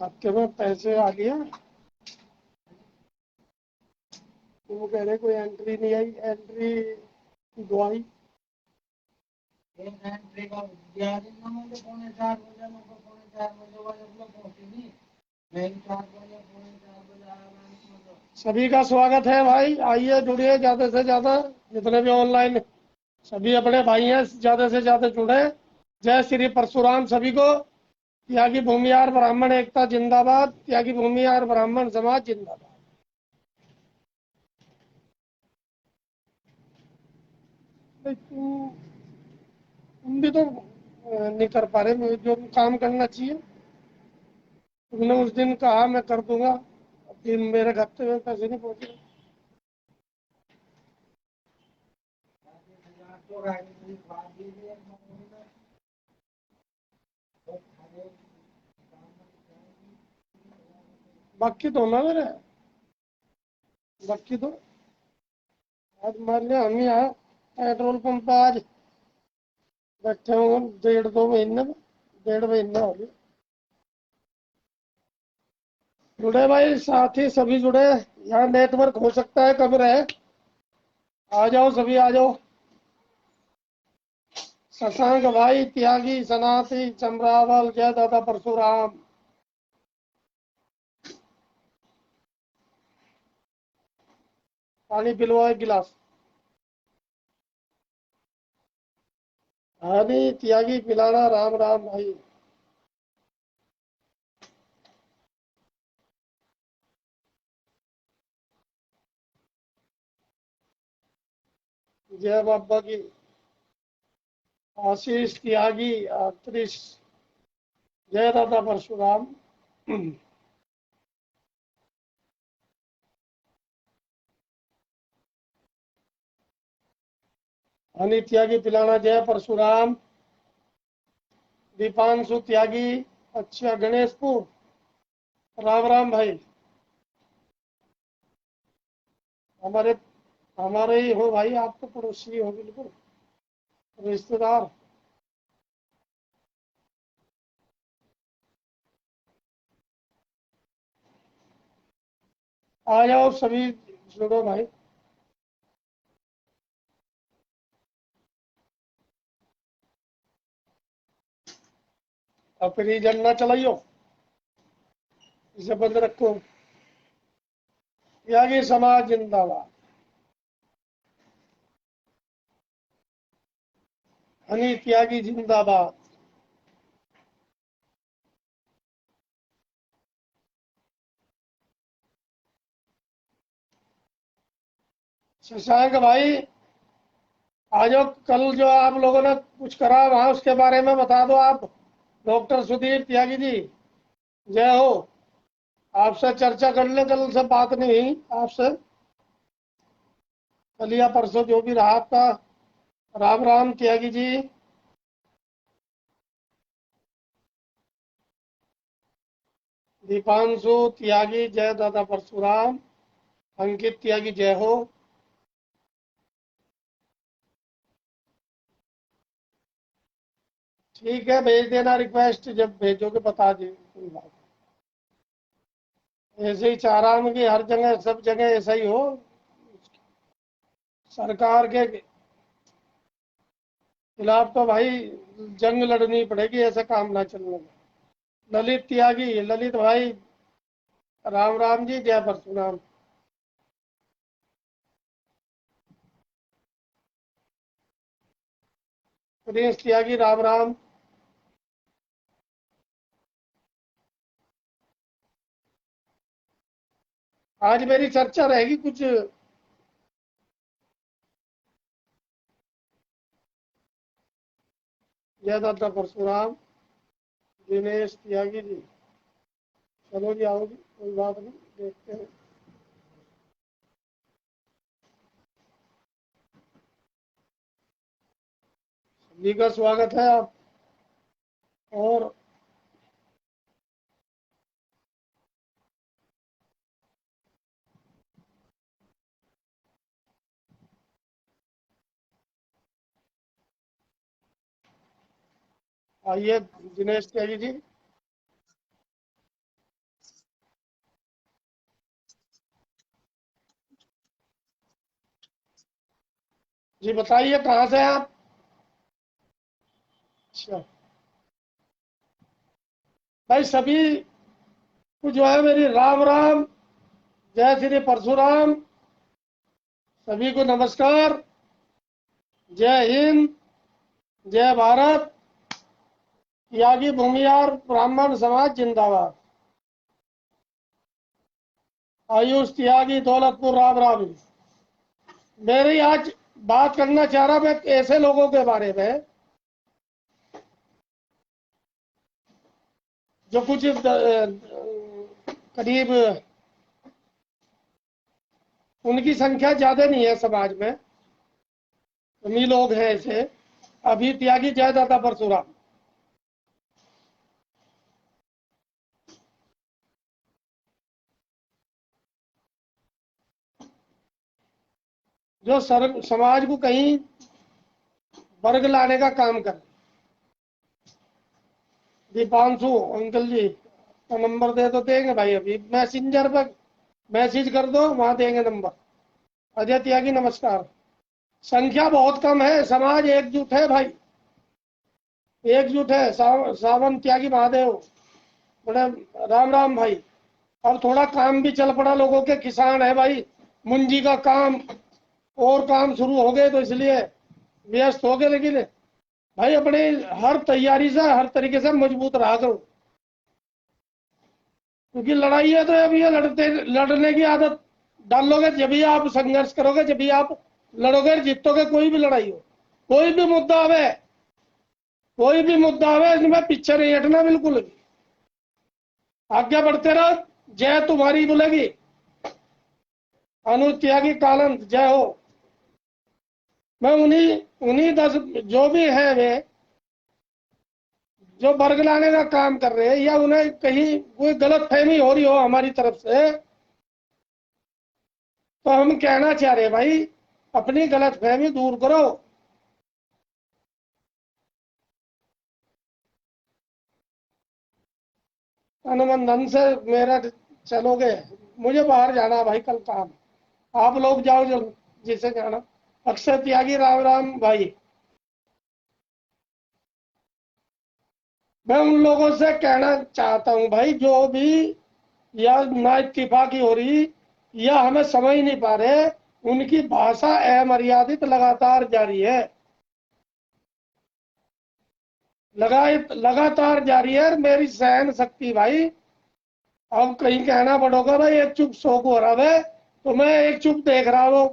खाते में पैसे आ गया। वो कह रहे कोई एंट्री नहीं आई, एंट्री दुआई एंट्री का दिया दिन ना मुझे 3:45 बजे मुझको 3:45 बजे लोग पहुंची नहीं। मैं 4 बजे 3:45 आया मैं। सभी का स्वागत है भाई, आइए जुड़िए ज़्यादा से ज़्यादा, जितने भी ऑनलाइन सभी अपने भाई हैं, ज़्यादा से ज़्यादा जुड़े। जय श्री परशुराम सभी को। त्यागी भूमिहार ब्राह्मण एकता जिंदाबाद, त्यागी भूमिहार ब्राह्मण समाज जिंदाबाद। तुम भी तो नहीं कर पा रहे जो काम करना चाहिए। तुमने उस दिन कहा मैं कर दूंगा, अभी मेरे खाते में पैसे नहीं पहुंचे। बाकी तो ना मेरे, बाकी तो आज मान लिया हम ही आए पेट्रोल पंप पे, आज बैठे होंगे 1.5-2 महीने में, 1.5 महीना हो गया। जुड़े भाई, साथी सभी जुड़े। यहाँ नेटवर्क हो सकता है कम रहे, आ जाओ सभी, आ जाओ। शशांक भाई, त्यागी, सनाती, चमरावल, जय दादा परशुराम। पानी पिलवाओ एक गिलास। हाँ नहीं, त्यागी पिलाना, राम राम भाई। जय बाबा की। आशीष, त्यागी, आत्रिश, जय दादा परशुराम। हनी त्यागी पिलाना, जय परशुराम। दीपांशु त्यागी, अच्छा गणेशपुर, राम राम भाई। हमारे हमारे ही हो भाई, आप तो पड़ोसी हो बिल्कुल, रिश्तेदार। आ जाओ सभी, जुड़ो भाई। और फिर जन्ना चलाइयो, इसे बंद रखो। त्यागी समाज जिंदाबाद। हनी त्यागी जिंदाबाद। शशांक भाई, आ जाओ। कल जो आप लोगों ने कुछ करा वहां, उसके बारे में बता दो आप। डॉक्टर सुधीर त्यागी जी, जय हो। आपसे चर्चा कर ले, कल से बात नहीं हुई आपसे, कल या परसों जो भी रहा आपका। राम राम त्यागी जी। दीपांशु त्यागी, जय दादा परशुराम। अंकित त्यागी, जय हो। ठीक है, भेज देना रिक्वेस्ट, जब भेजोगे बता दे, कोई बात नहीं। ऐसे ही चाह रहा हूँ कि हर जगह, सब जगह ऐसा ही हो। सरकार के खिलाफ तो भाई जंग लड़नी पड़ेगी, ऐसा काम ना चलने में। ललित त्यागी, ललित भाई, राम राम जी, जय परशुराम। प्रिंस त्यागी, राम राम। आज मेरी चर्चा रहेगी कुछ। जय दादा परशुराम। दिनेश त्यागी जी, चलो जी, आओ जी, कोई बात नहीं, देखते हैं। सभी का स्वागत है आप। और आइए दिनेश त्यागी जी। जी बताइए कहाँ से हैं आप? अच्छा भाई, सभी को जो है मेरी राम राम, जय श्री परशुराम, सभी को नमस्कार, जय हिंद, जय भारत, त्यागी भूमियार ब्राह्मण समाज जिंदाबाद। आयुष त्यागी दौलतपुर राम राम। मेरी आज बात करना चाह रहा मैं ऐसे लोगों के बारे में जो कुछ करीब उनकी संख्या ज्यादा नहीं है समाज में, कमी लोग हैं ऐसे। अभी त्यागी जयदाता परशुराम, जो समाज को कहीं वर्ग लाने का काम कर। दीपांशु अंकल जी का नंबर दे तो देंगे भाई, अभी मैसेंजर पर मैसेज कर दो, वहां देंगे नंबर। अजय त्यागी नमस्कार। संख्या बहुत कम है, समाज एकजुट है भाई, एकजुट है। सावन त्यागी महादेव, बड़े राम राम भाई। अब थोड़ा काम भी चल पड़ा, लोगों के किसान है भाई, मुंजी का काम और काम शुरू हो गए तो इसलिए व्यस्त हो गए। लेकिन भाई अपने हर तैयारी से, हर तरीके से मजबूत रहा करो, क्योंकि लड़ाई है तो अब ये लड़ने की आदत डालोगे जब भी आप संघर्ष करोगे, जब भी आप लड़ोगे जीतोगे। कोई भी लड़ाई हो, कोई भी मुद्दा आवे, कोई भी मुद्दा आवे, इसमें पीछे नहीं हटना बिल्कुल भी। आगे बढ़ते रहो, जय तुम्हारी बोलेगी। अनुज त्यागी कालंत जय हो। मैं उन्हीं उन्हीं 10 जो भी है वे जो वर्ग लाने का काम कर रहे हैं, या उन्हें कहीं कोई गलत फहमी हो रही हो हमारी तरफ से, तो हम कहना चाह रहे हैं भाई, अपनी गलत फहमी दूर करो। अनुबंधन से मेरा चलोगे? मुझे बाहर जाना भाई, कल काम। आप लोग जाओ जो जिसे जाना। अक्षय त्यागी राम राम भाई। मैं उन लोगों से कहना चाहता हूं भाई, जो भी या ना इत्तेफाकी हो रही या हमें समझ नहीं पा रहे, उनकी भाषा अमर्यादित लगातार जारी है, लगातार जारी है। मेरी सहन शक्ति भाई, अब कहीं कहना पड़ोगा भाई एक चुप सौ को हरा है, तो मैं एक चुप देख रहा हूं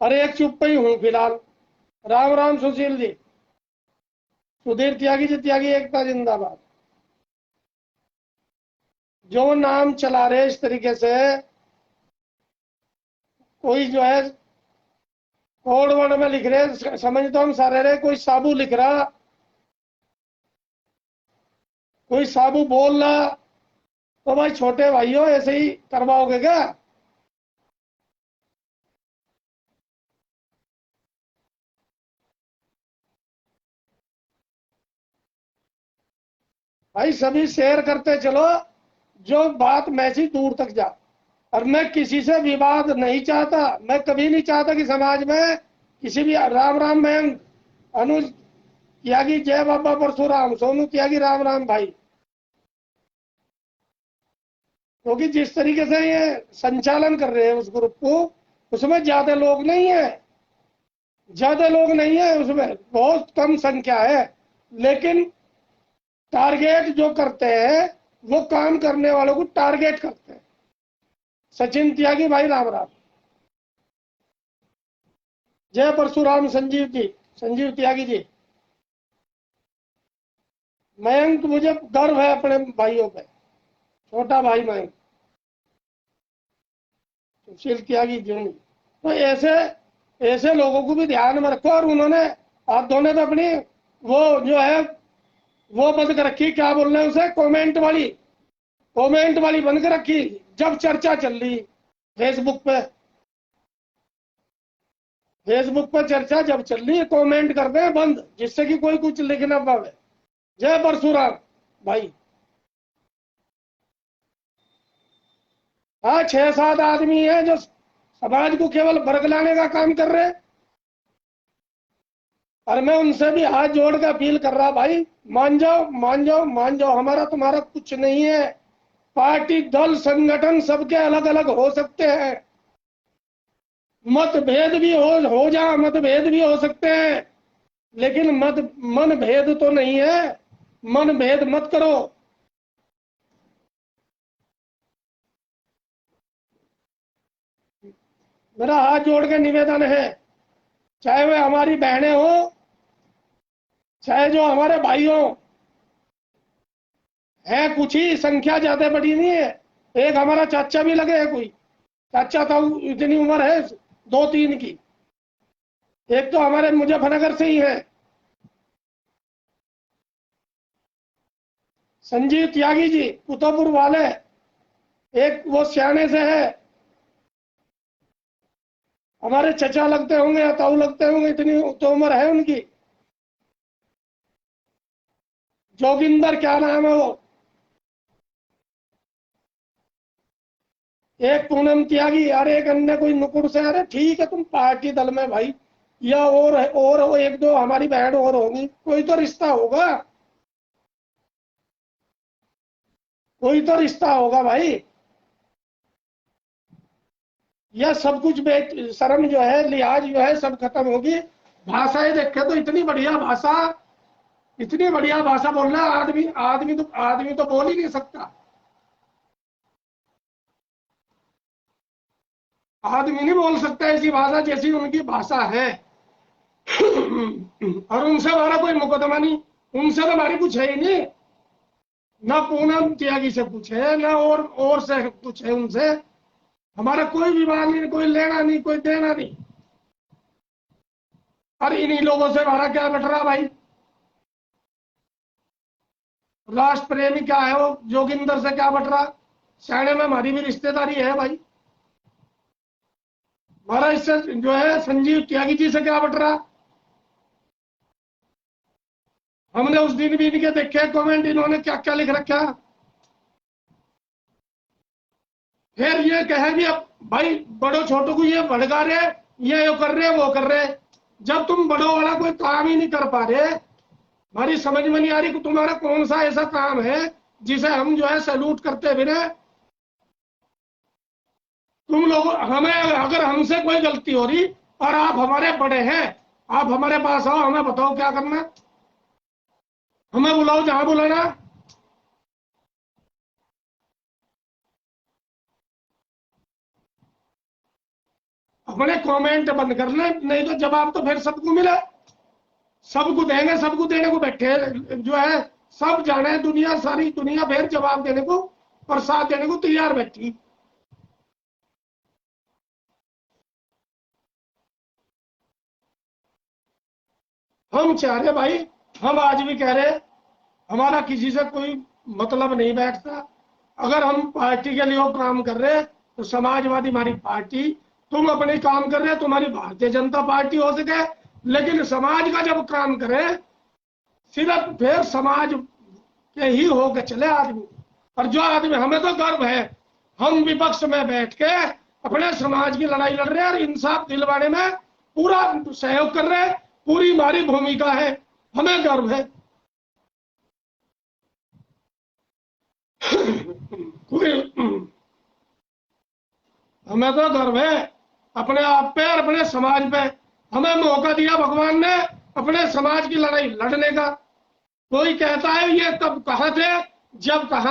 और एक चुप पे ही हूं फिलहाल। राम राम सुशील जी, सुधीर त्यागी जी, त्यागी एकता जिंदाबाद। जो नाम चला रहे इस तरीके से, कोई जो है कोड वर्ड में लिख रहे, समझ तो हम सारे रहे, कोई साबू लिख रहा, कोई साबू बोल रहा, तो भाई छोटे भाइयों ऐसे ही करवाओगे क्या? भाई सभी शेयर करते चलो, जो बात मैसेज दूर तक जा। और मैं किसी से विवाद नहीं चाहता, मैं कभी नहीं चाहता कि समाज में किसी भी राम राम मयंक, अनुज त्यागी जय बाबा परशुराम, सोनू त्यागी राम राम भाई। क्योंकि जिस तरीके से ये संचालन कर रहे हैं उस ग्रुप को, उसमें ज्यादा लोग नहीं है, ज्यादा लोग नहीं है उसमें, बहुत कम संख्या है। लेकिन टारगेट जो करते हैं, वो काम करने वालों को टारगेट करते हैं। सचिन त्यागी भाई राम राम, जय परशुराम संजीव जी, संजीव त्यागी जी। मयंक, मुझे गर्व है अपने भाइयों पे, छोटा भाई मयंक, सुशील त्यागी जी। तो ऐसे ऐसे लोगों को भी ध्यान में रखो। और उन्होंने, आप दोनों तो अपनी वो जो है वो बंद कर रखी, क्या बोल रहे हैं उसे, कमेंट वाली बंद कर रखी। जब चर्चा चल रही फेसबुक पे, चर्चा जब चल रही है, कमेंट कर दे बंद, जिससे कि कोई कुछ लिख ना पावे। जय परशुराम भाई। हाँ, 6-7 आदमी हैं जो समाज को केवल वर्ग लाने का काम कर रहे हैं। और मैं उनसे भी हाथ जोड़ के अपील कर रहा, भाई मान जाओ मान जाओ मान जाओ, हमारा तुम्हारा कुछ नहीं है। पार्टी दल संगठन सबके अलग अलग हो सकते हैं, मतभेद भी मतभेद भी हो सकते हैं, लेकिन मन भेद तो नहीं है। मन भेद मत करो। मेरा हाथ जोड़ के निवेदन है, चाहे वे हमारी बहनें हो, चाहे जो हमारे भाई हो, है कुछ ही, संख्या ज्यादा बड़ी नहीं है। एक हमारा चाचा भी लगे है, कोई चाचा था, इतनी उम्र है 2-3 की। एक तो हमारे मुजफ्फरनगर से ही है, संजीव त्यागी जी कुतुबपुर वाले। एक वो सियाने से है, हमारे चचा लगते होंगे या ताऊ लगते होंगे, इतनी तो उम्र है उनकी। जोगिंदर क्या नाम है वो। एक पूनम त्यागी, अरे एक अन्य कोई नुकुर से। अरे ठीक है, तुम पार्टी दल में भाई, या और एक दो हमारी बहन और होगी, कोई तो रिश्ता होगा, कोई तो रिश्ता होगा भाई। यह सब कुछ शर्म जो है, लिहाज जो है, सब खत्म होगी। भाषाएं देखे तो इतनी बढ़िया भाषा, इतनी बढ़िया भाषा बोलना, आदमी तो बोल ही नहीं सकता। आदमी नहीं बोल सकता ऐसी भाषा जैसी उनकी भाषा है। और उनसे हमारा कोई मुकदमा नहीं, उनसे तो हमारी कुछ है ही नहीं। ना पूनम त्यागी से कुछ है, ना और से कुछ है उनसे। हमारा कोई विवाद नहीं, कोई लेना नहीं, कोई देना नहीं। और इन्हीं लोगों से हमारा क्या बट रहा भाई। राष्ट्र प्रेमी क्या है वो, जोगिंदर से क्या बट रहा। सैने में हमारी भी रिश्तेदारी है भाई। हमारा इससे जो है संजीव त्यागी जी से क्या बट रहा। हमने उस दिन भी इनके देखे कमेंट, इन्होंने क्या क्या लिख रखा। फिर ये कहे कि अब भाई बड़ों छोटों को ये भड़का रहे, ये कर रहे वो कर रहे। जब तुम बड़ों वाला कोई काम ही नहीं कर पा रहे, हमारी समझ में नहीं आ रही कि तुम्हारा कौन सा ऐसा काम है जिसे हम जो है सैल्यूट करते बिना। तुम लोग हमें, अगर हमसे कोई गलती हो रही और आप हमारे बड़े हैं, आप हमारे पास आओ, हमें बताओ क्या करना, हमें बुलाओ जहां बुलाना। अपने कमेंट बंद कर ले, नहीं तो जवाब तो फिर सबको मिला। सबको देंगे, सबको देने को बैठे जो है, सब जाने दुनिया, सारी दुनिया फिर जवाब देने को और साथ देने को तैयार बैठी। हम चाह रहे भाई, हम आज भी कह रहे, हमारा किसी से कोई मतलब नहीं बैठता। अगर हम पार्टी के लिए काम कर रहे तो समाजवादी हमारी पार्टी, तुम अपने काम कर रहे, तुम्हारी भारतीय जनता पार्टी हो सके, लेकिन समाज का जब काम करे, सिर्फ फिर समाज के ही होकर चले आदमी। और जो आदमी, हमें तो गर्व है, हम विपक्ष में बैठ के अपने समाज की लड़ाई लड़ रहे हैं और इंसाफ दिलवाने में पूरा सहयोग कर रहे हैं, पूरी हमारी भूमिका है, हमें गर्व है। कोई, हमें तो गर्व है अपने आप पे और अपने समाज पे। हमें मौका दिया भगवान ने अपने समाज की लड़ाई लड़ने का। कोई कहता है ये तब कहा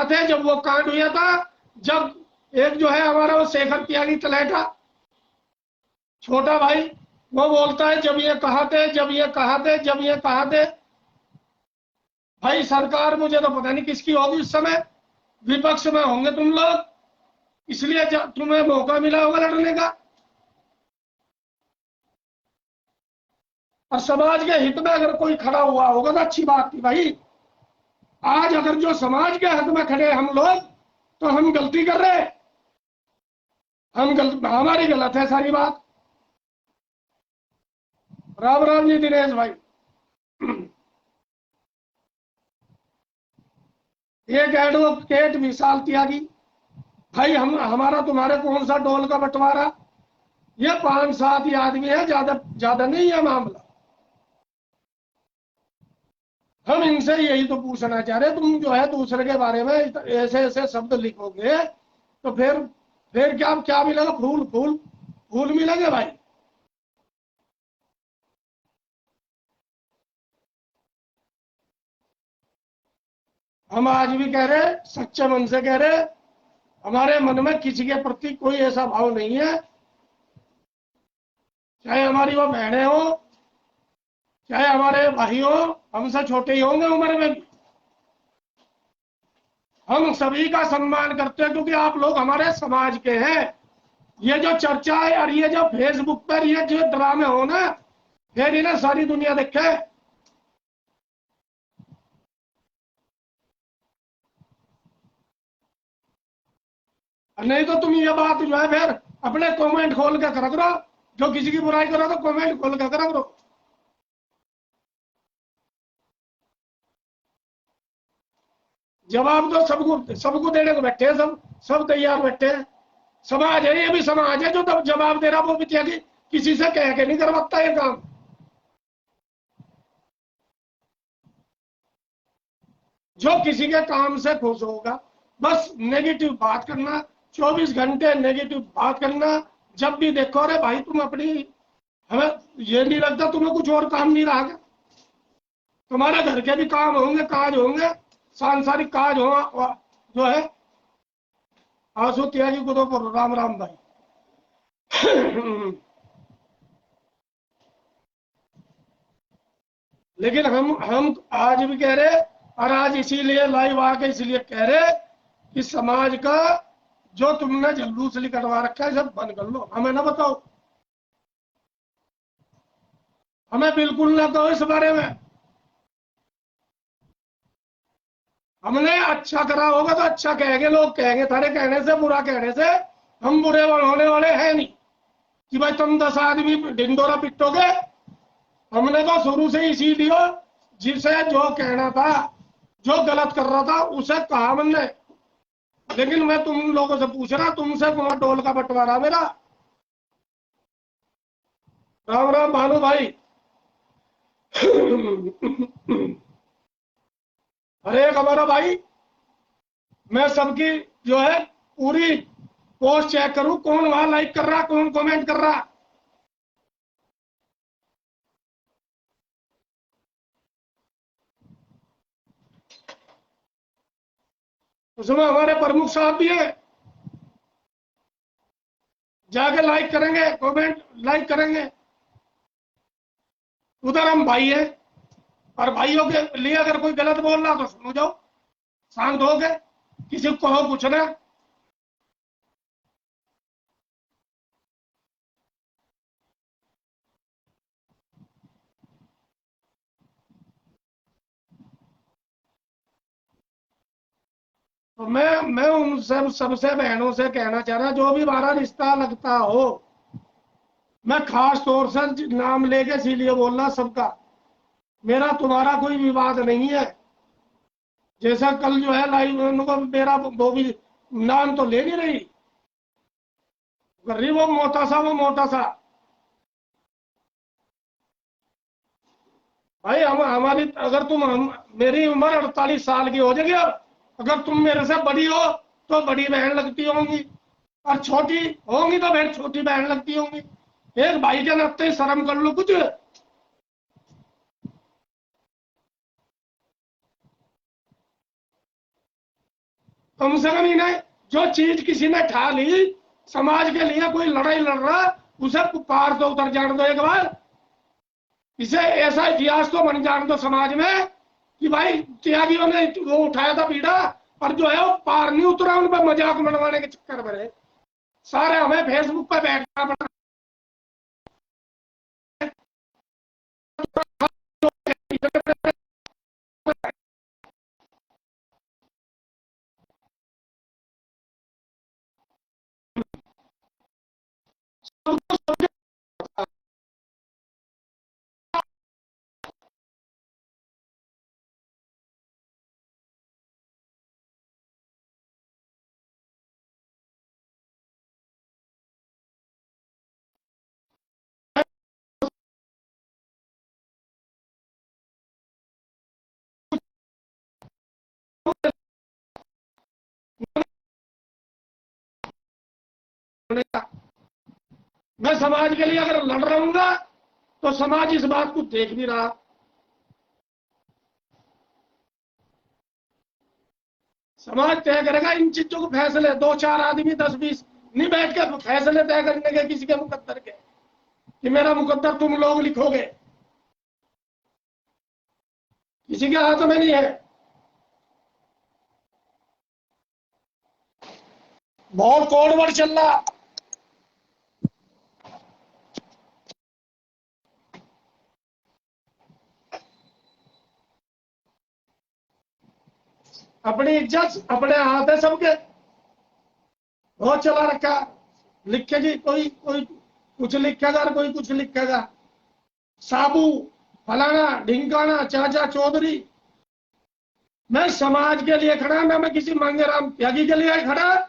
थे, जब वो कांड हुआ था, जब एक जो है हमारा वो शेखर त्यागी तलेटा छोटा भाई, वो बोलता है जब ये कहा थे, जब ये कहा थे, जब ये कहा थे। भाई सरकार मुझे तो पता नहीं किसकी होगी उस समय, विपक्ष में होंगे तुम लोग, इसलिए तुम्हें मौका मिला होगा लड़ने का। और समाज के हित में अगर कोई खड़ा हुआ होगा तो अच्छी बात थी भाई। आज अगर जो समाज के हित में खड़े हम लोग, तो हम गलती कर रहे हैं, हमारी गलत है सारी बात। राम राम जी दिनेश भाई। एक एडवोकेट विशाल त्यागी, भाई हम हमारा तुम्हारे कौन सा डोल का बंटवारा। ये 5-7 ही आदमी है, ज्यादा नहीं है मामला। हम इनसे यही तो पूछना चाह रहे, तुम जो है दूसरे के बारे में ऐसे ऐसे शब्द लिखोगे तो फिर क्या क्या मिलेगा? फूल फूल फूल मिलेंगे भाई। हम आज भी कह रहे, सच्चे मन से कह रहे, हमारे मन में किसी के प्रति कोई ऐसा भाव नहीं है, चाहे हमारी वो बहनें हो, चाहे हमारे भाई हो, हमसे छोटे ही होंगे उम्र में भी, हम सभी का सम्मान करते हैं क्योंकि आप लोग हमारे समाज के हैं। ये जो चर्चा है और ये जो फेसबुक पर ये जो ड्रामे हो ना, फिर इन्हें सारी दुनिया देखे। नहीं तो तुम ये बात जो है फिर अपने कमेंट खोल के करा करो, जो किसी की बुराई करो तो कमेंट खोल के करा करो। जवाब तो सबको सबको देने को बैठे हैं, सब सब तैयार बैठे हैं। समाज है, ये भी समाज है जो तब जवाब दे रहा, वो भी त्यागी किसी से कह के नहीं करवाता ये काम। जो किसी के काम से खुश होगा, बस नेगेटिव बात करना, 24 घंटे नेगेटिव बात करना। जब भी देखो, अरे भाई तुम अपनी, हमें ये नहीं लगता तुम्हें कुछ और काम नहीं रहा? तुम्हारे घर के भी काम होंगे, काज होंगे, सांसारिक काज हो जो है। आंसू त्यागी को तो राम राम भाई। लेकिन हम आज भी कह रहे, और आज इसीलिए लाइव आके इसलिए कह रहे कि समाज का जो तुमने जुलूस निकलवा रखा है सब बंद कर लो। हमें ना बताओ, हमें बिल्कुल ना कहो इस बारे में। हमने अच्छा करा होगा तो अच्छा कहेंगे, लोग कहेंगे, थारे कहने से, बुरा कहने से हम बुरे होने वाले हैं नहीं कि भाई तुम 10 आदमी ढिंडोरा पिटोगे। हमने तो शुरू से इसीलिए जिसे जो कहना था, जो गलत कर रहा था उसे कहा हमने। लेकिन मैं तुम लोगों से पूछ रहा, तुमसे कौन डोल का बंटवारा मेरा? राम राम भानु भाई। हरे एक हमारा भाई, मैं सबकी जो है पूरी पोस्ट चेक करूं, कौन वहां लाइक कर रहा, कौन कमेंट कर रहा। उसमें हमारे प्रमुख साहब भी है, जाके लाइक करेंगे, कमेंट लाइक करेंगे। उधर हम भाई हैं, और भाइयों के लिए अगर कोई गलत बोल रहा तो सुनो जाओ, शांत हो गए, किसी को कहो कुछ ना। तो मैं उन सबसे बहनों से कहना चाह रहा, जो भी हमारा रिश्ता लगता हो, मैं खास तौर से नाम लेके इसीलिए बोल रहा सबका, मेरा तुम्हारा कोई विवाद नहीं है। जैसा कल जो है लाइव उनको मेरा वो भी नाम तो ले नहीं रही, कर रही वो मोटा सा। भाई हम हमारी, अगर मेरी उम्र 48 साल की हो जाएगी अब, अगर तुम मेरे से बड़ी हो तो बड़ी बहन लगती होंगी, और छोटी होंगी तो फिर छोटी बहन लगती होंगी। एक भाई के नाते शर्म कर लो कुछ। कम से कम इन्हें, जो चीज किसी ने ठा ली, समाज के लिए कोई लड़ाई लड़ रहा, उसे पुकार तो उतर जान दो एक बार। इसे ऐसा इतिहास तो बन जान दो समाज में कि भाई त्यागियों ने वो उठाया था पीड़ा, और जो है वो पार नहीं उतरा, उन पर मजाक मनवाने के चक्कर में रहे सारे। हमें फेसबुक पर बैठना पड़ा। मैं समाज के लिए अगर लड़ रहूंगा तो समाज इस बात को देख भी रहा। समाज तय करेगा इन चीजों को, फैसले 2-4 आदमी 10-20 नहीं बैठ के फैसले तय करने के किसी के मुकद्दर के, कि मेरा मुकद्दर तुम लोग लिखोगे, किसी के हाथ में नहीं है। बहुत कोड वर्ड चल रहा। अपनी इज्जत अपने हाथ है सबके, बहुत चला रखा। लिखेगी कोई कोई कुछ लिखेगा और कोई कुछ लिखेगा। साबू फलाना ढिंकाना चाचा चौधरी। मैं समाज के लिए खड़ा, ना मैं किसी मांगेराम त्यागी के लिए खड़ा,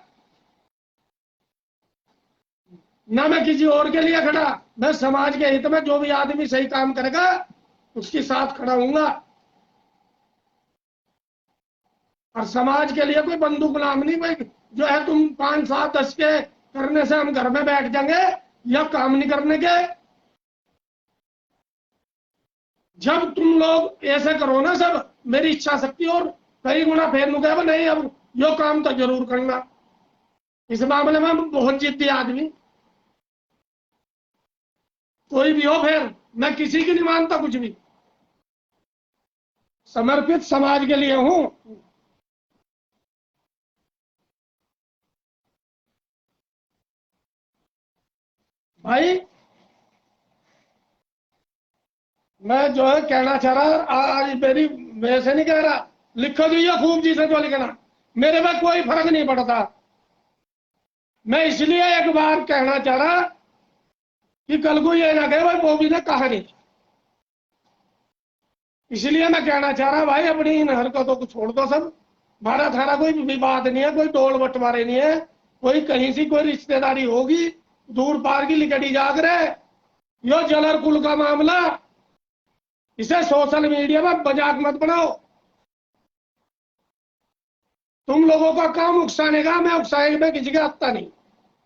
ना मैं किसी और के लिए खड़ा। मैं समाज के हित में जो भी आदमी सही काम करेगा उसके साथ खड़ा हूंगा। और समाज के लिए कोई बंदूक गुलाम नहीं, कोई जो है तुम 5-7-10 के करने से हम घर में बैठ जाएंगे या काम नहीं करने के। जब तुम लोग ऐसे करो ना सब, मेरी इच्छा शक्ति और कई गुना फेर मुझे नहीं, अब यो काम तो जरूर करना। इस मामले में हम बहुत जिद्दी आदमी, कोई भी हो फिर मैं किसी की नहीं मानता कुछ भी, समर्पित समाज के लिए हूं। भाई मैं जो है कहना चाह रहा, आज मेरी वैसे नहीं कह रहा, लिखो जो ये खूब जी से जो लिखना, मेरे में कोई फर्क नहीं पड़ता। मैं इसलिए एक बार कहना चाह रहा कि कल को ये ना कहे भाई वो भी ने कहा नहीं। इसलिए मैं कहना चाह रहा भाई अपनी इन हरकतों को छोड़ दो सब। हमारा थारा कोई विवाद नहीं है, कोई डोल बंटवारे नहीं है, कोई कहीं से कोई रिश्तेदारी होगी दूर पार की लिकड़ी जाग रहे, यो जलर कुल का मामला, इसे सोशल मीडिया में मजाक मत बनाओ। तुम लोगों का काम उकसाने का, मैं उकसाने में किसी का हत्ता नहीं।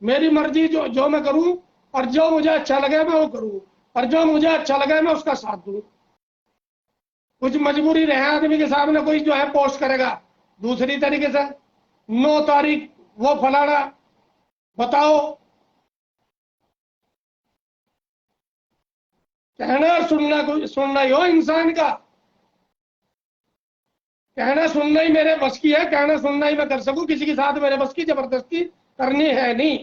मेरी मर्जी जो मैं करूं, और जो मुझे अच्छा लगे मैं वो करूं, और जो मुझे अच्छा लगे मैं उसका साथ दूं। कुछ मजबूरी रहे आदमी के सामने, कोई जो है पोस्ट करेगा दूसरी तरीके से 9 तारीख वो फलाना, बताओ। कहना और सुनना ही हो इंसान का। कहना सुनना ही मेरे बस की है, कहना सुनना ही मैं कर सकूं, किसी के साथ मेरे बस की जबरदस्ती करनी है नहीं।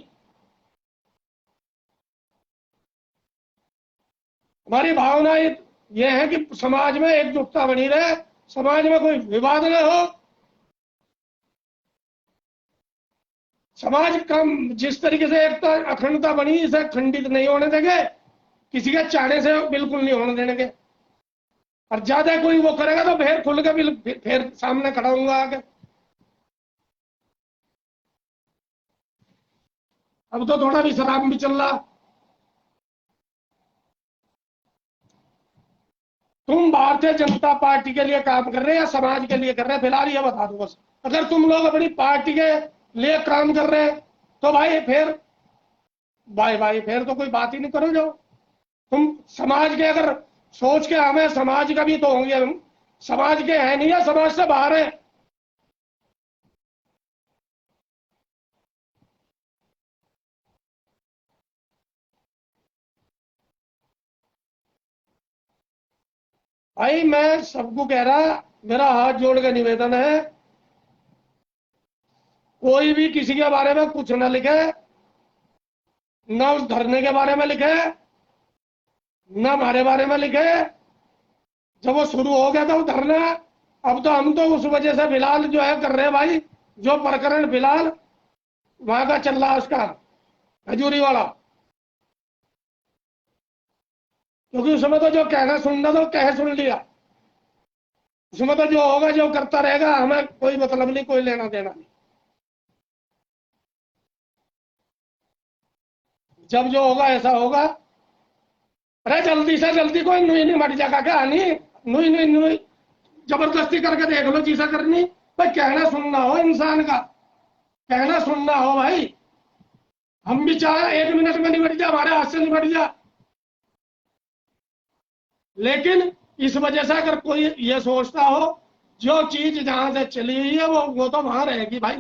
हमारी भावना ये है कि समाज में एकजुटता बनी रहे, समाज में कोई विवाद न हो। समाज कम जिस तरीके से एकता अखंडता बनी, इसे खंडित नहीं होने देंगे, किसी के चाहने से बिल्कुल नहीं होने देंगे। और ज्यादा कोई वो करेगा तो फिर खुल के फिर सामने खड़ा होऊंगा आगे। अब तो थोड़ा भी शराब भी चल रहा। तुम भारतीय जनता पार्टी के लिए काम कर रहे हैं या समाज के लिए कर रहे हैं, फिलहाल ये बता दो बस। अगर तुम लोग अपनी पार्टी के लिए काम कर रहे हैं तो भाई फिर भाई फिर तो कोई बात ही नहीं करो। जो तुम समाज के अगर सोच के, हमें समाज का भी तो होंगे, हम समाज के हैं नहीं या समाज से बाहर है। भाई मैं सबको कह रहा, मेरा हाथ जोड़ के निवेदन है, कोई भी किसी के बारे में कुछ ना लिखे, ना उस धरने के बारे में लिखे, ना हमारे बारे में लिखे। जब वो शुरू हो गया था वो धरना, अब तो हम तो उस वजह से फिलहाल जो है कर रहे हैं भाई, जो प्रकरण फिलहाल वहां का चल रहा है उसका, हजूरी वाला। क्योंकि उसमें तो जो कहना सुनना तो कह सुन लिया, उसमें तो जो होगा जो करता रहेगा, हमें कोई मतलब नहीं, कोई लेना देना नहीं। जब जो होगा ऐसा होगा। अरे जल्दी से जल्दी कोई नुई नहीं मट जाएगा क्या? नहीं नुई नुई नुई जबरदस्ती करके देख लो चीजें करनी। भाई कहना सुनना हो इंसान का, कहना सुनना हो भाई। हम भी चाहे 1 मिनट में निपट जाए, हमारे हाथ से निपट जाए, लेकिन इस वजह से अगर कोई ये सोचता हो जो चीज जहां से चली हुई है वो तो वहां रहेगी भाई।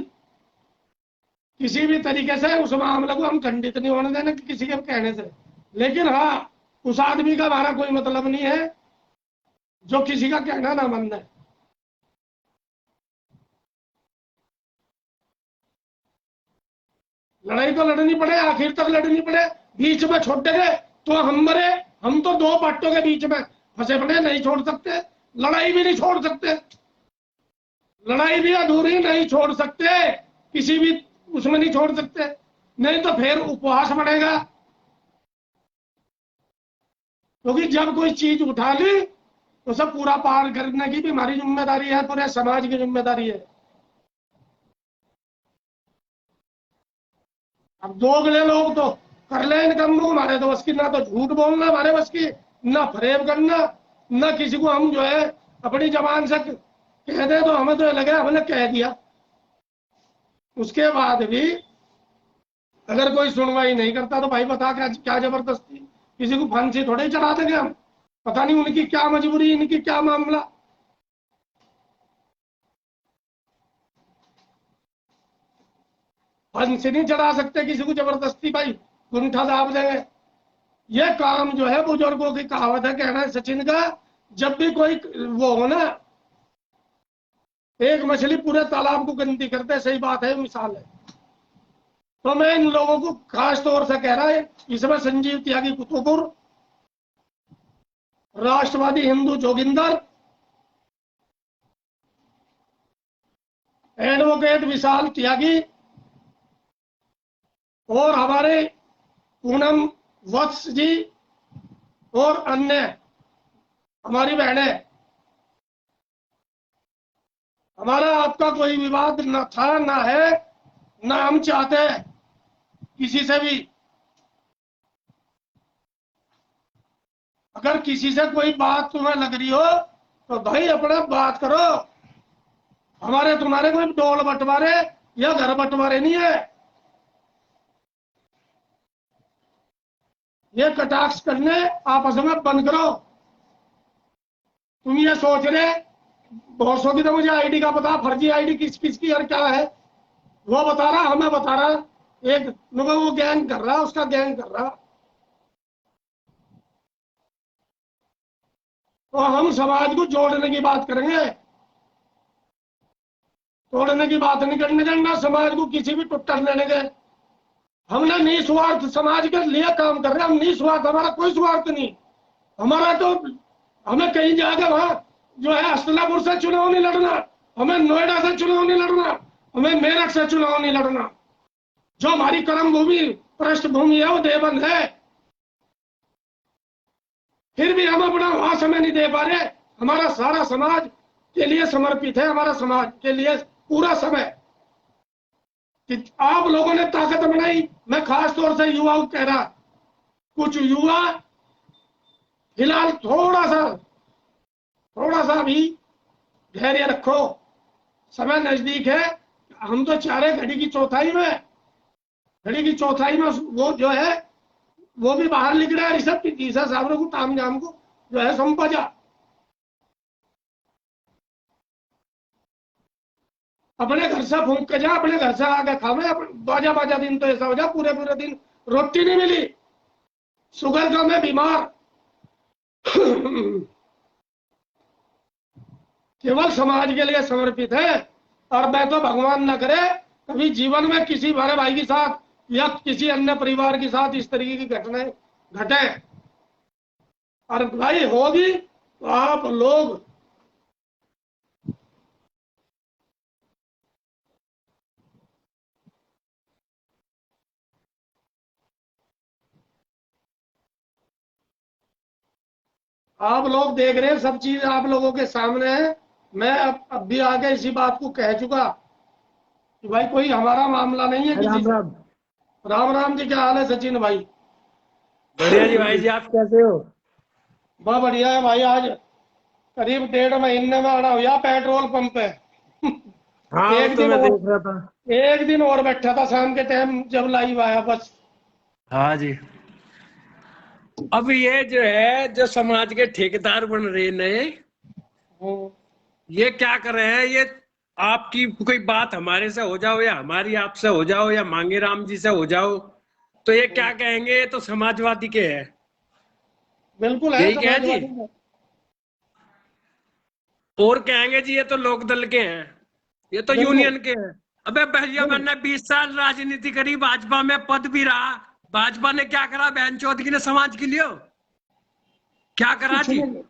किसी भी तरीके से उस मामले को हम खंडित नहीं होने देना किसी के कहने से। लेकिन हाँ, उस आदमी का हमारा कोई मतलब नहीं है जो किसी का कहना ना मान है। लड़ाई तो लड़नी पड़े, आखिर तक लड़नी पड़े। बीच में छोड़ गए तो हम मरे। हम तो दो पट्टों के बीच में फंसे पड़े, नहीं छोड़ सकते। लड़ाई भी नहीं छोड़ सकते, लड़ाई भी अधूरी नहीं छोड़ सकते, किसी भी उसमें नहीं छोड़ सकते, नहीं तो फिर उपवास बढ़ेगा। क्योंकि जब कोई चीज उठा ली तो सब पूरा पार करने की भी हमारी जिम्मेदारी है, पूरे समाज की जिम्मेदारी है। अब दोगले लोग तो कर ले इन कामों को, हमारे तो बस की ना, तो झूठ बोलना हमारे बस की, ना फरेब करना, ना किसी को हम जो है अपनी जबान से कह दे तो हमें तो लगे हमने कह दिया। उसके बाद भी अगर कोई सुनवाई नहीं करता तो भाई बता क्या जबरदस्ती, किसी को फांसी थोड़े ही चढ़ा देंगे हम। पता नहीं उनकी क्या मजबूरी, इनकी क्या मामला। फांसी नहीं चढ़ा सकते किसी को जबरदस्ती, भाई गुंठा दाब देंगे। ये काम जो है, बुजुर्गों की कहावत है, कहना है सचिन का, जब भी कोई वो हो ना, एक मछली पूरे तालाब को गंदी करते, सही बात है, मिसाल है। तो मैं इन लोगों को खास तौर से कह रहा है, इसमें संजीव त्यागी कुतुबपुर, राष्ट्रवादी हिंदू जोगिंदर, एडवोकेट विशाल त्यागी और हमारे पूनम वत्स जी और अन्य हमारी बहनें, हमारा आपका कोई विवाद न था, ना है, ना हम चाहते हैं किसी से भी। अगर किसी से कोई बात तुम्हें लग रही हो तो भाई अपना बात करो। हमारे तुम्हारे कोई डोल बंटवारे या घर बंटवारे नहीं है। ये कटाक्ष करने आपस में बंद करो। तुम ये सोच रहे बहुत सौ की तो मुझे आईडी का पता, फर्जी आईडी किस किस की और क्या है वो बता रहा, हमें बता रहा, एक वो गैंग कर रहा, उसका गैंग कर रहा। तो हम समाज को जोड़ने की बात करेंगे, तोड़ने की बात नहीं करने देना, समाज को किसी भी टुट्टर लेने के। हमने निस्वार्थ समाज के लिए काम कर रहे हैं, हम निस्वार्थ, हमारा कोई स्वार्थ नहीं। हमारा तो हमें कहीं जाकर वहां जो है हस्तनापुर से चुनाव नहीं लड़ना, हमें नोएडा से चुनाव नहीं लड़ना, हमें मेरठ से चुनाव नहीं लड़ना। जो हमारी कर्म भूमि पृष्ठभूमि है वो देवबंद है, फिर भी हम अपना वहां समय नहीं दे पा रहे। हमारा सारा समाज के लिए समर्पित है, हमारा समाज के लिए पूरा समय। कि आप लोगों ने ताकत बनाई, मैं खास तौर से युवाओं को कह रहा, कुछ युवा फिलहाल थोड़ा सा भी धैर्य रखो, समय नजदीक है। हम तो चाह रहे घड़ी की चौथाई में वो जो है वो भी बाहर लिख रहा है, ऋषभ तीसरा साहब को ताम जाम को जो है संपा जा। अपने घर से फूंक के जा, अपने घर से आके खावे, बाजा दिन तो ऐसा हो जा पूरे पूरे दिन रोटी नहीं मिली, शुगर का मैं बीमार। केवल समाज के लिए समर्पित है। और मैं तो भगवान न करे कभी जीवन में किसी बड़े भाई के साथ या किसी अन्य परिवार के साथ इस तरीके की घटनाएं घटे। और भाई होगी तो आप लोग देख रहे हैं, सब चीज आप लोगों के सामने है। मैं अब भी आगे इसी बात को कह चुका कि भाई कोई हमारा मामला नहीं है किसी से। राम राम जी, क्या हाल है सचिन भाई? बढ़िया जी भाई जी, आप कैसे हो? बहुत बढ़िया है भाई। आज करीब 1.5 महीने में आना हुआ पेट्रोल पंप पे। हाँ वो एक तो दिन मैं और देख रहा था। एक दिन और बैठा था शाम के टाइम जब लाइव आया बस। हाँ जी। अब ये जो है, जो समाज के ठेकेदार बन रहे नए, हम्म, ये क्या कर रहे हैं? ये आपकी कोई बात हमारे से हो जाओ या हमारी आपसे हो जाओ या मांगे राम जी से हो जाओ, तो ये क्या कहेंगे? ये तो समाजवादी के हैं। बिल्कुल है यही क्या है जी? समाजवादी में। और कहेंगे जी ये तो लोकदल के हैं, ये तो बिल्कुल यूनियन के हैं। अबे भैया, बिल्कुल मैंने 20 साल राजनीति करी, भाजपा में पद भी रहा। भाजपा ने क्या करा बहन चौधरी ने समाज के लिए? क्या करा कुछ जी? नहीं,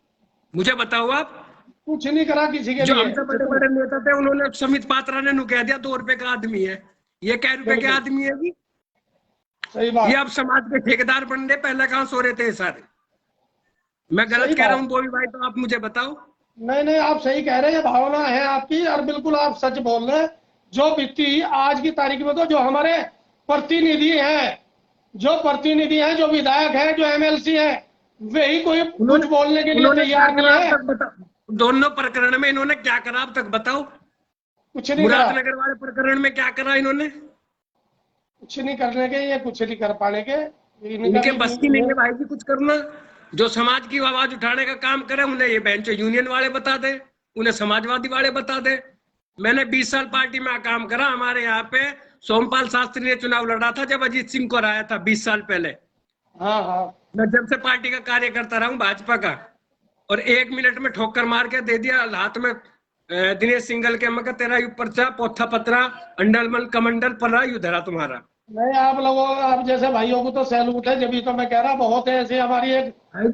मुझे बताओ आप। कुछ नहीं करा किसी के जो लिए हमसे बड़े जितना। बड़े नेता थे, उन्होंने समित पात्रा ने नु कह दिया 2 रुपए का आदमी है। ये क्या रुपए के बिल्कुल आदमी है जी? सही ये बात। अब समाज के ठेकेदार बन रहे, पहले कहां सो रहे थे ये सारे? मैं सही गलत कह रहा बात। हूँ बोवी भाई? तो आप मुझे बताओ। नहीं नहीं, आप सही कह रहे हैं, ये भावना है आपकी और बिल्कुल आप सच बोल रहे हैं। जो व्यक्ति आज की तारीख में तो जो हमारे प्रतिनिधि हैं, जो प्रतिनिधि हैं, जो विधायक हैं, जो एमएलसी हैं, वही कोई कुछ उन्होंने बोलने के लिए उन्होंने क्या तैयार नहीं करा अब है। तक बताओ? दोनों प्रकरण में इन्होंने क्या करा अब तक बताओ? कुछ नहीं करा। मुरादनगर वाले प्रकरण में क्या करा इन्होंने? कुछ नहीं करने के, ये कुछ नहीं कर पाने के। इनका इनके भी बस की नहीं ये है भाई जी कुछ करना। जो समाज की आवाज उठाने का काम करे, उन्हें ये बेंच यूनियन वाले बता दे, उन्हें समाजवादी वाले बता दे। मैंने 20 साल पार्टी में काम करा। हमारे यहाँ पे सोमपाल शास्त्री ने चुनाव लड़ा था जब अजीत सिंह को हराया था 20 साल पहले। हाँ हाँ मैं जब से पार्टी का कार्य करता रहा हूँ भाजपा का, और 1 मिनट में ठोकर मार के दे दिया हाथ में दिनेश सिंगल के, मैं तेरा यू पर्चा पोथा पत्रा अंडलमल कमंडल पर यू धरा तुम्हारा। नहीं, आप लोगों, आप जैसे भाइयों को तो सैल्यूट है, जब तो मैं कह रहा बहुत है ऐसे। हमारी एक जिस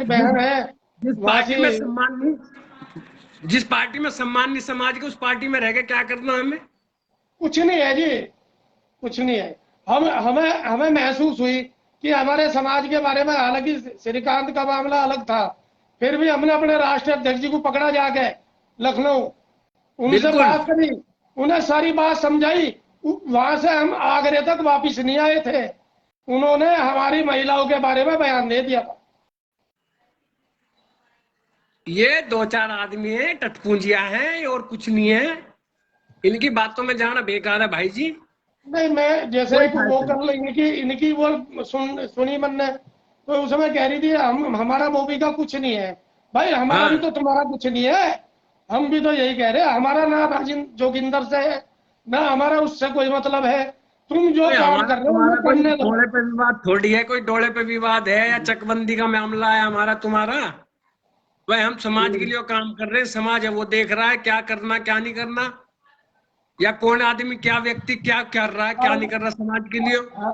बहन है जिस वहां पार्टी से। में सम्मान नहीं, जिस पार्टी में सम्मान नहीं समाज के, उस पार्टी में रह के क्या करना हमें? कुछ नहीं है जी, कुछ नहीं है। हम हमें हमें महसूस हुई कि हमारे समाज के बारे में, हालांकि श्रीकांत का मामला अलग था, फिर भी हमने अपने राष्ट्रीय अध्यक्ष जी को पकड़ा जाके लखनऊ, उनसे बिल्कुल। बात करी, उन्हें सारी बात समझाई। वहां से हम आगरे तक वापिस नहीं आए थे, उन्होंने हमारी महिलाओं के बारे में बयान दे दिया था। ये 2-4 आदमी है, टटपूंजिया है और कुछ नहीं है। इनकी बातों में जाना बेकार है भाई जी। नहीं, मैं जैसे कोई वो फायदा नहीं। कर ली, इनकी इनकी वो सुनी मैंने, तो उसमें कह रही थी हम हमारा बॉबी का कुछ नहीं है। भाई हमारा भी हाँ, तो तुम्हारा कुछ नहीं है। हम भी तो यही कह रहे हैं, हमारा ना राजेंद्र जोगिंदर से है, ना हमारा उससे कोई मतलब है। तुम जो कोई काम हमारा कर रहे हो वो तुम्हारा कोई करने दो। डोले पे विवाद थोड़ी है, कोई डोले पे विवाद है या चकबंदी का मामला है हमारा तुम्हारा? वह हम समाज के लिए काम कर रहे हैं, समाज है वो देख रहा है क्या करना क्या नहीं करना, या कौन आदमी क्या व्यक्ति क्या कर रहा है क्या नहीं कर रहा समाज के लिए। हाँ,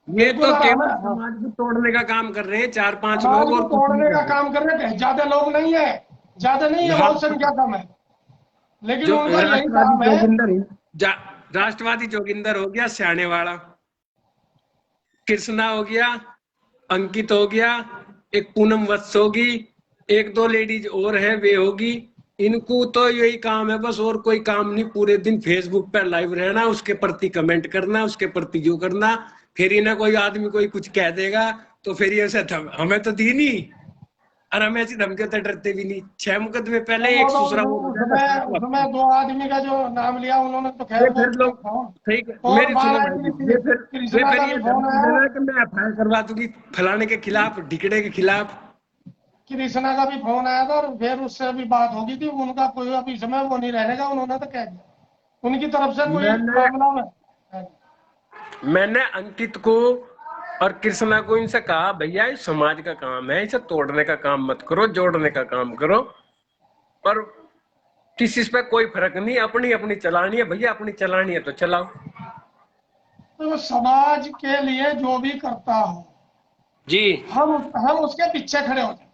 ये बिल्कुल। तो और हमें केवल समाज को तोड़ने का काम कर रहे हैं 4-5 समाज लोग, को और कुछ नहीं तोड़ने का कर रहे। काम कर रहे हैं। ज्यादा लोग नहीं है, ज्यादा नहीं है, हाँ, बहुत संख्या कम है, लेकिन जो उनका यही राष्ट्रवादी काम है। जोगिंदर राष्ट्रवादी जोगिंदर हो गया सियाने वाला, कृष्णा हो गया, अंकित हो गया, एक पूनम वत्स होगी, 1-2 लेडीज और है वे होगी। इनको तो यही काम है बस, और कोई काम नहीं। पूरे दिन फेसबुक पर लाइव रहना, उसके प्रति कमेंट करना, उसके प्रति जो करना। फिर इन्हें कोई आदमी कोई कुछ कह देगा तो फिर ये से हमें तो दी नहीं, और हम ऐसी धमकियों से डरते भी नहीं। 6 मुकदमे तो पहले वो एक तो दूसरा वो हो जाएगा, 7 उसमें हफ्ते। उसमें 2 आदमी का जो नाम लिया उन्होंने, तो खैर ये वो फिर तो लोग, फोन। ठीक है और मेरी सुनो बाला भाई जी, जी ये कृष्णा फिर का ये भी फोन धमकी आया। देना कि मैं एफआईआर करवा दूंगी फलाने के खिलाफ, ढिकड़े के खिलाफ। कृष्णा का भी फोन आया था, और फिर उससे भी बात होगी थी। उनका कोई अभी समय वो नहीं रहने का, उन्होंने तो कह दिया उनकी तरफ से कोई मैंने मामला में। मैंने अंकित को और कृष्णा को इनसे कहा, भैया इस समाज का काम है, इसे तोड़ने का काम मत करो, जोड़ने का काम करो। पर किसी पे कोई फर्क नहीं, अपनी अपनी चलानी है भैया, अपनी चलानी है तो चलाओ। तो समाज के लिए जो भी करता हो, जी। हम उसके पीछे खड़े हो जाए,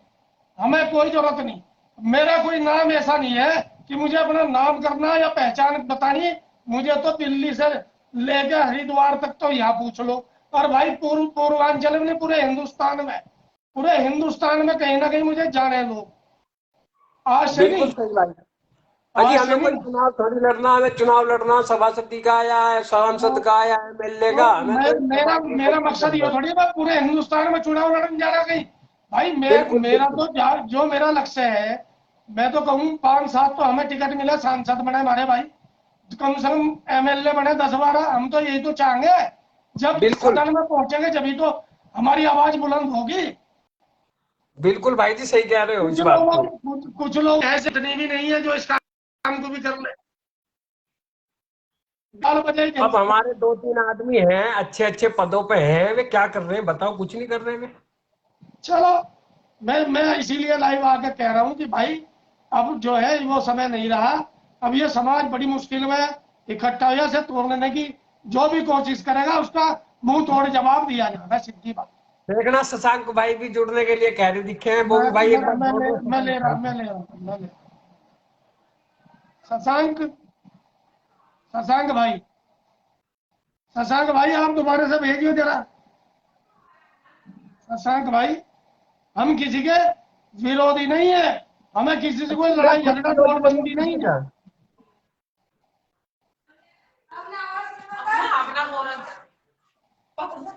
हमें कोई जरूरत नहीं। मेरा कोई नाम ऐसा नहीं है कि मुझे अपना नाम करना या पहचान बतानी। मुझे तो दिल्ली से लेकर हरिद्वार तक तो यहाँ पूछ लो। और भाई पूर्वांचल में, पूरे हिंदुस्तान में कहीं ना कहीं मुझे जाने लो। आज से बिल्कुल नहीं, सही बात है। अजी आज से हमें कोई नहीं। चुनाव थोड़ी लड़ना, हमें चुनाव लड़ना सभापति का या सांसद का या एमएलए का, तो हमें तो इस मेरा समाज में कोई मेरा मकसद मतलब ये है। थोड़ी है मैं पूरे हिंदुस्तान में चुनाव लड़ने जा रहा कहीं। भाई बिल्कुल मेरा बिल्कुल। तो जो मेरा लक्ष्य है, मैं तो कहूँ 5-7 तो हमें टिकट मिले, सांसद बने हमारे भाई। कम से कम एमएलए बने 10-12। हम तो यही तो चाहेंगे, जब बिल्कुल। सदन में पहुंचेंगे जब तो हमारी आवाज बुलंद होगी। बिल्कुल भाई जी, सही कह रहे हो इस कुछ बात लोग को। कुछ लोग ऐसे इतने भी नहीं है जो इस काम को भी कर ले। गाल बजाई अब जनता। हमारे 2-3 आदमी हैं अच्छे अच्छे पदों पे हैं, वे क्या कर रहे हैं बताओ? कुछ नहीं कर रहे वे। चलो, मैं इसीलिए लाइव आके कह रहा हूं कि भाई अब जो है वो समय नहीं रहा। अब ये समाज बड़ी मुश्किल में इकट्ठा हुआ से तोड़ने की जो भी कोशिश करेगा उसका मुंह तोड़ जवाब दिया जाएगा, सीधी बात। देखना शशांक भाई भी जुड़ने के लिए कह रहे दिखे हैं, वो मैं भी भाई मैं एक बार मैं जोड़ ले, लो मैं ले रहा शशांक मैं भाई। ले रहा हूं, मैं ले रहा हूं। शशांक शशांक भाई, शशांक भाई आप दोबारा से भेजिए जरा। शशांक भाई, हम किसी के विरोधी नहीं है, हमें किसी से कोई क्या लड़ाई खुद झगड़ा विरोधी बन नोटबंदी नहीं गए है। क्या?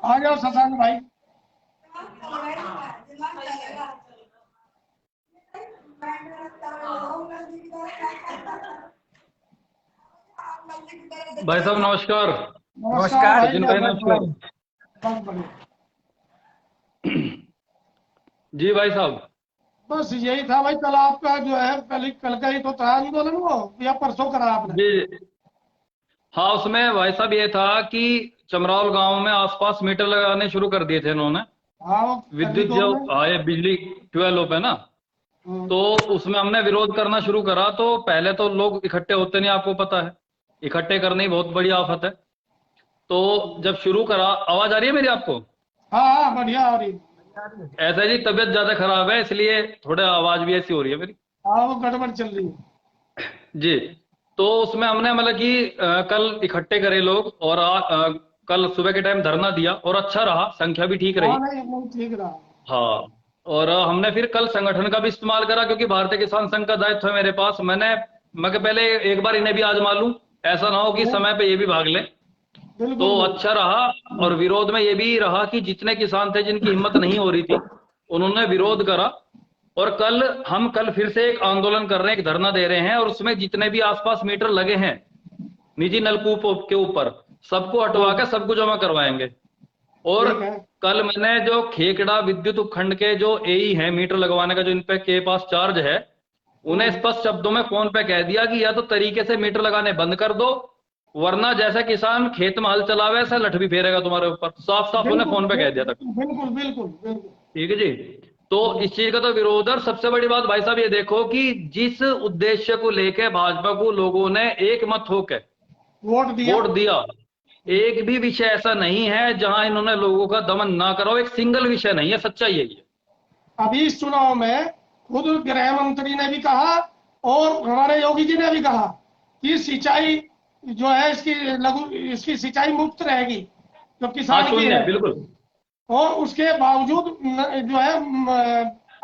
आ जाओ शशांक भाई। भाई साहब नमस्कार। नमस्कार नमस्कार भाई, सचिन क्या भाई बहुत नमस्कार। बहुत बढ़िया। जी भाई साहब। बस यही था भाई, कल आपका जो है कल का ही तो था आंदोलन, वो या परसों करा आपने? जी हाँ, उसमें भाई साहब ये था कि चमराल गांव में आसपास मीटर लगाने शुरू कर दिए थे इन्होंने। हाँ, वो पहली विद्युत दौर जो में। आए बिजली 12 पे ना, हम्म। तो उसमें हमने विरोध करना शुरू करा। तो पहले तो लोग इकट्ठे होते नहीं, आपको पता है, इकट्ठे करने ही बहुत बड़ी आफत है। तो जब शुरू करा, आवाज आ रही है मेरी आपको? हाँ हाँ, बढ़िया हो रही। ऐसा है जी, तबीयत ज्यादा खराब है इसलिए थोड़ा आवाज भी ऐसी हो रही है मेरी। हाँ, वो गड़बड़ चल रही है। जी। तो उसमें हमने मतलब कि कल इकट्ठे करे लोग और कल सुबह के टाइम धरना दिया और अच्छा रहा, संख्या भी ठीक हाँ, रही। नहीं नहीं, ठीक रहा। हाँ। और हमने फिर कल संगठन का भी इस्तेमाल करा, क्योंकि भारतीय किसान संघ का दायित्व है मेरे पास। मैं कहा पहले एक बार इन्हें भी आजमा लूं, ऐसा ना हो कि नहीं, समय पे ये भी भाग लें। तो बिल्कुल बिल्कुल। अच्छा रहा। और विरोध में ये भी रहा कि जितने किसान थे जिनकी हिम्मत नहीं हो रही थी, उन्होंने विरोध करा। और कल फिर से एक आंदोलन कर रहे हैं, एक धरना दे रहे हैं, और उसमें जितने भी आसपास मीटर लगे हैं निजी नलकूप के ऊपर, सबको हटवा के सबको जमा करवाएंगे। और ठीक है। कल मैंने जो खेकड़ा विद्युत उपखंड के जो एई हैं मीटर लगवाने का, जो इन पे के पास चार्ज है, उन्हें स्पष्ट शब्दों में फोन पे कह दिया कि या तो तरीके से मीटर लगाने बंद कर दो, वरना जैसा किसान खेत में हल चलावे ऐसा लठ भी फेरेगा तुम्हारे ऊपर। साफ साफ उन्हें बिल्कुल फोन पे कह दिया था। बिल्कुल बिल्कुल बिल्कुल। ठीक है जी। तो इस चीज का तो विरोध है। और सबसे बड़ी बात भाई साहब ये देखो कि जिस उद्देश्य को लेकर भाजपा को लोगों ने एक मत होकर वोट दिया। वोट दिया, एक भी विषय ऐसा नहीं है जहां इन्होंने लोगों का दमन ना करो। एक सिंगल विषय नहीं है, सच्चाई यही है। अभी इस चुनाव में खुद गृह मंत्री ने भी कहा और हमारे योगी जी ने भी कहा कि सिंचाई जो है इसकी सिंचाई मुफ्त रहेगी जो हाँ, किसान की शून्य है। बिल्कुल। और उसके बावजूद जो है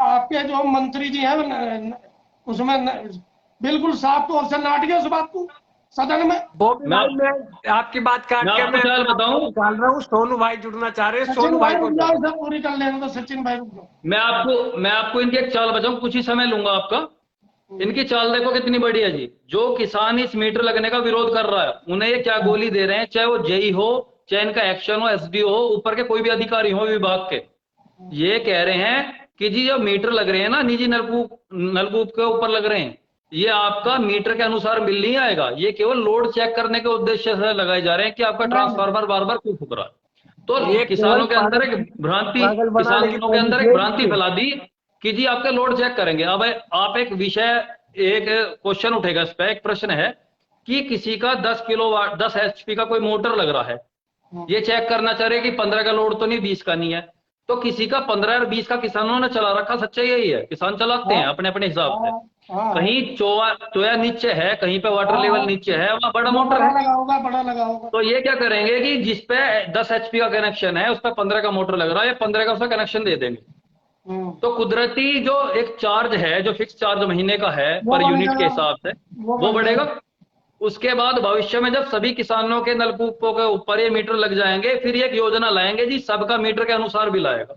आपके जो मंत्री जी हैं उसमें बिल्कुल साफ तौर से नाट गए उस बात को सदन में। वो भी मैं भाई, मैं आपकी बात काट मैं के आपको मैं चाल अपना आपको बताऊं। निकाल रहा हूँ। सोनू भाई जुड़ना चाह रहे हैं, सचिन सोनू भाई भाई को रुक दो। जाओ, सब पूरी कर लेने तो सचिन भाई रुक जाओ। मैं आपको इनकी एक चाल बताऊं, कुछ ही समय लूंगा आपका। इनकी चाल देखो कितनी बड़ी है जी। जो किसान इस मीटर लगने का विरोध कर रहा है, उन्हें ये क्या गोली दे रहे हैं, चाहे वो जेई हो, चाहे इनका एक्शन हो, एसडीओ हो, ऊपर के कोई भी अधिकारी हो विभाग के। ये कह रहे हैं कि जी जो मीटर लग रहे हैं ना, निजी नलकूप नलकूप के ऊपर लग रहे हैं, ये आपका मीटर के अनुसार बिल नहीं आएगा। ये केवल लोड चेक करने के उद्देश्य से लगाए जा रहे हैं कि आपका नहीं नहीं। ट्रांसफार्मर बार बार क्यों फूक रहा है। तो ये केवल किसानों के अंदर एक भ्रांति, पागल बनाने की किसानों के अंदर कोशिश एक है भ्रांति इनकी। फैला दी कि जी आपके लोड चेक करेंगे। अब आप एक विषय, एक क्वेश्चन उठेगा इस पे, एक प्रश्न है कि किसी का 10 किलोवाट 10 HP का कोई मोटर लग रहा है, ये चेक करना चाह रहे हैं कि 15 का लोड तो नहीं, 20 का नहीं है। तो किसी का 15 और 20 का किसानों ने चला रखा, सच्चाई यही है। किसान चलाते हाँ हैं अपने अपने हिसाब से। हाँ हाँ कहीं चोया नीचे है, कहीं पे वाटर हाँ लेवल हाँ। नीचे है, वहां बड़ा वो मोटर बड़ा है। लगा होगा, बड़ा लगा होगा। तो ये क्या करेंगे कि जिस पे 10 HP का कनेक्शन है, उस पर 15 का मोटर लग रहा है, ये 15 का उसका कनेक्शन दे देंगे। हम्म। तो कुदरती जो एक चार्ज है, जो फिक्स चार्ज महीने का है वो पर बढ़ यूनिट के जाएगा। हिसाब से, वो वो बढ़ बढ़ेगा। जाएगा। उसके बाद भविष्य में जब सभी किसानों के नलकूपों के ऊपर ये मीटर लग जाएंगे, फिर ये एक योजना लाएंगे जी, सबका मीटर के अनुसार बिल आएगा।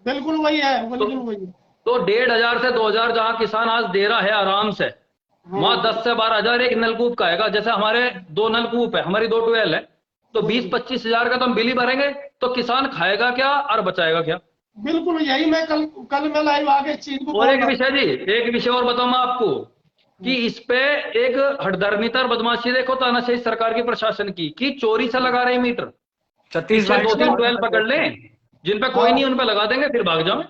बिल्कुल वही है, तो बिल्कुल वही है। तो 1500 से 2000 जहां किसान आज दे रहा है आराम से, वहां 10 से 12 हजार एक नलकूप का आएगा। जैसे हमारे 2 नलकूप है, हमारी 2 ट्वेल है, तो 20-25 हजार का तो हम बिल ही भरेंगे, तो किसान खाएगा क्या और बचाएगा क्या? बिल्कुल यही मैं कल मैं लाइव आके इस चीज को और बोल एक रहा विषय जी, एक विषय और बताऊं मैं आपको कि इस पे एक हठधर्मिता और बदमाशी देखो तानाशाही सरकार की, प्रशासन की, कि चोरी से लगा रहे मीटर। सतीश इससे भाई 2-3 ट्वेल्व को पकड़ लें, जिन पे कोई हाँ। नहीं उन पे लगा देंगे, फिर भाग जाओ।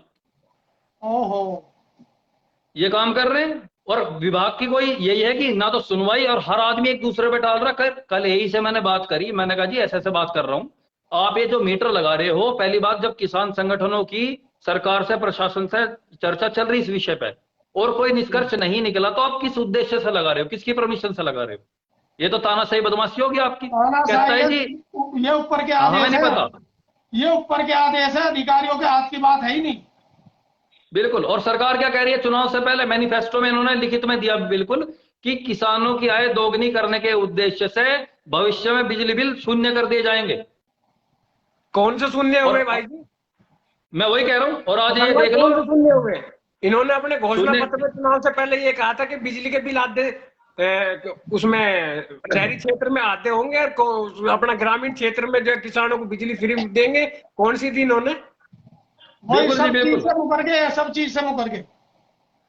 ओहो। ये काम कर रहे हैं। और विभाग की कोई यही है कि ना तो सुनवाई, और हर आदमी एक दूसरे पे टाल रहा। कल यही से मैंने बात करी, मैंने कहा जी ऐसे ऐसे बात कर रहा हूं, आप ये जो मीटर लगा रहे हो, पहली बात जब किसान संगठनों की सरकार से, प्रशासन से चर्चा चल रही इस विषय पे और कोई निष्कर्ष नहीं निकला, तो आप किस उद्देश्य से लगा रहे हो, किसकी परमिशन से लगा रहे हो? ये तो तानाशाही बदमाशी होगी आपकी। कहता तानाशाही है जी ये ऊपर के हमें आदेश नहीं है, पता। ये ऊपर के आदेश है, अधिकारियों के हाथ की बात है ही नहीं। बिल्कुल। और सरकार क्या कह रही है, चुनाव से पहले मैनिफेस्टो में इन्होंने लिखित में दिया बिल्कुल, कि किसानों की आय दोगुनी करने के उद्देश्य से भविष्य में बिजली बिल शून्य कर दिए जाएंगे। कौन से शून्य और हुए भाई जी? मैं वही कह रहा हूं, और आज ये पतंगा देख लो, कौन से शून्य हुए? इन्होंने अपने घोषणा शून्य। पत्र में चुनाव से पहले ये कहा था कि बिजली के बिल आधे उसमें शहरी क्षेत्र में आते होंगे और अपना ग्रामीण क्षेत्र में जो किसानों को बिजली फ्री देंगे। कौन सी थी इन्होंने? वही बिल्कुल जी, सब चीज बिल्कुल। से मुकर गए, सब चीज से मुकर गए।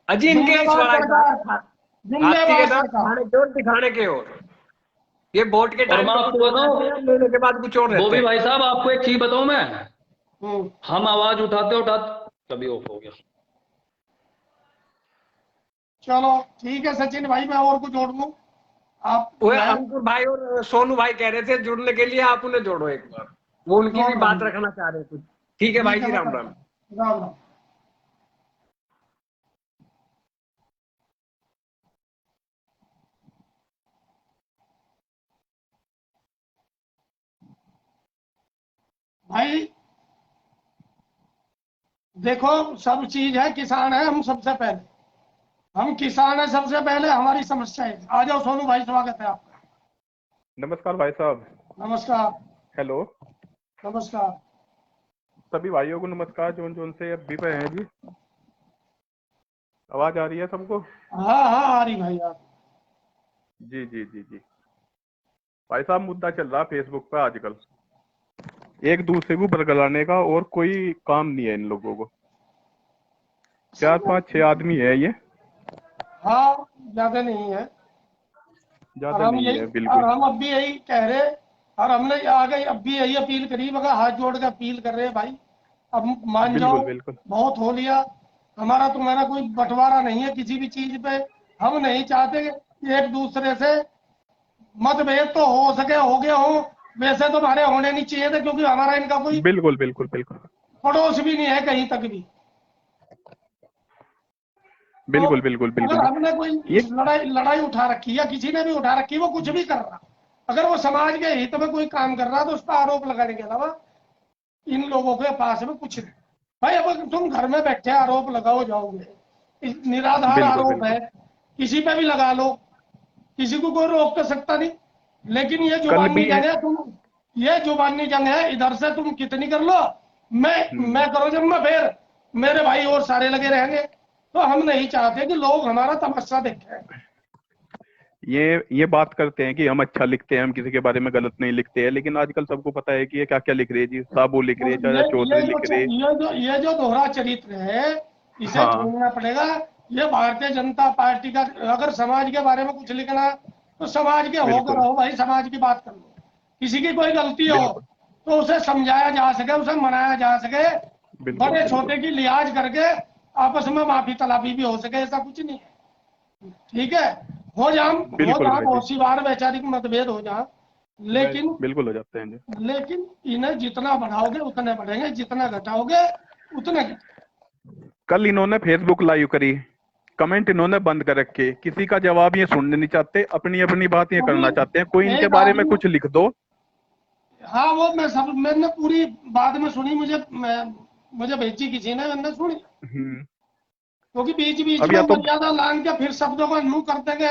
अजी इनके इस जुमलेबाज सरकार, हाथी के जुमलेबाज दांत सरकार। खाने के और दिखाने के और ये वोट के और टाइम मैं पे आपको कुछ और रहते हैं, बताऊं लेने के बाद कुछ और रहते बॉबी हैं। भाई साहब, आपको एक चीज बताऊं मैं, हम्म। हम आवाज उठाते उठाते कभी ऑफ हो गया। चलो ठीक है सचिन भाई, मैं और कुछ जोड़ लूं? आप वो लाइव अंकुर भाई और सोनू भाई कह रहे थे जुड़ने के लिए, आप उन्हें जोड़ो एक बार, वो उनकी जोड़ भी रहा बात हूं। रखना चाह रहे थे। ठीक है भाई ठीक है, जी, मैं राम करता राम। हूं। राम राम। भाई देखो, सब चीज है, किसान है हम सबसे पहले, हम किसान है सबसे पहले, हमारी समस्या है। आ जाओ सोनू भाई, स्वागत है आपका। नमस्कार भाई साहब। नमस्कार। हेलो। नमस्कार। सभी भाइयों को नमस्कार, जोन जोन से अब भी पे हैं जी। आवाज आ रही है सबको? हाँ हाँ, आ रही भाई आप। जी जी जी जी। भाई साहब, मुद्दा चल रहा फेसबुक पे आजकल, एक दूसरे को बरगलाने का, और कोई काम नहीं है इन लोगों को। 4-5-6 आदमी है ये, हाँ, ज्यादा नहीं है। और ज्यादा हम नहीं यही, है और बिल्कुल। हम अब भी यही कह रहे, और हमने आगे अब भी यही अपील करी, मगर हाथ जोड़ के अपील कर रहे हैं भाई, अब मान बिल्कुल जाओ, बिल्कुल बहुत हो लिया। हमारा तुम्हारा कोई बंटवारा नहीं है किसी भी चीज पे। हम नहीं चाहते कि एक दूसरे से मतभेद, तो हो सके हो गए हो, वैसे तो हमारे होने नहीं चाहिए थे, क्योंकि हमारा इनका कोई बिल्कुल बिल्कुल बिल्कुल पड़ोस भी नहीं है कहीं तक भी। तो बिल्कुल बिल्कुल अगर बिल्कुल। हमने कोई ये लड़ाई लड़ाई उठा रखी, या किसी ने भी उठा रखी, वो कुछ भी कर रहा, अगर वो समाज के हित में कोई काम कर रहा, तो उस पर आरोप लगाने के अलावा इन लोगों के पास में कुछ नहीं। भाई अब तुम घर में बैठे आरोप लगाओ जाओगे, निराधार बिल्कुल आरोप बिल्कुल। है, किसी पे भी लगा लो, किसी को कोई रोक कर सकता नहीं। लेकिन ये कल जुबानी भी जंग है, तुम, ये जुबानी जंग है, इधर से तुम कितनी कर लो, मैं करो जब मैं, फिर मेरे भाई और सारे लगे रहेंगे। तो हम नहीं चाहते कि लोग हमारा तमाशा देखें। ये बात करते हैं कि हम अच्छा लिखते हैं, हम किसी के बारे में गलत नहीं लिखते हैं, लेकिन आजकल सबको पता है कि ये क्या क्या लिख रहे हैं जी। साबू लिख तो रहे, चाचा चौधरी लिख रहे। ये जो दोहरा चरित्र है, इसे हाँ छोड़ना पड़ेगा। ये भारतीय जनता पार्टी का, अगर समाज के बारे में कुछ लिखना है, तो समाज के होकर बिल्कुल हो भाई, समाज की बात कर लो। किसी की कोई गलती हो बिल्कुल तो उसे समझाया जा सके, उसे मनाया जा सके, बिल्कुल बड़े बिल्कुल छोटे की लिहाज करके आपस में माफी तलाफी भी हो सके, ऐसा कुछ नहीं है। ठीक है, हो बिल्कुल जहाँ भाई जी। बहुत सी बार वैचारिक मतभेद हो जहाँ, लेकिन बिल्कुल हो जाते हैं जी। लेकिन इन्हें जितना बढ़ाओगे उतने बढ़ेंगे, जितना घटाओगे उतने घटेंगे। कल इन्होंने फेसबुक लाइव करी, कमेंट इन्होंने बंद कर रखे, किसी का जवाब ये सुनने नहीं चाहते, अपनी अपनी बात ये अभी करना चाहते हैं। कोई इनके एक बारे में आदमी, कुछ लिख दो। हाँ वो मैंने पूरी बाद में सुनी, मुझे भेजी किसी ने, मैंने सुनी, हम्म। क्योंकि बीच बीच अब में या तो मर्यादा लांग के फिर शब्दों को नू कर देंगे,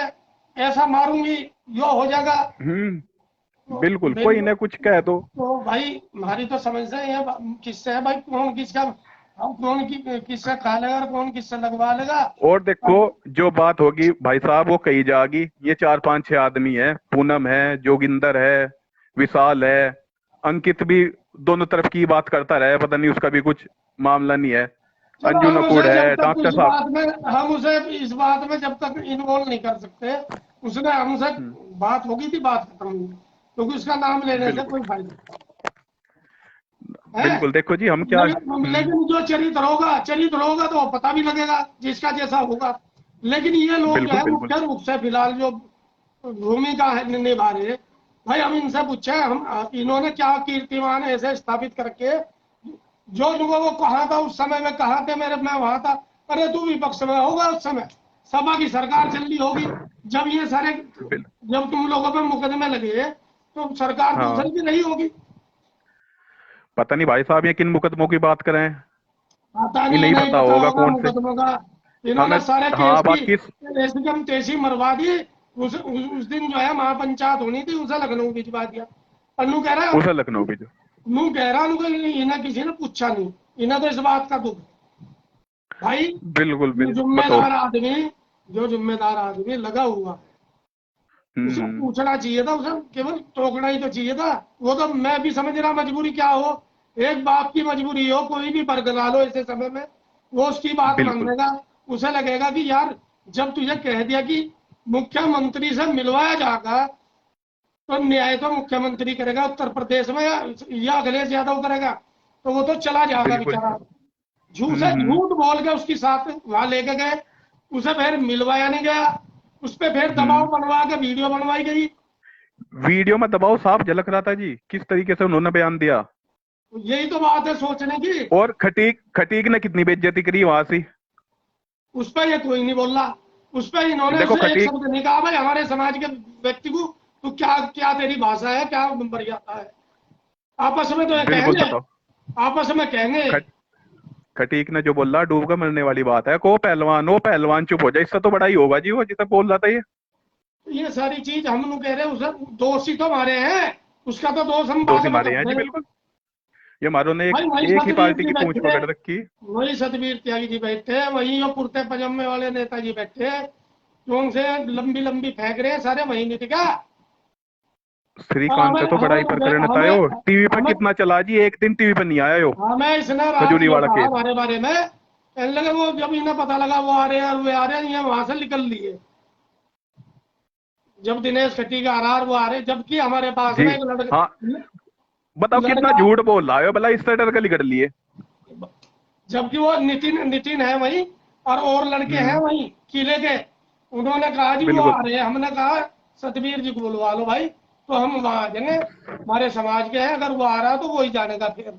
ऐसा मारूंगी, यो हो जाएगा। तो बिल्कुल, मेरी कोई इन्हें कुछ कह दो। तो भाई हमारी तो समझ से है, किससे है भाई, कौन किसका अब कौन किससे खा लेगा और कौन किससे लगवा लेगा। और देखो जो बात होगी भाई साहब वो कही जाएगी। ये 4-5-6 आदमी है, पूनम है, जोगिंदर है, विशाल है, अंकित भी दोनों तरफ की बात करता रहे, पता नहीं उसका भी कुछ मामला नहीं है, चलो अंजू हम नकुड़ उसे जब है, तक डॉक्टर इस साहब। बात में हम उसे इस बात में जब तक इन्वॉल्व नहीं कर सकते, उसने हमसे बात होगी थी, बात खत्म हुई, क्योंकि उसका नाम लेने से बिल्कुल कोई फायदा है। बिल्कुल। देखो जी हम क्या लेकिन जो चरित्र होगा तो पता भी लगेगा जिसका जैसा होगा। लेकिन ये लोग जो बिल्कुल है बिल्कुल मुख्य रूप से फिलहाल जो भूमिका है निभा रहे हैं, भाई हम इनसे पूछे हम इन्होंने क्या कीर्तिमान ऐसे स्थापित करके, जो लोगों को कहा था उस समय में कहा थे, मेरे मैं वहां था, अरे तू विपक्ष में होगा उस समय, सपा की सरकार चल रही होगी, जब ये सारे बिल, जब तुम लोगों पे मुकदमे लगे तो सरकार तो उधर हाँ भी नहीं होगी। पता नहीं भाई साहब ये किन मुकदमों की बात करें, पता नहीं, इन्हें नहीं पता पता होगा होगा कौन से। मुकदमों का। हमें इन्होंने सारे केस हाँ की बाकी एकदम तेजी मरवा दी। उस दिन जो है महापंचायत होनी थी, उसे लखनऊ भिजवा दिया। और नू कह रहा उसे लखनऊ भी जो नू कह रहा नू इन्हें किसी ने पूछा नहीं, इन्हें तो इस बात का दुख भाई। बिल्कुल जो बताओ। जिम्मेदार आदमी जो जिम्मेदार आदमी लगा हुआ, उसे हम्म। पूछना चाहिए था, उसे केवल टोकना ही तो चाहिए था। वो तो मैं भी समझ रहा मजबूरी क्या हो, एक बाप की मजबूरी हो, कोई भी बरगला लो ऐसे समय में, वो उसकी बात बिल्कुल मानेगा। उसे लगेगा कि यार जब तुझे कह दिया कि मुख्यमंत्री से मिलवाया जाएगा, तो न्याय तो मुख्यमंत्री करेगा उत्तर प्रदेश में, या अखिलेश यादव करेगा, तो वो तो चला जाएगा बिल्कुल। बेचारा। झूठ से झूठ बोल के उसकी साथ वहां लेके गए, उसे फिर मिलवाया नहीं गया, उस पर फिर दबाव हम्म। बनवा के वीडियो बनवाई गई। वीडियो में दबाव साफ झलक रहा था जी, किस तरीके से उन्होंने बयान दिया। यही तो बात है सोचने की। और खटीक खटीक ने कितनी बेइज्जती करी वहां से। उस पर ये कोई नहीं बोल रहा, उस पर इन्होंने देखो उसे एक खटीक शब्द नहीं कहा भाई हमारे समाज के व्यक्ति को तू क्या क्या तेरी भाषा है, क्या मर्यादा है। आपस में तो ये बिल्कुल कहेंगे, बताओ। आपस में कहेंगे। खट, खटीक ने जो बोला डूब कर मरने वाली बात है, को पहलवान हो पहलवान चुप हो जाए, इससे तो बड़ा ही होगा जी वो जिसे बोल रहा था ये। ये सारी चीज हम लोग कह रहे हैं, उसे दोषी तो हमारे हैं, उसका तो दोष हम बाद दोषी में मारे हैं करते जी हैं। बिल्कुल। ये मारो ने भाई वही एक ही सतवीर पार्टी जी की पूंछ बैठे, पकड़ रखी। वही सतवीर त्यागी जी बैठे, वही जो कुर्ते पजामे वाले नेताजी बैठे, जो उनसे लंबी लंबी फेंक रहे हैं, सारे वही नहीं टिका। और श्रीकांत से तो बड़ा ही प्रकरण था यो, हमें टीवी पर हमें कितना चला जी, एक दिन टीवी पर नहीं आया यो हमें इसने रात खजूरी जो वाला कहा केस। हमारे बारे में, कहने लगे वो जब इन्हें पता लगा वो आ रहे हैं और वे आ रहे हैं, ये वहां से निकल लिए। जब दिनेश खट्टी का आर वो आ रहे, जबकि हमारे पास जी में एक हाँ। बताओ कितना लड़का, झूठ बोल रहा है भला, इस तरह का लिखड़ लिए। जबकि वो नितिन नितिन है वही, और लड़के हैं हम्म। वही किले के। उन्होंने कहा जी वो बिल्कुल आ रहे हैं, हमने कहा सतबीर जी को बुलवा लो भाई, तो हम वहां आ जाएंगे, हमारे समाज के हैं, अगर वो आ रहा है तो वो ही जानेगा। फिर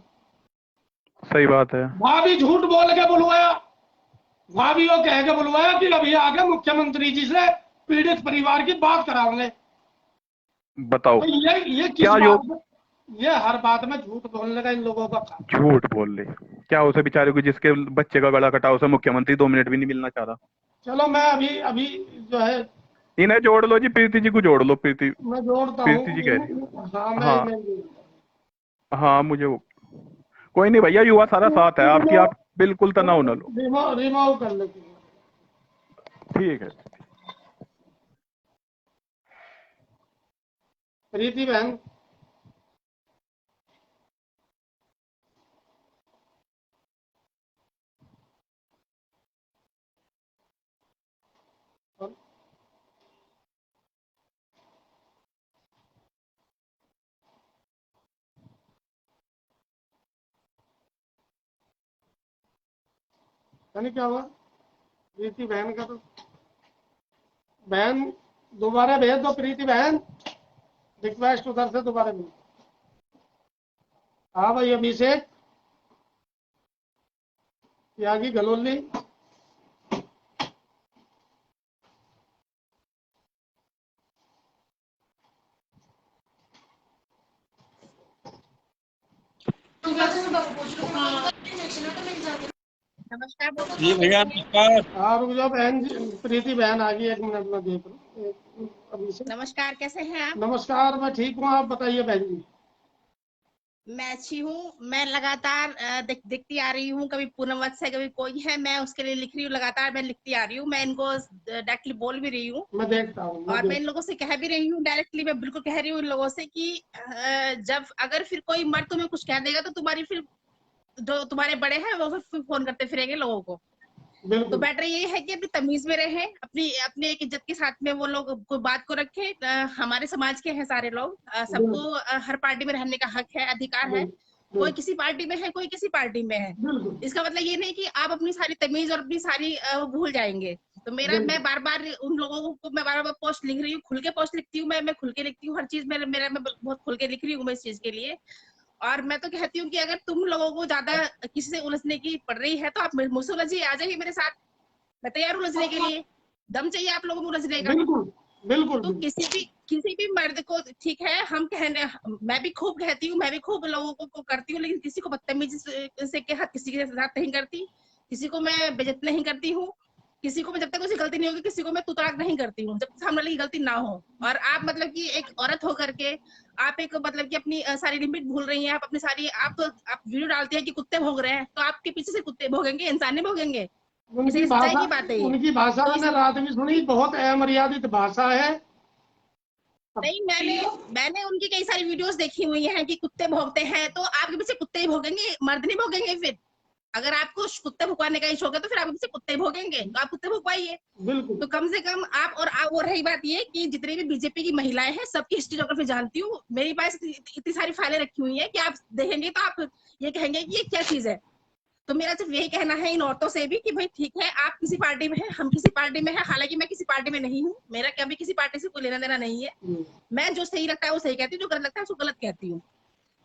सही बात है। वहां भी झूठ बोल के बुलवाया, वहां भी वो कह के बुलवाया कि अभी आके मुख्यमंत्री जी से पीड़ित परिवार की बात कराओगे। बताओ तो ये किस क्या बात योग में, ये हर बात में झूठ बोलने का इन लोगों का काम। झूठ बोल रहे। क्या उसे बेचारे को जिसके बच्चे का गला कटा उसे मुख्यमंत्री 2 मिनट भी नहीं मिलना चाह रहा। चलो मैं अभी अभी जो है इन्हें जोड़ लो जी, प्रीति जी को जोड़ लो। प्रीति मैं जोड़ता प्रीति जी कह रही हूँ। हाँ हाँ मैं हाँ मुझे कोई नहीं भैया, युवा सारा साथ है आपकी, आप बिल्कुल तनाव न लो। रिमूव कर लेती हूँ। ठीक है। प्रीति बहन, यानी क्या हुआ प्रीति बहन का, तो बहन दोबारा भेज दो प्रीति बहन, रिक्वेस्ट उधर से दोबारा भेज। हाँ भाई अभिषेक त्यागी गलोली, जी भैया नमस्कार। हाँ रुक जाओ बहन जी, प्रीति बहन आ गई, एक मिनट में देख लो। अभिषेक नमस्कार, कैसे हैं आप? नमस्कार, मैं ठीक हूँ, आप बताइए बहन जी। मैं अच्छी हूँ। मैं लगातार देखती आ रही हूँ, कभी पूनम वत्स है, कभी कोई है, मैं उसके लिए लिख रही हूँ, लगातार मैं लिखती आ रही हूँ। मैं इनको डायरेक्टली बोल भी रही हूँ मैं देखता हूँ, और मैं इन लोगों से कह भी रही हूँ डायरेक्टली। मैं बिल्कुल कह रही हूँ इन लोगों से कि जब अगर फिर कोई मर्द तुम्हें कुछ कह देगा तो तुम्हारी फिर जो तुम्हारे बड़े हैं वो फिर फोन करते फिरेंगे लोगों को। तो बिल्कुल बेटर ये है कि अपनी तमीज में रहे, अपनी अपनी एक इज्जत के साथ में वो लोग को बात को रखे। हमारे समाज के हैं सारे लोग, सबको बिल्कुल हर पार्टी में रहने का हक है, अधिकार है। कोई किसी पार्टी में है, कोई किसी पार्टी में है। बिल्कुल इसका मतलब ये नहीं कि आप अपनी सारी तमीज और अपनी सारी वो भूल जाएंगे। तो मेरा मैं बार बार उन लोगों को मैं बार बार पोस्ट लिख रही हूँ, खुल के पोस्ट लिखती हूँ। मैं खुल के लिखती हूँ हर चीज। मैं बहुत खुल के लिख रही हूँ मैं इस चीज के लिए। और मैं तो कहती हूँ कि अगर तुम लोगों को ज्यादा किसी से उलझने की पड़ रही है तो आप मुझसे उलझिए, आ जाइए मेरे साथ। मैं तैयार हूँ उलझने के लिए। दम चाहिए आप लोगों को उलझने का। बिल्कुल बिल्कुल तो बिल्कुल किसी भी मर्द को ठीक है, हम कहने, मैं भी खूब कहती हूँ, मैं भी खूब लोगों को करती हूँ, लेकिन किसी को बदतमीजी से के हाथ किसी के साथ नहीं करती। किसी को मैं बेइज्जत नहीं करती हूँ। किसी को मैं जब तक उसकी गलती नहीं होगी किसी को मैं तू तड़ाक नहीं करती हूँ, जब तक सामने वाले की गलती ना हो। और आप मतलब कि एक औरत होकर के आप एक मतलब कि अपनी सारी लिमिट भूल रही हैं। आप अपनी सारी आप वीडियो डालते हैं कि कुत्ते भोग रहे हैं, तो आपके पीछे से कुत्ते भोगेंगे, इंसान नहीं भोगेंगे। उनकी इसे सच्चाई भाषा की बात है ये। उनकी भाषा तो मैंने रात में सुनी, बहुत अमर्यादित भाषा है। नहीं, मैंने उनकी कई सारी वीडियोस देखी हुई हैं कि कुत्ते भौंकते हैं, तो आपके पीछे कुत्ते ही भौंकेंगे, मर्द नहीं भौंकेंगे। फिर अगर आपको कुत्ते भुकवाने का ही शौक है तो फिर आपके पीछे कुत्ते भौंकेंगे, तो आप कुत्ते भुकवाइए। बिल्कुल तो कम से कम और रही बात ये कि जितनी भी बीजेपी की महिलाएं हैं सबकी हिस्ट्री ज्योग्राफी जानती हूँ। मेरे पास इतनी सारी फाइलें रखी हुई हैं कि आप देखेंगे तो आप ये कहेंगे कि ये क्या चीज है। तो मेरा सिर्फ यही कहना है इन औरतों से भी कि भाई ठीक है, आप किसी पार्टी में हैं, हम किसी पार्टी में हैं। हालांकि मैं किसी पार्टी में नहीं हूँ, मेरा कभी किसी पार्टी से कोई लेना देना नहीं है। मैं जो सही लगता है वो सही कहती हूँ, जो गलत लगता है उसको गलत कहती हूँ।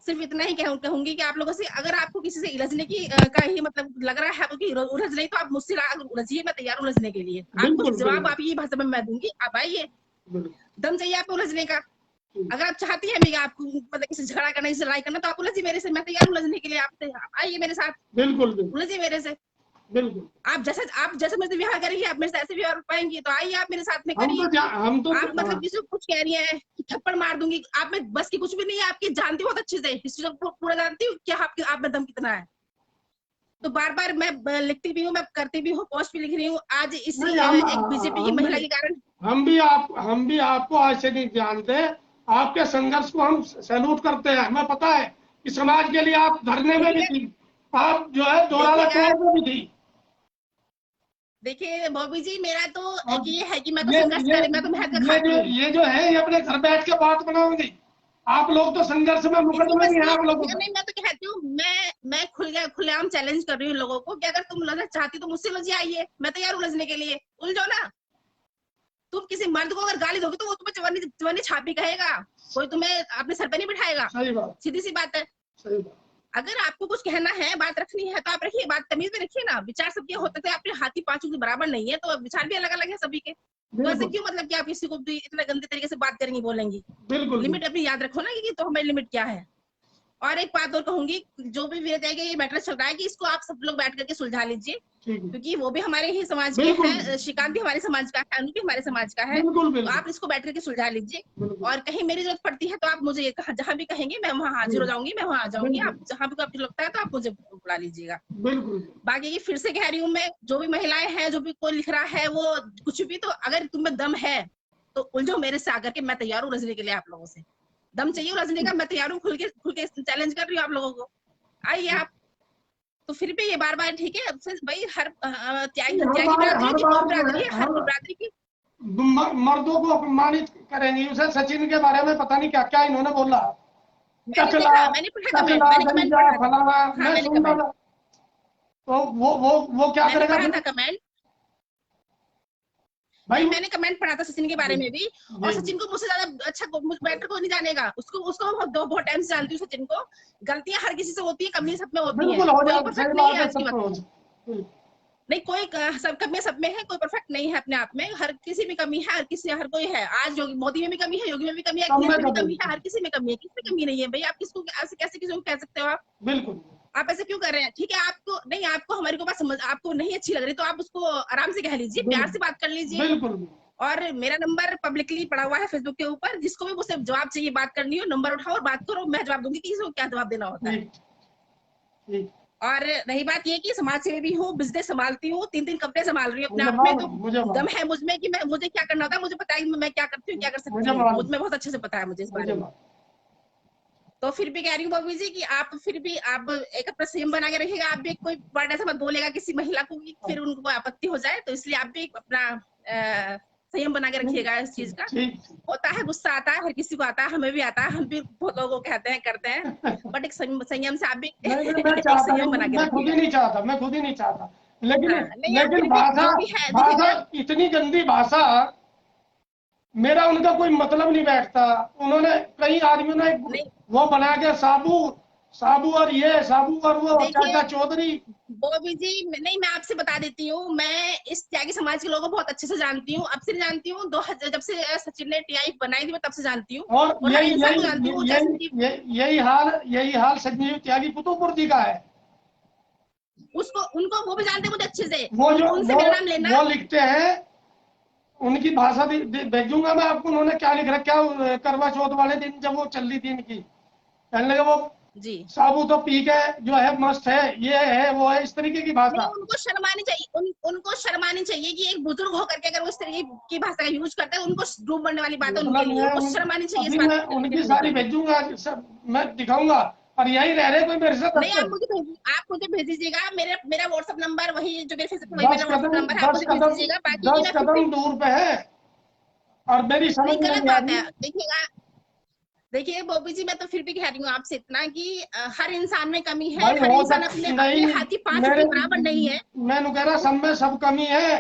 सिर्फ इतना ही कहूंगी कि आप लोगों से, अगर आपको किसी से उलझने की का ही मतलब लग रहा है कि उलझ नहीं, तो आप मुझसे उलझिए, मैं तैयार उलझने के लिए। आपको बिल्कुल जवाब बिल्कुल आप ये भाषा में मैं दूंगी, आप आइए। बिल्कुल दम चाहिए आपको उलझने का। अगर आप चाहती है मैं आपको मतलब किसी झगड़ा करना, किसी लड़ाई करना, तो आप उलझिए मेरे से, मैं तैयार उलझने के लिए। आप आइए मेरे साथ, बिल्कुल बिल्कुल उलझिए मेरे से। बिल्कुल आप जैसे मेरे से व्यवहार करेंगी, आप मेरे से ऐसे व्यवहार पाएंगी, तो आइए आप मेरे साथ में करिए। हम तो आप मतलब किसी को कुछ कह रही हैं कि थप्पड़ मार दूंगी, आप में बस की कुछ भी नहीं है। आपकी जानती हूँ बहुत अच्छे से, हिस्ट्री पूरा जानती हूँ कि आप में दम कितना है। तो बार बार मैं लिखती भी हूँ, मैं करती भी हूँ, पोस्ट भी लिख रही हूँ। आज इसी नहीं, एक बीजेपी की हम महिला भी के कारण हम भी आपको आज से नहीं जानते। आपके संघर्ष को हम सैल्यूट करते हैं। हमें पता है कि समाज के लिए आप धरने में भी थी, आप जो है दोराला देखिएगा, तोड़ में भी थी। देखिए बॉबी जी, मेरा तो एक और ये है कि मैं तो ये संघर्ष ये कर, मैं तो मेहनत का खाती हूँ। ये जो है ये अपने घर बैठ के बात बनाओगे। आप लोग तो संघर्ष में किसी मुकदमे बस भी की हैं आप लोगों पर। नहीं, मैं तो कहती हूँ, मैं खुलेआम चैलेंज कर रही हूँ लोगों को कि अगर तुम उलझना चाहती तो मुझसे उलझिए, आइए, मैं तैयार उलझने के लिए। उलझो ना। तुम किसी मर्द को अगर गाली दोगे तो वो तुम्हें जवानी जवानी छापी कहेगा, कोई तुम्हें अपने सर पे नहीं बिठाएगा। सही बात, सीधी सी बात है। सही बात। अगर आपको कुछ कहना है, बात रखनी है, तो आप रखिए, बात तमीज में रखिए ना। विचार सबके होते थे, आपके हाथी पांचों के बराबर नहीं है, तो विचार भी अलग अलग है सभी के। तो ऐसे बिल्कुल क्यों मतलब कि आप किसी को भी इतना गंदे तरीके से बात करेंगी, बोलेंगी। बिल्कुल लिमिट अपनी याद रखो ना कि तो हमारी लिमिट क्या है। और एक बात और कहूंगी, जो भी विरोध है ये मैटर चल रहा है कि इसको आप सब लोग बैठ करके सुलझा लीजिए, ठीक है। क्योंकि वो भी हमारे ही समाज के बिल्कुल हैं। श्रीकांत भी हमारे समाज का है, अनु भी हमारे समाज का है। बिल्कुल तो बिल्कुल आप इसको बैठ करके सुलझा लीजिए। बिल्कुल और कहीं मेरी जरूरत पड़ती है तो आप मुझे जहां भी कहेंगे मैं वहां हाजिर हो जाऊंगी, मैं वहां आ जाऊंगी। आप बिल्कुल जहां भी आपको लगता है तो आप मुझे बुला लीजिएगा। बिल्कुल बाकी ये फिर से कह रही हूँ मैं, जो भी महिलाएं हैं, जो भी कोई लिख रहा है वो कुछ भी, तो अगर तुम्हें दम है तो उलझो मेरे से आकर के। मैं तैयार हूँ उलझने के लिए आप लोगों से। दम चाहिए उलझने का, मैं तैयार हूँ। खुल के चैलेंज कर रही हूँ आप लोगों को, आइए आप। तो फिर भी ये बार बार ठीक है, अब से भाई हर त्यागी बिरादरी हर की, बार कोई जो बिरादरी है है, हर हम कोई बिरादरी की। मर्दों को अपमानित करेंगी। उसे सचिन के बारे में पता नहीं क्या क्या इन्होंने बोला। टकला मैंने पढ़ा कमेंट, टकला मैंने कमेंट गंजा पढ़ा था। फलाना, हाँ, मैं मैंने सुन रहा कमेंट था। तो वो क्या मैंने करेगा पढ़ा फिर था कमेंट। भाई। नहीं, मैंने कमेंट पढ़ा था सचिन के बारे में भी। और जी सचिन को मुझसे ज्यादा अच्छा बेटर कोई नहीं जानेगा। उसको उसको बहुत टाइम से जानती हूँ सचिन को। गलतियां हर किसी से होती है, कमी सब में होती है, बिल्कुल हो कोई जाए, परफेक्ट सही नहीं बात है है, आज की सब बात। हो जाए। नहीं, कोई सब में है, कोई परफेक्ट नहीं है अपने आप में। हर किसी में कमी है, हर कोई है। आज योगी मोदी में भी कमी है, योगी में भी कमी है, सब अखिलेश में में भी कभी कमी है, हर किसी में कमी है। किसी में कमी नहीं है भाई। आप किसको ऐसे कैसे किसी को कह सकते हो आप? बिल्कुल आप ऐसे क्यों कर रहे हैं? ठीक है, आपको नहीं, आपको हमारी को बात समझ आपको नहीं अच्छी लग रही तो आप उसको आराम से कह लीजिए, प्यार से बात कर लीजिए। बिल्कुल और मेरा नंबर पब्लिकली पड़ा हुआ है फेसबुक के ऊपर, जिसको भी मुझसे जवाब चाहिए, बात करनी हो, नंबर उठाओ और बात करो, मैं जवाब दूंगी कि इसको क्या जवाब देना होता है। ठीक ठीक। और रही बात ये कि समाज सेवी भी हूँ, बिजनेस संभालती हूँ, 3 कंपनी संभाल रही हूँ अपने मुझे आप में, मालूम, मुझे तो मालूम, दम है मुझ में कि मुझे क्या करना होता है, मुझे पता है कि मैं क्या करती हूँ, क्या कर सकती मुझे हूँ, मालूम, मुझ में बहुत अच्छे से पता है मुझे इस बारे मुझे में। मालूम। तो फिर भी कह रही हूँ बॉबी जी कि आप फिर भी आप एक अपना संयम बना के रखिएगा, आप भी कोई वर्ड ऐसा मत बोलेगा किसी महिला को कि फिर उनको आपत्ति हो जाए, तो इसलिए आप भी अपना संयम बना के रखिएगा इस चीज का। ठीक। होता है, गुस्सा आता है, हर किसी को आता है, हमें भी आता है, हम भी बहुत लोगों को कहते हैं, करते हैं, बट एक संयम से आप भी नहीं, मैं एक चाहता संयम नहीं, बना के मैं खुद ही रखिएगा। नहीं चाहता, मैं खुद ही नहीं चाहता, लेकिन हाँ, नहीं आप लेकिन फिर भी भाषा, जो भी है भाषा देखिएगा। इतनी गंदी भाषा, मेरा उनका कोई मतलब नहीं बैठता। उन्होंने कई आदमियों ने नहीं वो बना के साबू साबू और ये साबू और वो देखिए चाचा चौधरी। बॉबी जी, नहीं मैं आपसे बता देती हूँ, मैं इस त्यागी समाज के लोगों को बहुत अच्छे से जानती हूँ, अब से नहीं जानती हूँ, 2000 जब से सचिन ने टीआई बनाई थी मैं तब से जानती हूँ, और और हर यही इंसान को यही जानती हूँ, चाहे संजीव यही हाल संजीव त्यागी पुतुपुर जी का है। उसको उनको वो भी जानते हैं मुझे अच्छे से, वो जो उनसे मेरा नाम लेना। वो लिखते हैं, उनकी भाषा भेजूंगा मैं आपको, उन्होंने क्या लिख रखा है करवा चौथ वाले दिन जब वो चल रही थी इनकी, कहने लगे वो जी साबू तो पी के जो है मस्त है, ये है वो है, इस तरीके की नहीं, भाषा। उनको शर्मानी चाहिए, उनको शर्मानी चाहिए कि एक बुजुर्ग होकर के अगर वो इस तरीके की भाषा का यूज करते हैं, उनको डूब बढ़ने वाली बात है उनके मतलब लिए, उनको शर्मानी चाहिए इस अभी बात मैं को उनकी कहने सारी के लिए। भेजूंगा, सब मैं दिखाऊंगा, और यही रह रहे कोई मेरे से नहीं आप मुझे भेज दीजिएगा, मेरा व्हाट्सएप नंबर वही जो मेरे फेसबुक वही दस मेरा व्हाट्सएप कदम नंबर है, आप मुझे भेज दीजिएगा, बाकी की 10 मैं फिर भी। कदम दूर पे है, और मेरी समझ नहीं में गलत नहीं आ बात है, रही। देखिएगा, देखिए बॉबी जी मैं तो फिर भी कह रही हूँ आपसे इतना कि हर इंसान में कमी है, भाई हर हो इंसान अपने अपने नहीं, हाथी 5 मेरे के बराबर नहीं है। मैं कह रहा सब में सब कमी है।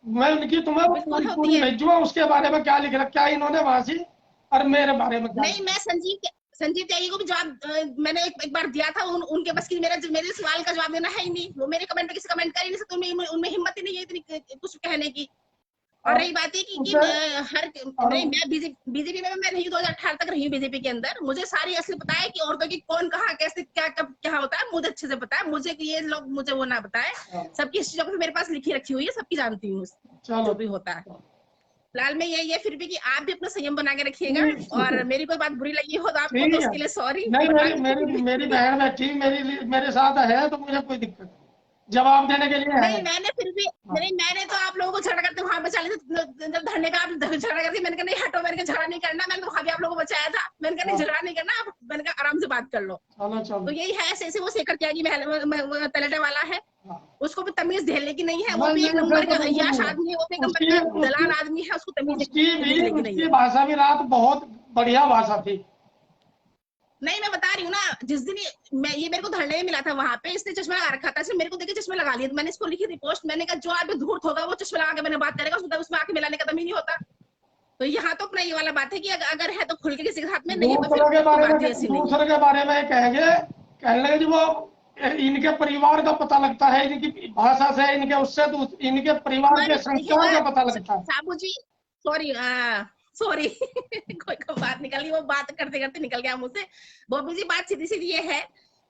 मैं उनकी तुम्हें बिल्कुल होती पूरी है। भेजूंगा, उसके बारे में क्या लिख रखा है इन्होंने वहां से, और मेरे बारे में क्या नहीं लिखा मैं संजीव त्यागी को भी जवाब मैंने एक बार दिया था, उनके बस की मेरे सवाल का जवाब देना है ही नहीं, वो मेरे कमेंट पे किसी कमेंट कर ही नहीं सकते, उनमें हिम्मत ही नहीं है इतनी कुछ कहने की। है। और और रही बात है कि उसे हर और नहीं, मैं बीजेपी में मैं रही 2018 तक रही हूँ बीजेपी के अंदर, मुझे सारी असली पता है कि औरतों की कौन कहाँ कैसे क्या कब क्या होता है, मुझे अच्छे से पता है, मुझे कि ये लोग मुझे वो ना बताए, सबकी हिस्ट्री मेरे पास लिखी रखी हुई है, सबकी जानती हूँ चलो जो भी होता है। फिलहाल में यही है फिर भी कि आप भी अपना संयम बना के रखिएगा, ठीक और मेरी कोई बात बुरी लगी हो तो आपको ठीक तो है। उसके लिए सॉरी, नहीं, बट मेरी बाकी मेरी फिर भी मेरी बहन बैठी मेरे साथ है, तो मुझे कोई दिक्कत नहीं, जवाब देने के लिए है। नहीं मैंने फिर भी नहीं, मैंने तो आप लोगों को झगड़ा करते वहां बचा लिया, जब धरने का आप झगड़ा करके मैंने कहा नहीं हटो, मैंने कहा झगड़ा नहीं करना, मैंने वहां भी आप लोगों को बचाया था, मैंने कहा नहीं झगड़ा नहीं करना, आप मैंने कहा आराम से बात कर लो। चलो तो चलो। यही है, ऐसे वो शेखर त्यागी तलेटे वाला है, हाँ। उसको भी तमीज झेलने की नहीं है, वो भी नहीं एक नहीं, नंबर फिर तो का बिल्कुल यश नहीं है। आदमी है, वो भी एक नंबर उसकी का उसकी दलाल आदमी है, उसको तमीज झेलने की नहीं उसकी है। भाषा भी रात बहुत बढ़िया भाषा थी। नहीं मैं बता रही हूँ ना, जिस दिन मैं ये मेरे को धरने में मिला था वहां पे, इसने चश्मा लगा रखा था, इसने मेरे को देखे चश्मा लगा लिया, मैंने इसको लिखी थी पोस्ट, मैंने कहा जो आदमी धूर्त होगा वो चश्मा लगा के मैंने बात करेगा, उसमें आके मिलाने का दम ही नहीं होता। तो यहाँ तो अपना ये वाला बात है कि अगर है तो खुल के किसी के साथ में, नहीं है तो फिर कोई बात ही ऐसी नहीं है। दूसरे के बारे में कहेंगे, कहने लगे जी वो इनके परिवार का पता लगता है, इनकी भाषा से, इनके उससे इनके परिवार के हमारी संस्कार का पता लगता है। साबू जी सॉरी सॉरी कोई को बात निकल गई, वो बात करते करते निकल गया मुझसे। बॉबी जी बात सीधी सीधी ये है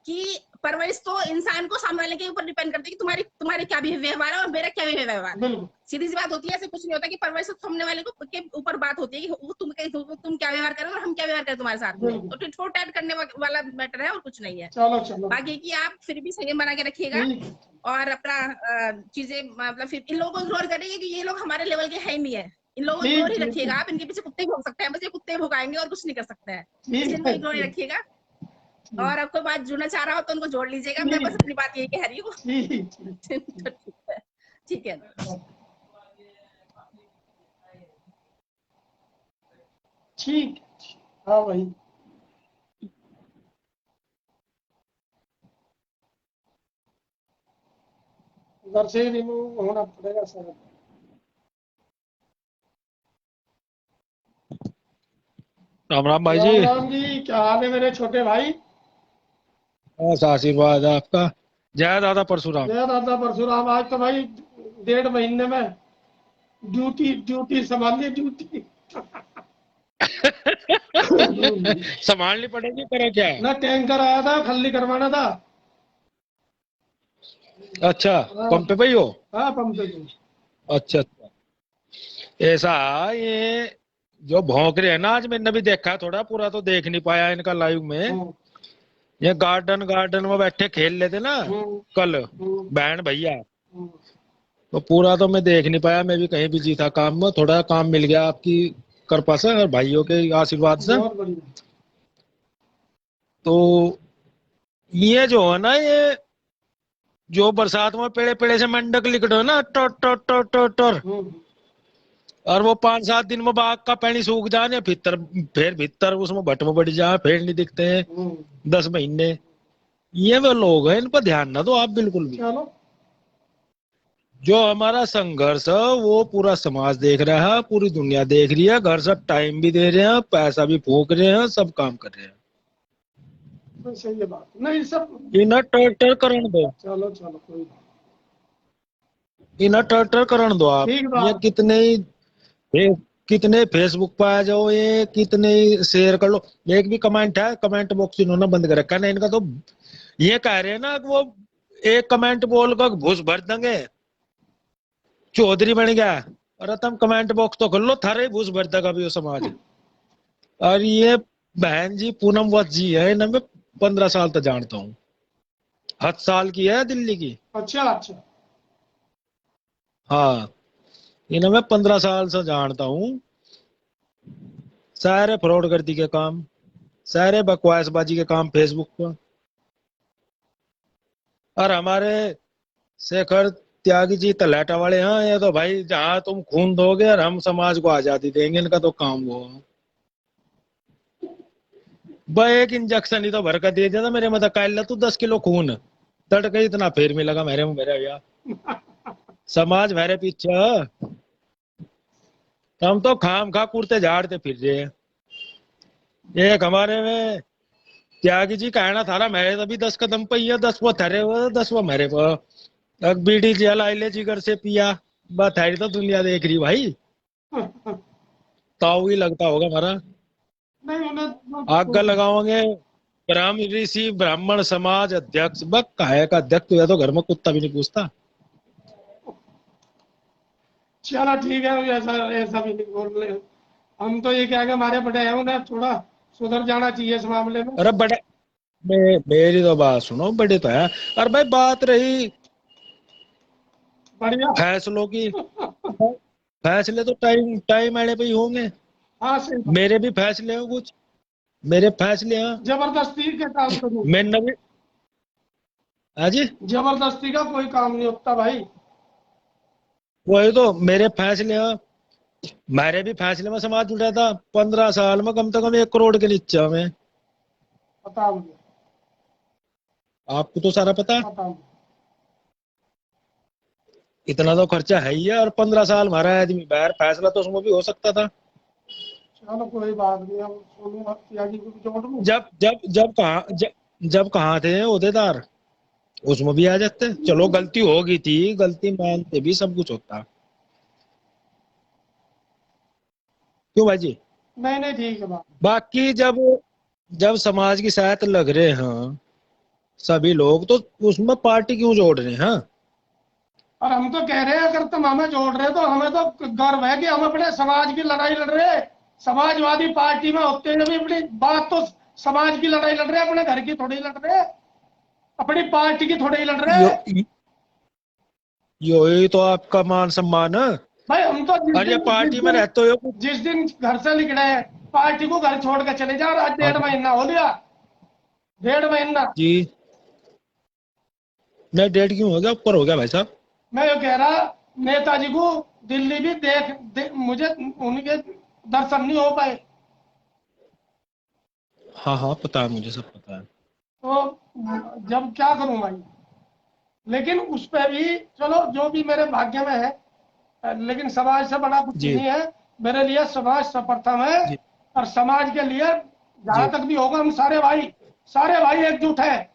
कि परवरिश तो इंसान को सामने वाले के ऊपर डिपेंड करती है कि तुम्हारे क्या भी व्यवहार है और मेरा क्या भी व्यवहार है, बिल्कुल सीधी सी बात होती है, ऐसे कुछ नहीं होता कि परवरिश तो सामने वाले को के ऊपर बात होती है कि वो तुम क्या व्यवहार करो और हम क्या व्यवहार करें तुम्हारे साथ में, बिल्कुल। तो टिट फॉर टैट करने वाला मैटर है और कुछ नहीं है। चलो चलो। बाकी की आप फिर भी संयम बना के रखिएगा ठीक है। और अपना चीजें मतलब फिर इन लोगों को इग्नोर करिए कि ये लोग हमारे लेवल के है ही नहीं है, इन लोगों को ठीक इग्नोर ही ठीक रखिएगा आप, इनके पीछे कुत्ते भोग सकते हैं, बस ये कुत्ते भोगाएंगे और कुछ नहीं कर सकते हैं, इसलिए ठीक इनको है। इग्नोर ही ठीक रखिएगा। और आपको बात जुड़ना चाह रहा हो तो उनको जोड़ लीजिएगा, मैं बस ठीक अपनी बात यही कह रही हूँ। ठीक तो ठीक है। ठीक। हाँ भाई, उधर से रिमूव होना पड़ेगा सर। राम राम भाई राम जी। राम जी, क्या हाल है मेरे छोटे भाई? बस आशीर्वाद है आपका। जय दादा परशुराम। जय दादा परशुराम। आज तो भाई 1.5 महीने में ड्यूटी ड्यूटी संभालिए ड्यूटी। संभालनी पड़ेगी, करे क्या है। ना टैंकर आया था, खाली करवाना था। अच्छा, पंप पे ही हो? हाँ पंप पे। अच्छा अच्छा। ऐसा ये जो भौंक रहे हैं ना, आज मैंने भी देखा थोड़ा, पूरा तो देख नहीं पाया इनका लाइव में। हम्म, ये गार्डन में बैठे खेल लेते ना हम्म, कल हम्म, बहन भैया, हम्म। तो पूरा तो मैं देख नहीं पाया, मैं भी कहीं बिजी था काम में, थोड़ा काम मिल गया आपकी कृपा से और भाइयों के आशीर्वाद से। बहुत बढ़िया। तो ये जो है ना, ये जो बरसात में पेड़े पेड़े से मंडक लिखते हो ना, टोर टोर टोर टोर टोर, हम्म, और वो 5-7 दिन में बाग का पानी सूख जाने, फिर भीतर उसमें भट में बढ़ जाए, पेड़ नहीं दिखते हैं हम्म। 10 महीने। ये वो लोग हैं, इन पर ध्यान ना दो आप बिल्कुल भी। चलो, जो हमारा संघर्ष है वो पूरा समाज देख रहा है, पूरी दुनिया देख रही है, घर से टाइम भी दे रहे हैं, पैसा भी फूक रहे हैं, सब काम कर रहे हैं। तो सही है बात, नहीं सब। इन्हें टर्टर करण दो, चलो चलो, कोई बात इन्हें टर्टर करण दो आप। ठीक ये बात। कितने फेसबुक पे आ जाओ, ये कितने शेयर कर लो, एक भी कमेंट है, कमेंट बॉक्स इन्होंने बंद कर रखा है ना इनका। तो ये कह रहे हैं ना कि वो एक कमेंट बोल कर घुस भर देंगे, चौधरी बन गया। अरे तुम कमेंट बॉक्स तो खोल लो, थारे घुस भर देगा भी वो समाज। और ये बहन जी पूनम वत्स जी है, इन्हें मैं 15 साल तक जानता हूँ, 7 साल की है दिल्ली की। अच्छा अच्छा। हाँ, इन्हें मैं 15 साल से जानता हूँ। सारे फ्रॉड गर्दी के काम, सारे बकवासबाजी के काम फेसबुक पर। और हमारे शेखर त्यागी जी तलेटा वाले हैं, ये तो भाई जहां तुम खून दोगे और हम समाज को आजादी देंगे, इनका तो काम वो है। भाई एक इंजेक्शन ही तो भर कर दे दिया था मेरे में, काल तू 10 किलो खून तड़के इतना फेर में लगा मेरे में, मेरा भैया समाज मेरे पीछे है। हम तो खाम खा कुर्ते झाड़ते फिर रहे हैं। एक हमारे में त्यागी जी कहना था ना, मेरे तभी 10 कदम पे ही है, 10 वो थरे वो 10 वो मेरे को। अब बीड़ी जलाई ले जिगर से पिया, बात है तो दुनिया देख रही भाई। ताऊ ही लगता होगा हमारा, नहीं उन्हें आग लगाओगे ब्राह्मण ऋषि ब्राह्मण समाज अध्यक्ष, बक काहे का अध्यक्ष तो, या तो घर में कुत्ता भी नहीं पूछता। चलो ठीक है, ऐसा ऐसा भी नहीं बोल रहे। हम तो ये क्या कि हमारे बड़े हैं, उन्हें थोड़ा सुधर जाना चाहिए इस मामले में। अरे बड़े, मेरी तो बात सुनो, बड़े तो है। और भाई बात रही बढ़िया। फैसलों की, फैसले तो टाइम टाइम आने पे ही होंगे। हाँ सही बात। मेरे भी फैसले हैं कुछ, मेरे फैसले हैं। जबरदस्ती के काम तो नहीं। मैंने भी, हाँ जी, जबरदस्ती का कोई काम नहीं होता भाई। वही तो मेरे फैसले हैं। मेरे भी फैसले में समाज जुड़ा था, 15 साल में कम से कम 1 करोड़ के नीचे में। पता मुझे, आपको तो सारा पता है, पता मुझे। इतना तो खर्चा है ही है। और 15 साल हमारा आदमी बाहर, फैसला तो उसमें भी हो सकता था। चलो कोई बात नहीं, हम सोनू त्यागी को भी जोड़ लूं। जब कहाँ थे ओहदेदार, उसमें भी आ जाते। चलो गलती हो गई थी, गलती मानते भी, सब कुछ होता। क्यों भाई जी? नहीं नहीं, ठीक है बात। बाकी जब जब समाज की साथ लग रहे हैं सभी लोग, तो उसमें पार्टी क्यों जोड़ रहे हैं? और हम तो कह रहे हैं, अगर तुम हमें जोड़ रहे हो तो हमें तो गर्व है कि हम अपने समाज की लड़ाई लड़ रहे हैं। समाजवादी पार्टी में होते हुए भी अपनी बात तो, समाज की लड़ाई लड़ रहे हैं, अपने घर की थोड़ी लड़ रहे हैं, अपनी पार्टी की थोड़ी लड़ रहे हैं। यही तो आपका मान सम्मान है। भाई हम तो और ये पार्टी में रहते हो, जिस दिन घर से निकले हैं, पार्टी को घर छोड़ के चले जाओ। आज 1.5 महीना हो गया, 1.5 महीना। जी नहीं, डेट क्यों हो गया, ऊपर हो गया भाई साहब। मैं ये कह रहा, नेताजी को दिल्ली भी मुझे उनके दर्शन नहीं हो पाए। हाँ हाँ पता है, मुझे सब पता है। तो जब क्या करूं भाई, लेकिन उस पर भी चलो जो भी मेरे भाग्य में है, लेकिन समाज से बड़ा कुछ जी नहीं है मेरे लिए। समाज सर्वप्रथम है। जी और समाज के लिए जहां जी तक भी होगा, हम सारे भाई एकजुट है,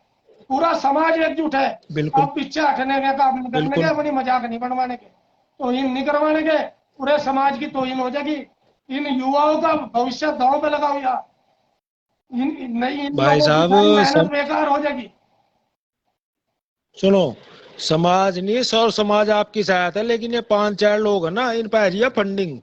पूरा समाज एकजुट है। बिल्कुल आप पीछे हटने के काम नहीं करने के, बिल्कुल। अपनी मजाक नहीं बनवाने के, तोहिन नहीं करवाने के। पूरे समाज की तोहिन हो जाएगी। इन युवाओं का भविष्य दांव पे लगा हुआ। इन भाई लोगों की साहब सारी मेहनत बेकार हो जाएगी। सुनो, समाज नहीं, सौ समाज आपकी साथ है, लेकिन ये 5-4 लोग है ना, इन पर आ रही है फंडिंग।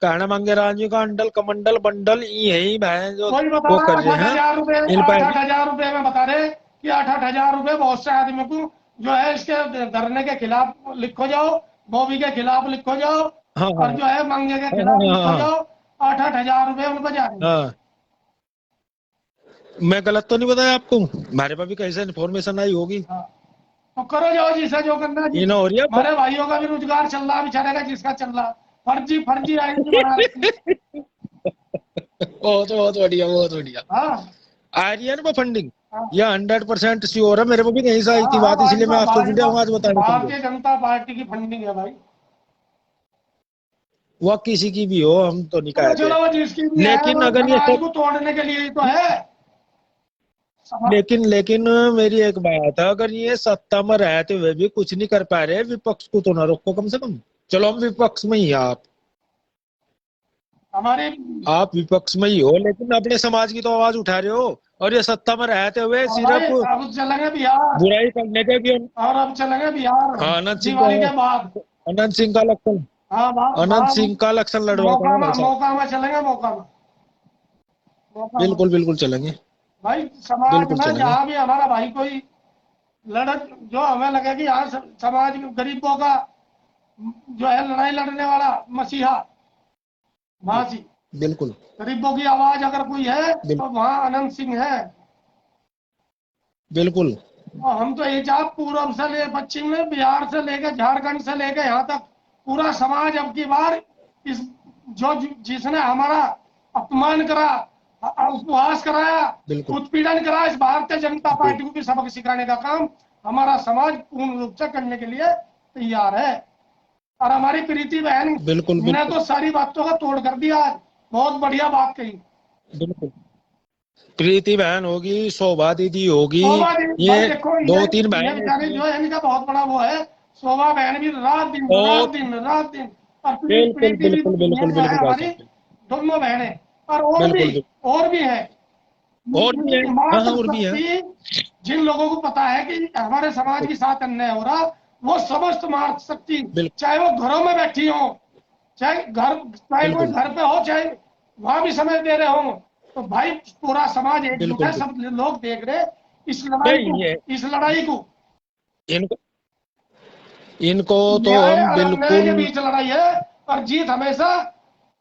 कहना मांगे राजी का अंडल कमंडल बंडल यही बहन जो कोई बता वो रहा कर है रहे 8,000 रुपए, हैं इन पर। 8,000 रुपए में बता रहे कि 8,000 रुपए बहुत से आदमी को जो है इसके धरने के खिलाफ लिखो जाओ, बॉबी के खिलाफ लिखो जाओ, हाँ हाँ और जो है मंगे के हाँ खिलाफ हाँ लिखो हाँ जाओ। 8,000 रुपए उनको जा रहे हैं। हाँ। मैं गलत तो नहीं बताया आपको? हमारे पास भी कैसे इन्फॉर्मेशन आई होगी। हाँ, तो करो जाओ जिसे जो करना है जी। ये ना हो रही है हमारे भाइयों का भी रोजगार चल रहा बेचारे का, जिसका चल रहा फर्जी फर्जी आईडी बना रखी। बहुत बढ़िया, बहुत बढ़िया। हाँ आ रही है ना फंडिंग? हाँ यह 100% श्योर है, मेरे को भी नहीं से आई थी हाँ, बात, इसलिए मैं आपको वीडियो आज बता देता हूँ। भारतीय जनता पार्टी की फंडिंग है भाई। वह किसी की भी हो, हम तो नहीं तो कहते। चलो वो जिसकी भी है, लेकिन वो अगर ये समाज सब को तोड़ने के लिए ही तो है। लेकिन मेरी एक बात है, अगर ये सत्ता में रहते हुए भी कुछ नहीं कर पा रहे, विपक्ष को तो ना रोको कम से कम। चलो हम विपक्ष में ही हैं, हमारे आप विपक्ष में ही हो, लेकिन अपने समाज की तो आवाज उठा रहे हो। और ये सत्ता में रहते हुए और भाई सिर्फ अब चलेंगे बिहार, बुराई करने के भी। और अब चलेंगे बिहार हाँ, अनंत सिंह दिवाली के बाद। अनंत सिंह का इलेक्शन, हाँ अनंत सिंह का इलेक्शन लड़वाता मौका है भाई में, साहब। मौका में चलेंगे, मौका में, मौका में। बिल्कुल बिल्कुल चलेंगे, भाई समाज बिल्कुल में चलेंगे। जहाँ भी हमारा भाई कोई लड़क, जो हमें लगे कि यहाँ समाज गरीबों का जो है लड़ाई लड़ने वाला मसीहा मासी, बिल्कुल गरीबों की आवाज अगर कोई है तो बिल्कुल वहाँ अनंत सिंह है। बिल्कुल और हम तो ये चाह पूर्व से ले पश्चिम में, बिहार से लेकर झारखंड से लेकर यहाँ तक पूरा समाज अब की बार इस जो जिसने हमारा अपमान करा, उपवास कराया, बिल्कुल उत्पीड़न करा, इस भारतीय जनता पार्टी को भी सबक सिखाने का काम हमारा समाज पूर्ण रूप से करने के लिए तैयार है। और हमारी प्रीति बहन बिल्कुल ने बिल्कुल तो सारी बातों का तोड़ कर दिया है। बहुत बढ़िया बात कही। बिल्कुल। प्रीति बहन होगी, शोभा दीदी होगी, शोभा देवी ये भाई देखो, दो तीन ये बहन बेचारे ऐसी जो हैं। है इनका बहुत बड़ा वो है। शोभा बहन भी रात दिन रात बहुत दिन रात दिन, और बिल्कुल प्रीति भी बिल्कुल बिल्कुल जो है बिल्कुल भाई हमारी साहब, दोनों बहनें। और बिल्कुल बिल्कुल। और भी है और भी है, हाँ हाँ, मात्र और भी है। शक्ति। जिन लोगों को पता है कि हमारे समाज के साथ अन्याय हो रहा, वो समस्त मात्र शक्ति, बिल्कुल चाहे वो घरों में बैठी हो, चाहे कोई बिल्कुल घर पे हो, चाहे वहां भी समय दे रहे हो, तो भाई पूरा समाज एकजुट बिल्कुल है। सब लोग देख रहे इस लड़ाई नहीं को, ये इस लड़ाई को। इनको इनको तो न्याय हम और अन्याय बिल्कुल के बीच लड़ाई है, और जीत हमेशा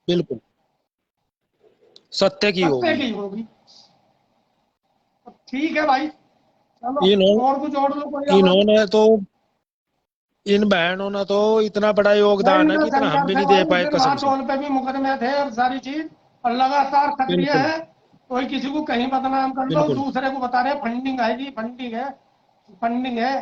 बिल्कुल सत्य की सत्य होगी। की होगी। तो ठीक है भाई, चलो इन्हों और कुछ और लो कोई आवाज। इन्होंने तो इन बहनों ने तो इतना बड़ा नहीं, योगदान है इनका कि इतना हम शंकर भी थे नहीं दे भाई, उस पाए दिन कसम वहां से। टोल पे भी मुकदमे थे और सारी चीज, और लगातार सक्रिय बिल्कुल है। कोई किसी को कहीं बदनाम कर लो, बिल्कुल। दूसरे को बता रहे फंडिंग आएगी, फंडिंग है, फंडिंग है।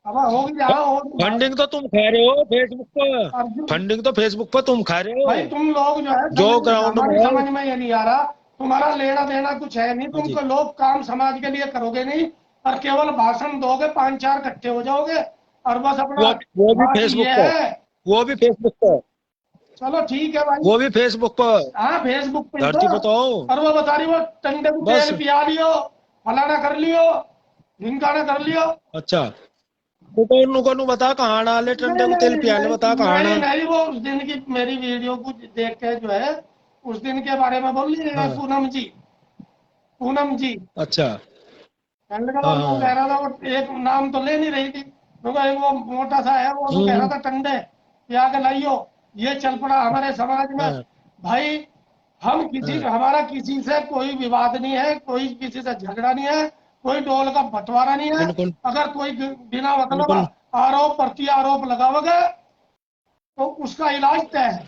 अब होगी जहाँ होगी। फंडिंग तो तुम खा रहे हो फेसबुक पर, अर्जुन फंडिंग तो फेसबुक पर तुम खा रहे भाई, हो। तुम लोग जो है जो ग्राउंड हमारी में समझ में ये नहीं आ रहा, तुम्हारा लेना देना कुछ है नहीं, हाँ तुम जी, तो लोग काम समाज के लिए करोगे नहीं, और केवल भाषण दोगे, 5-4 इकट्ठे हो जाओगे, और बस अपना वो भी बात फेसबुक ये पर, है। वो भी फेसबुक पर, चलो ठीक है भाई। वो भी फेसबुक पर, हाँ फेसबुक पे तो, धरती पर तो आओ और वो बता रही वो टंडे को बस। तेल पिया लियो, फलाना कर लियो, ढिमकाना कर लियो। अच्छा तो कौन नु को बता कहाँ डाले टंडे नहीं को तेल नहीं पियाले, बता नहीं कहाँ नहीं ना। नहीं, वो उस दिन की मेरी वीडियो को देख के जो है उस दिन के बारे में बोल रही है हाँ पूनम जी, पूनम जी। अच्छा ठंड का हाँ वो हाँ कह रहा था, वो एक नाम तो ले नहीं रही थी, क्योंकि वो मोटा सा है, वो तो कह रहा था टंडे पिया के लाइयो। ये चल पड़ा हमारे समाज में। हाँ भाई हम किसी, हाँ हमारा किसी से कोई विवाद नहीं है, कोई किसी से झगड़ा नहीं है, कोई डोल का बंटवारा नहीं है। बिल्कुल अगर कोई बिना मतलब बिल्कुल। आरोप प्रति आरोप लगाओगे तो उसका इलाज तय है,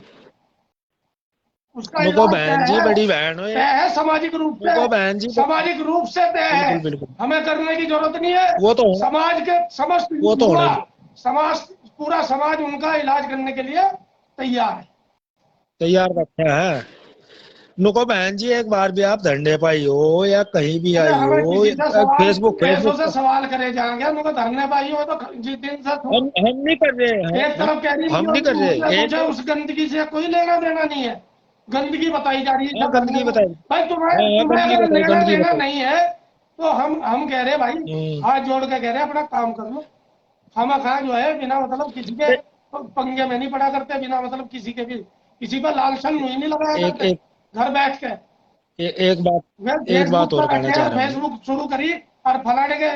उसका नुको इलाज बहन तय जी है, बड़ी बहन हो ये, तय है सामाजिक रूप से, नुको बहन जी सामाजिक रूप से तय है। बिल्कुल बिल्कुल। हमें करने की जरूरत नहीं है। वो तो होना, समाज के समस्त वो तो होना युवा, ही है। समाज, पूरा समाज उनका इलाज करने के लिए तैयार है। तैयार रखा है। नुको बहन जी एक बार भी आप धरने पाई हो या कहीं भी अरे आई हमें हो, किसी से सवाल, फेसबुक पैसों फेसबुक से पर, सवाल करे जाएंगे, उनको धरने पाई हो तो जिस दिन से हम नहीं कर रहे हैं, एक तरफ कह रही हम नहीं कर मुझे रहे एक। मुझे उस गंदगी से कोई लेना देना नहीं है। गंदगी बताई जा रही है हाँ सब धरने गंदगी को। बताई, भाई तुम्हें हाँ हाँ तुम्हें गंदगी अगर बताई, लेना गंदगी देना बताई। नहीं है तो हम कह रहे हैं भाई, हाथ जोड़ के कह रहे हैं अपना काम कर लो। खामा खा जो है बिना मतलब किसी के पंगे में नहीं पड़ा करते, बिना मतलब किसी के भी किसी पर लालसन मुझे नहीं लगाया एक करते एक घर बैठ के। एक बात मैं एक बात फेसबुक और पर कहना बैठे चाह और रहा हूँ। फेसबुक शुरू करी और फलाने के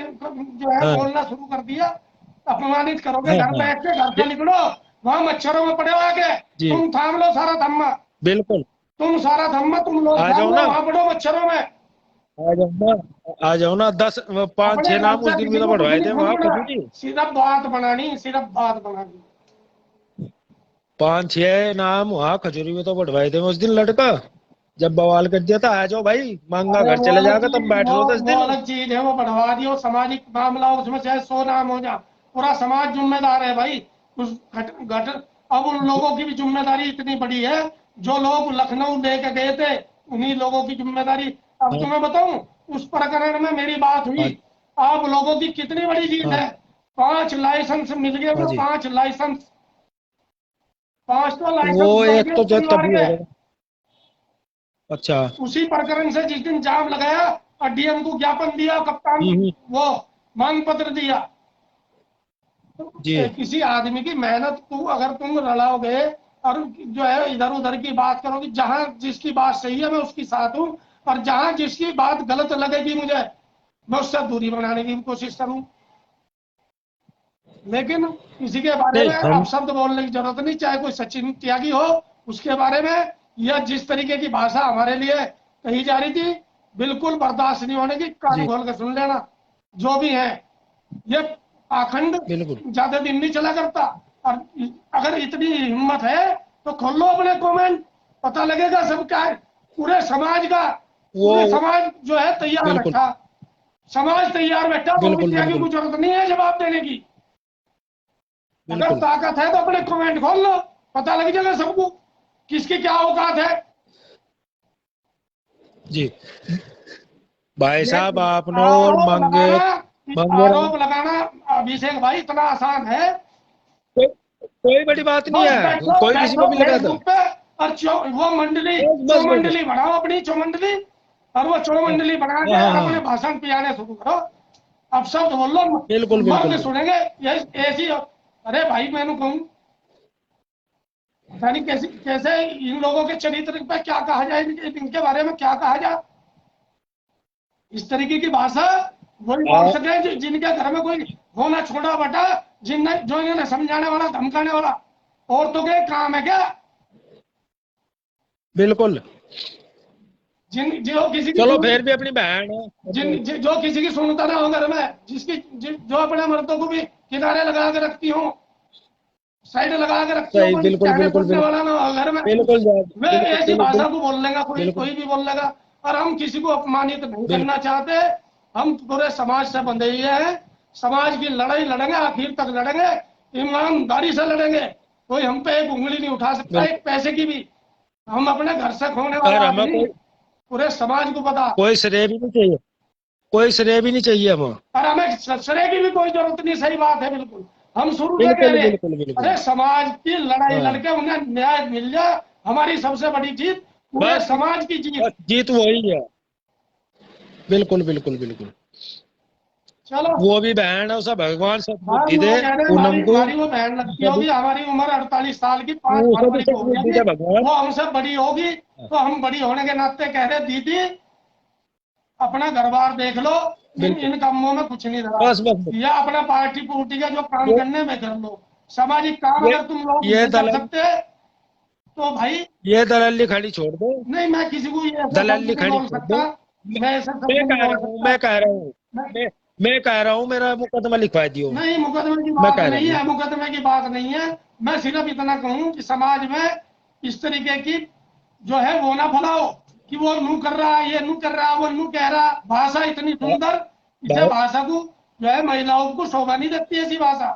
जो है हाँ बोलना शुरू कर दिया, अपमानित करोगे। हाँ घर हाँ बैठ के घर से निकलो, वहां मच्छरों में पड़े हो आके, जी तुम थाम लो सारा धम्मा, बिल्कुल। तुम सारा धम्मा तुम लोग आ थाम जाओ लो, ना, वहां पड़ो मच्छरों में। आ जाओ ना, आ जाओ ना। 10 5 अपने 6 घर नाम उस से दिन भी किसी तो को कुछ बढ़वाए नहीं थे वहां खोलना, खजूरी। सिर्फ बात बनानी, सिर्फ बात बनानी। 5 6 नाम वहां खजूरी में तो बढ़वाए थे उस दिन। लड़का जब बवाल कर दिया था, आ जाओ भाई, मांगा अरे घर चले जाकर, तुम बैठ लो 10 वो दिन। अलग चीज है, वो बढ़वा दियो सामाजिक मामला, उसमें चाहे 100 नाम हो जा, पूरा समाज जिम्मेदार है भाई उस घट। अब उन लोगों की भी जिम्मेदारी इतनी बड़ी है, जो लोग लखनऊ लेके गए थे, उन्हीं लोगों की जिम्मेदारी। अब हाँ तुम्हें बताऊं, उस प्रकरण में मेरी बात हाँ हुई, आप लोगों की कितनी बड़ी जीत हाँ है। 5 लाइसेंस मिल गए, हाँ वो जी। 5 लाइसेंस, 5 तो वो लाइसेंस बढ़ एक गए तो उस जब परिवार तभी के। होगा। अच्छा। उसी प्रकरण से जिस दिन जाम लगाया और डीएम को ज्ञापन दिया, कप्तान हम्म, वो मांग पत्र दिया। तो जी किसी आदमी की मेहनत को अगर तुम रलाओगे और जो है इधर उधर की बात करोगे, जहां जिसकी बात सही है मैं उसकी साथ हूं, और जहां जिसकी बात गलत लगेगी मुझे, मैं उससे दूरी बनाने की कोशिश करूं। लेकिन किसी के बारे नहीं में हम अपशब्द बोलने की जरूरत नहीं, चाहे कोई सचिन त्यागी हो, उसके बारे में या जिस तरीके की भाषा हमारे लिए कही जा रही थी, बिल्कुल बर्दाश्त नहीं होने की। कान जी खोल के सुन लेना, जो भी है ये पाखंड बिल्कुल। ज्यादा दिन नहीं चला करता। और अगर इतनी हिम्मत है तो खोल लो अपने कमेंट, पता लगेगा सब क्या है। पूरे समाज का, वो पूरे समाज जो है तैयार बिल्कुल बैठा, समाज तैयार बैठा, बिल्कुल त्यागी बिल्कुल को जरूरत नहीं है जवाब देने की। अगर बिल्कुल ताकत है तो अपने कमेंट खोल लो, पता लग जाएगा सबको किसकी क्या औकात है। जी। भाई ये साहब आपने और आरोप मांगे लगाना, मांगे आरोप लगाना अभिषेक भाई इतना आसान है। कोई, कोई बड़ी बात नहीं बस है, बैठो कोई किसी बैठो को भी लगा दो। फेसबुक पे और वो मंडली, बस बस बस बस। चौमंडली बनाओ अपनी चौमंडली, और वो हाँ चौमंडली बना के हाँ और हाँ अपने हाँ, भाषण पियाने शुरू करो। अब शब्द बोल लो, बिल्कुल बिल्कुल मर्द बिल्कुल। सुनेंगे। ये ऐसी, अरे भाई मैंने कहूँ, पता नहीं कैसे कैसे इन लोगों के चरित्र पे क्या कहा जाए, इनके बारे में क्या कहा जाए। इस तरीके की भाषा वही बोल आ, सके जिनके घर में कोई होना छोटा बटा, जिन जो इन्हें समझाने वाला धमकाने वाला, औरतों के काम है क्या? बिल्कुल। जिन जो किसी की चलो फिर भी अपनी बहन है जिन अपनी। जो किसी की सुनता ना हो घर में, जो अपने मर्दों को भी किनारे लगा के रखती हो, साइड लगा के रखती हो, सही कोई बिल्कुल कहने बिल्कुल सुनने बिल्कुल वाला ना हो घर में, बिल्कुल जॉब, वे बिल्कुल ऐसी बिल्कुल भाषा को बोल लेगा, कोई बिल्कुल कोई भी बोल लेगा। और हम किसी को अपमानित नहीं बिल्कुल करना चाहते, हम पूरे समाज से बंधे हुए हैं। समाज की लड़ाई लड़ेंगे, आखिर तक लड़ेंगे, ईमानदारी से लड़ेंगे। कोई हम पे एक उंगली नहीं उठा सकता, बिल्कुल। एक पैसे की भी। हम अपने घर से खोने और वाला हमें आदमी, कोई पूरे समाज को पता। कोई श्रेय भी नहीं चाहिए, कोई श्रेय भी नहीं चाहिए हमें। और हमें ससुरे की भी कोई जरूरत नहीं, सही बात है बिल्कुल। हम शुरू से कह बिल्कुल रहे हैं, बिल्कुल बिल्कुल। अरे समाज की लड़ाई हाँ लड़के उन्हें न्याय मिल जाए, हमारी सबसे बड़ी जीत, पूरे बस समाज की जीत। बस जीत वही है। बिल्कुल बिल्कुल बिल्कुल। चलो, वो भी बहन है, उसे भगवान हम सद्बुद्धि दे वो कह रहे हैं, पूनम को। हमारी वो बहन लगती उसे भी होगी, हमारी उम्र 48 साल की, 5 उसे भी फरवरी को हो सद्बुद्धि जाएगी। दे भगवान। वो हमसे बड़ी होगी, तो हम बड़ी होने के नाते कह रहे, दीदी अपना घर बार देख लो, बिल्कुल। इन कामों में कुछ नहीं धरा, बस बस बस। या अपना पार्टी पुर्टी का जो काम ये करने में कर लो। सामाजिक काम ये अगर तुम लोग ये नहीं कर दलाल, सकते तो भाई, ये दलाली खड़ी छोड़ दो। नहीं मैं किसी को ये ऐसा शब्द दलाली नहीं खड़ी बोल छोड़ सकता, दो। मैं मैं ऐसा शब्द मैं नहीं कह बोल रहा हूँ, सकता। मैं कह रहा हूँ, मैं, मैं कह रहा हूँ, मेरा मुकदमा लिखवा दियो। नहीं मुकदमे की मैं बात कह रहा नहीं हूँ। है, मुकदमे की बात नहीं है। मैं सिर्फ इतना कहूँ कि समाज में इस तरीके की जो है वो ना फैलाओ कि वो नू कर रहा है, ये नू कर रहा है, वो नू कह रहा। भाषा इतनी सुंदर, इसे भाई भाषा को जो है महिलाओं को शोभा नहीं देती ऐसी भाषा।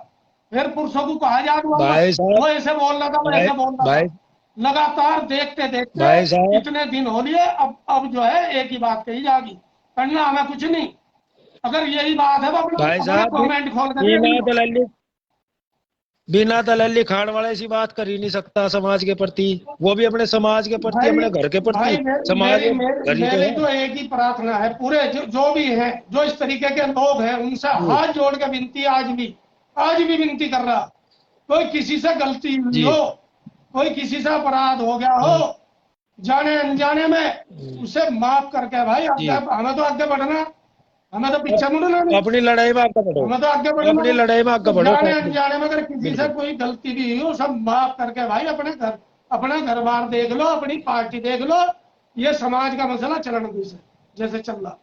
फिर पुरुषों को कहा जा रहा, भाई साहब, वो ऐसे बोल रहा था, वो भाई ऐसे बोल रहा भाई था। लगातार देखते देखते भाई साहब, इतने दिन हो लिए, अब जो है एक ही बात कही जाएगी, करना हमें कुछ नहीं। अगर यही बात है तो अपना भाई अपना साहब, कमेंट खोल कर देख बिना लो। दलाली, बिना दलाली खान वाला ऐसी बात कर ही नहीं सकता समाज के प्रति। वो भी अपने समाज के प्रति, भाई अपने घर के भाई प्रति। समाज एक घर ही तो मेरी है। तो एक ही प्रार्थना है, पूरे जो भी हैं, जो इस तरीके के लोग हैं, उनसे जी हाथ जोड़ के विनती, आज भी विनती कर रहा, कोई किसी से गलती हुई जी हो कोई किसी से अपराध हो गया हो जाने अनजाने में, उसे माफ करके भाई जी। आगे, हमें तो आगे बढ़ना, हमें तो पीछे मुड़ना नहीं, अपनी लड़ाई में आगे बढ़ो, हमें तो आगे बढ़ना। अपनी लड़ाई में आगे बढ़ो। जाने अनजाने में अगर किसी से बिल्कुल। कोई गलती भी हुई हो, सब माफ करके भाई अपना घर बार देख लो, अपनी पार्टी देख लो। ये समाज का मसला चलन दो से जैसे चल रहा,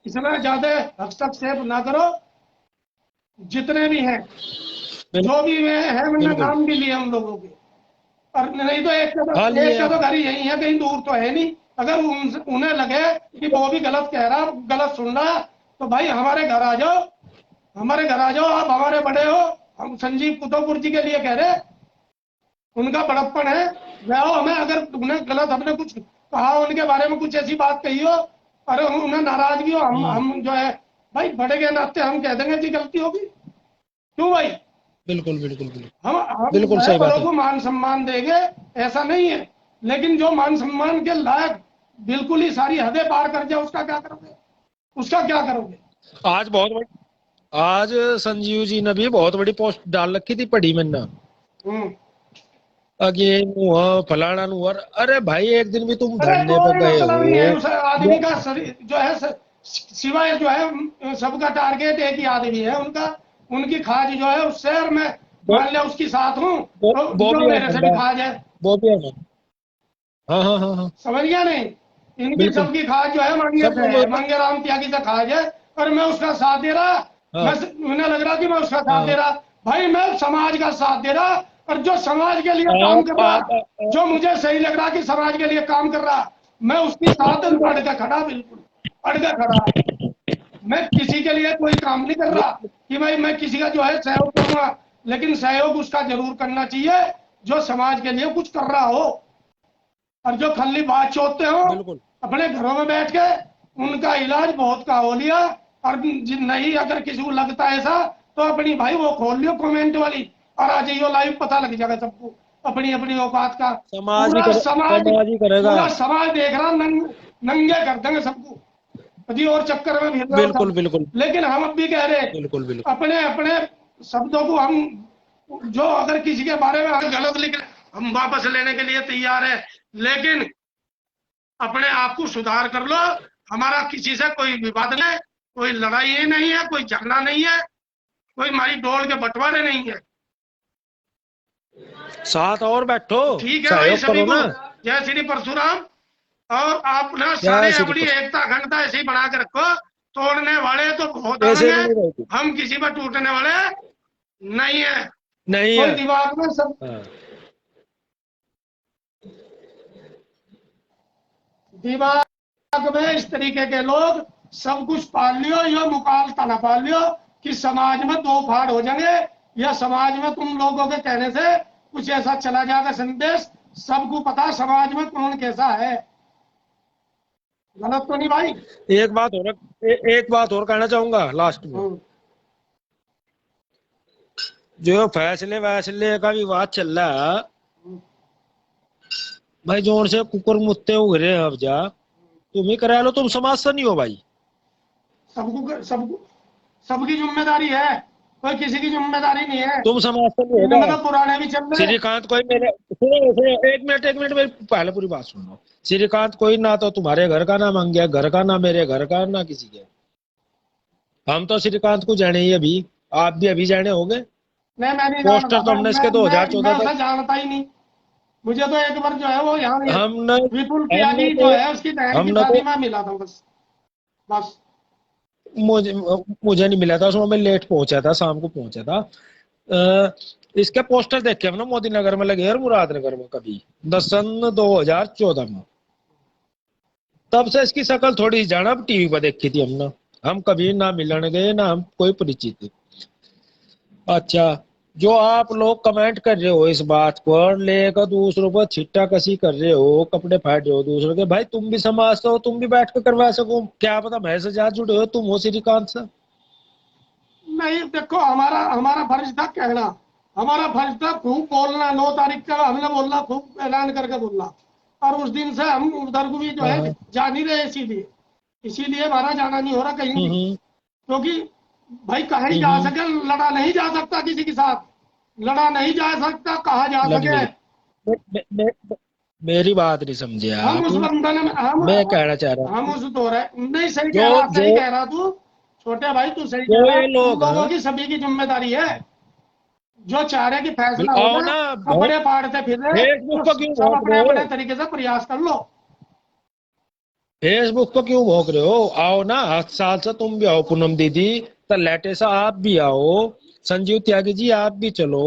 इसमें ज्यादा हस्तक्षेप ना करो। जितने भी हैं, जो भी है, मैंने बिल्कुल। नाम भी लिए उन लोगों के, और नहीं तो एक हाँ, लिए का तो आप। घर यही है, कहीं दूर तो है नहीं। अगर उन्हें लगे कि वो भी गलत कह रहा, गलत सुन रहा, तो भाई हमारे घर आ जाओ, हमारे घर आ जाओ। आप हमारे बड़े हो, हम संजीव कुतुबपुर जी के लिए कह रहे, उनका बड़प्पन है, जाओ। हमें अगर उन्हें गलत, हमने कुछ कहा उनके बारे में, कुछ ऐसी बात कही हो और उन्हें नाराजगी हो, हम जो है भाई बड़े के नाते हम कह देंगे कि गलती होगी। क्यों भाई? बिल्कुल बिल्कुल बिल्कुल हम बिल्कुल सही बात बड़ों है। को मान सम्मान देंगे, ऐसा नहीं है, लेकिन जो मान सम्मान के लायक बिल्कुल ही सारी हदें पार कर जाए, उसका क्या करोगे? उसका क्या करोगे? आज संजीव जी ने भी बहुत बड़ी पोस्ट डाल रखी थी, पढ़ी मैंने, हम्म। अगेन फलाना नुअर। अरे भाई एक दिन भी तुम अरे धरने पे कोई गए मसला नहीं है, उस आदमी हो। का शरीर जो है सिवाय जो है सबका टारगेट एक ही आदमी है, उनका, उनकी खाज जो है उससे, और मैं वो मान लिया उसकी साथ हूँ, तो वो जो भी है मेरे से भी बंदा, खाज है। वो भी है ना। हाँ हाँ हाँ हाँ, समझ गया नहीं? इनकी बिल्कुल। सबकी खाज जो है मांगे से है, मांगे राम त्यागी से खाज है, और मैं उसका साथ दे रहा। हाँ उन्हें लग रहा कि मैं उसका साथ दे हाँ। रहा, भाई मैं समाज का साथ दे रहा, और जो समाज के लिए काम कर रहा, जो मुझे सही लग रहा कि समाज के लिए काम कर रहा, मैं उसके साथ अड़ के खड़ा, बिल्कुल अड़ के खड़ा। मैं किसी के लिए कोई काम नहीं कर रहा कि भाई मैं किसी का जो है सहयोग करूंगा, लेकिन सहयोग उसका जरूर करना चाहिए जो समाज के लिए कुछ कर रहा हो। और जो खाली बात चोदते हो बिल्कुल अपने घरों में बैठ के, उनका इलाज बहुत का हो लिया। और नहीं, अगर किसी को लगता है ऐसा, तो अपनी भाई वो खोल लियो कमेंट वाली, और आ जाइयो लाइव, पता लग जाएगा सबको अपनी अपनी औकात का। समाज ही करेगा। पूरा समाज देख रहा, नंगे कर देंगे सबको, कभी और चक्कर में फिर रहा हो बिल्कुल सब। बिल्कुल लेकिन हम अब भी कह रहे, बिल्कुल बिल्कुल अपने अपने शब्दों को हम, जो अगर किसी के बारे में अगर गलत लिख रहे, हम वापस लेने के लिए तैयार है, लेकिन अपने आप को सुधार कर लो। हमारा किसी से कोई विवाद नहीं, कोई लड़ाई नहीं है, कोई झगड़ा नहीं है, कोई हमारी डोल के बंटवारे नहीं है। साथ और बैठो, ठीक है भाई, सहयोग सभी करो को ना। जय श्री परशुराम। और आप ना जय सारे श्री अपनी कृष्ण। एकता अखंडता ऐसे ही बना के रखो। तोड़ने वाले तो बहुत ऐसे आएंगे, भी नहीं रहती। हम किसी पर टूटने वाले नहीं है। नहीं कोई है। दिमाग में सब, हाँ। दिमाग में इस तरीके के लोग सब कुछ पाल लियो, या मुकालता ना पाल लियो कि समाज में दो फाड़ हो जाएंगे, या समाज में तुम लोगों के कहने से कुछ ऐसा चला जाएगा संदेश, सबको पता समाज में कौन कैसा है। गलत तो नहीं भाई? एक बात और कहना चाहूंगा लास्ट में। जो फैसले वैसले का विवाद चल रहा है भाई, जोर से कुकर मुत्ते उगरे अब जा, तुम ही करा लो, तुम समाज से नहीं हो भाई। सबको सबकी जिम्मेदारी है, कोई किसी की जिम्मेदारी नहीं है। तुम समाज से नहीं इनमें होगा। तो पुराने भी चल रहे हैं। श्रीकांत कोई मेरे सुनो, एक मिनट मेरी पहले पूरी बात सुन लो। श्रीकांत कोई ना तो तुम्हारे घर का ना मंगे घर का, ना मेरे घर का, ना किसी के। हम तो श्रीकांत को जाने ही अभी, आप भी अभी जाने होंगे। मैं नहीं पोस्टर जानता, तो हमने इसके 2014 मैं तक जानता ही नहीं। मुझे तो एक बार जो है वो यहाँ हमने विपुल हमने त्यागी जो तो है उसकी बहन की हमने शादी तो में मिला था, बस। मुझे नहीं मिला था उसमें, मैं लेट पहुंचा था, शाम को पहुंचा था। इसके पोस्टर देखे हमने मोदी नगर में लगे और मुरादनगर में कभी 2014 में। तब से इसकी शक्ल थोड़ी जाना टीवी पर देखी थी हमने। हम कभी ना मिलने गए ना हम कोई परिचित। अच्छा, जो आप लोग कमेंट कर रहे हो इस बात पर लेकर दूसरों पर छिट्टा कसी कर रहे हो, कपड़े फाड़ रहे हो दूसरों के, भाई तुम भी समाज से हो, तुम भी बैठ कर करवा सको। क्या पता मैं से ज्यादा जुड़े हो तुम हो श्रीकांत से। नहीं, देखो हमारा हमारा फर्ज था कहना, हमारा फर्ज था खूब बोलना। 9 तारीख का हमने बोलना, खूब ऐलान करके बोलना, और उस दिन से हम उधर को भी जो है जा नहीं रहे। इसीलिए हमारा जाना नहीं हो रहा कहीं भी, क्योंकि भाई कहीं जा सके, लड़ा नहीं जा सकता किसी के साथ, लड़ा नहीं जा सकता, कहा जा सके। मे- मे- मेरी बात नहीं समझे हम आप। उस बंदे ने मैं कहना चाह रहा हम हूँ उस दो रहे नहीं, सही जो कह रहा, जो सही कह रहा तू, छोटे भाई तू सही जो कह रहा, ये तुम लोग लोगों हैं, की सभी की जिम्मेदारी है। जो चाह रहे कि फैसला हो आओ जाए, ना कपड़े फाड़ते फिर रहे, फेसबुक तो पर क्यों सब भोंक अपने रहे अपने हो? तरीके से प्रयास कर लो। फेसबुक पर क्यों भोंक रहे हो? आओ ना, 8 साल से तुम भी आओ, पूनम दीदी, तो लेटे से आप भी आओ, संजीव त्यागी जी आप भी चलो,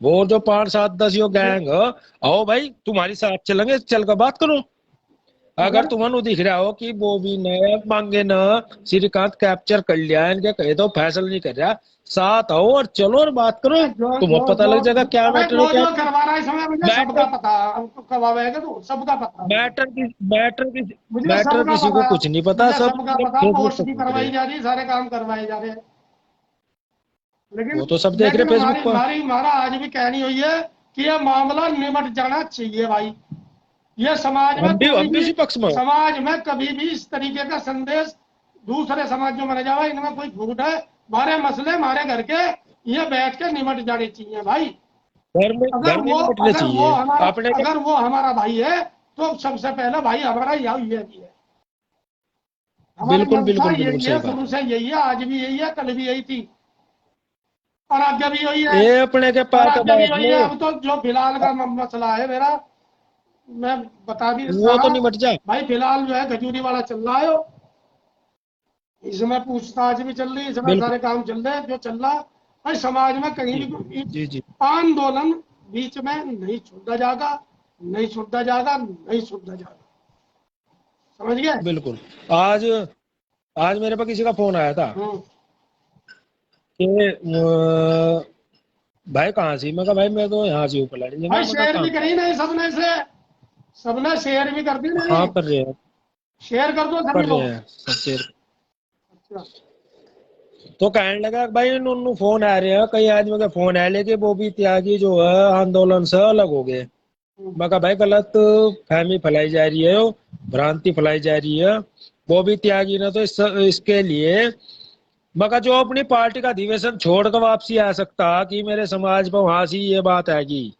वो जो 5 7 10 यो गैंग है, आओ भाई तुम्हारी साथ चलेंगे, चल कर बात करो। अगर अगर तुम्हें दिख रहा हो कि वो भी न मांगे न श्रीकांत कैप्चर कर लिया है, इनके कहे तो फैसला नहीं कर रहा, साथ आओ और चलो और बात करो, जो तुम्हें जो पता जो लग जाएगा क्या अरे मैटर है जो क्या जो करवा रहा है, इसमें मुझे सबका मैटर। पता है, हमको करवाएगा तो सबका पता है मुझे। मैटर की मैटर की मुझे मैटर सबका किसी को पता है, कुछ नहीं पता, मुझे सब सबका पता, फेसबुक पोस्ट पर भी पूछ रहे करवाई हैं। जा रही है, सारे काम करवाए जा रहे हैं। लेकिन वो तो सब देख रहे लेकिन फेसबुक हमारी पर। हमारी हमारा आज भी कहनी हुई है कि यह मामला निमट जाना चाहिए भाई। यह समाज में कोई हम भी भी, उसी पक्ष में हैं। समाज में कभी भी इस तरीके का संदेश दूसरे समाज में मना जावा, इनमें कोई झूठ है, हमारे मसले हमारे घर के, ये बैठ के निमट जाने चाहिए भाई। घर में निपटने चाहिए अपने के। अगर वो हमारा भाई है, तो सबसे पहले भाई हमारा यही है। हमारी बिल्कुल मंशा बिल्कुल बिल्कुल यही सही है, बात शुरू है। से यही है, आज भी यही है, कल भी यही थी, और आगे भी यही है, ये अपने के और पास आगे भी बैठ यही लो, है। अब तो जो फिलहाल का मसला है मेरा, मैं बता भी वो तो रहा निपट जाए। भाई, फिलहाल जो है खजूरी वाला चल रहा है, इसमें पूछताछ भी चल रही है, इसमें बिल्कुल। सारे काम चल रहे हैं जो चल रहा है भाई। समाज में कहीं जी भी जी जी आंदोलन बीच में नहीं छूटा जाएगा, नहीं छूटा जाएगा, नहीं छूटा जाएगा, समझ गए? बिल्कुल। आज आज मेरे पास किसी का फोन आया था हम्म। कि भाई कहाँ से? मैं कहा भाई मैं तो यहाँ से हूँ पलाड़ी जगह। भाई मैं कहा शेयर भी काम था। करी नहीं सबने से, सबने शेयर भी कर दी हाँ नहीं, कर रहे हैं, शेयर कर दो सभी कर रहे लोग। हैं सब शेर। अच्छा, तो कहने लगा भाई उन्होंने फोन आ रहे हैं, कई आदमी के फोन आए, लेकिन वो भी त्यागी जो है आंदोलन से अलग हो गए। मैं कहा भाई गलत फहमी फैलाई जा रही है, भ्रांति फैलाई जा रही है। वो भी त्यागी ने तो इसके लिए मगर जो अपनी पार्टी का अधिवेशन छोड़कर वापसी आ सकता कि मेरे समाज पर वहां से ये बात आएगी,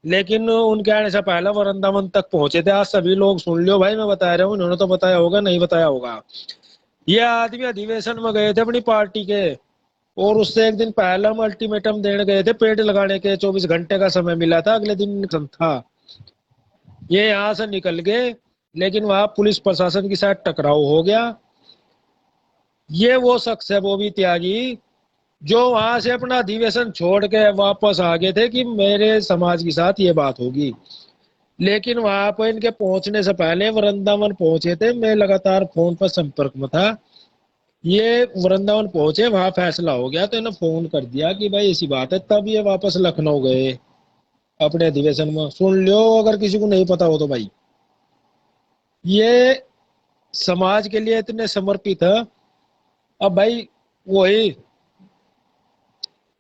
लेकिन उनके आने से पहले वृंदावन तक पहुंचे थे। आज सभी लोग सुन लियो भाई, मैं बता रहा हूँ, इन्होंने तो बताया होगा नहीं बताया होगा। ये आदमी अधिवेशन में गए थे अपनी पार्टी के, और उससे एक दिन पहले हम अल्टीमेटम देने गए थे, पेड़ लगाने के 24 घंटे का समय मिला था, अगले दिन निकल था। ये यहाँ से निकल गए, लेकिन वहां पुलिस प्रशासन के साथ टकराव हो गया। ये वो शख्स है, वो भी त्यागी, जो वहां से अपना अधिवेशन छोड़ के वापस आ गए थे कि मेरे समाज के साथ ये बात होगी। लेकिन वहां पर इनके पहुंचने से पहले वृंदावन पहुंचे थे, मैं लगातार फोन पर संपर्क में था। ये वृंदावन पहुंचे, वहां फैसला हो गया तो इन्हें फोन कर दिया कि भाई ऐसी बात है, तब ये वापस लखनऊ गए अपने अधिवेशन में। सुन लियो अगर किसी को नहीं पता हो तो भाई, ये समाज के लिए इतने समर्पित है। अब भाई वही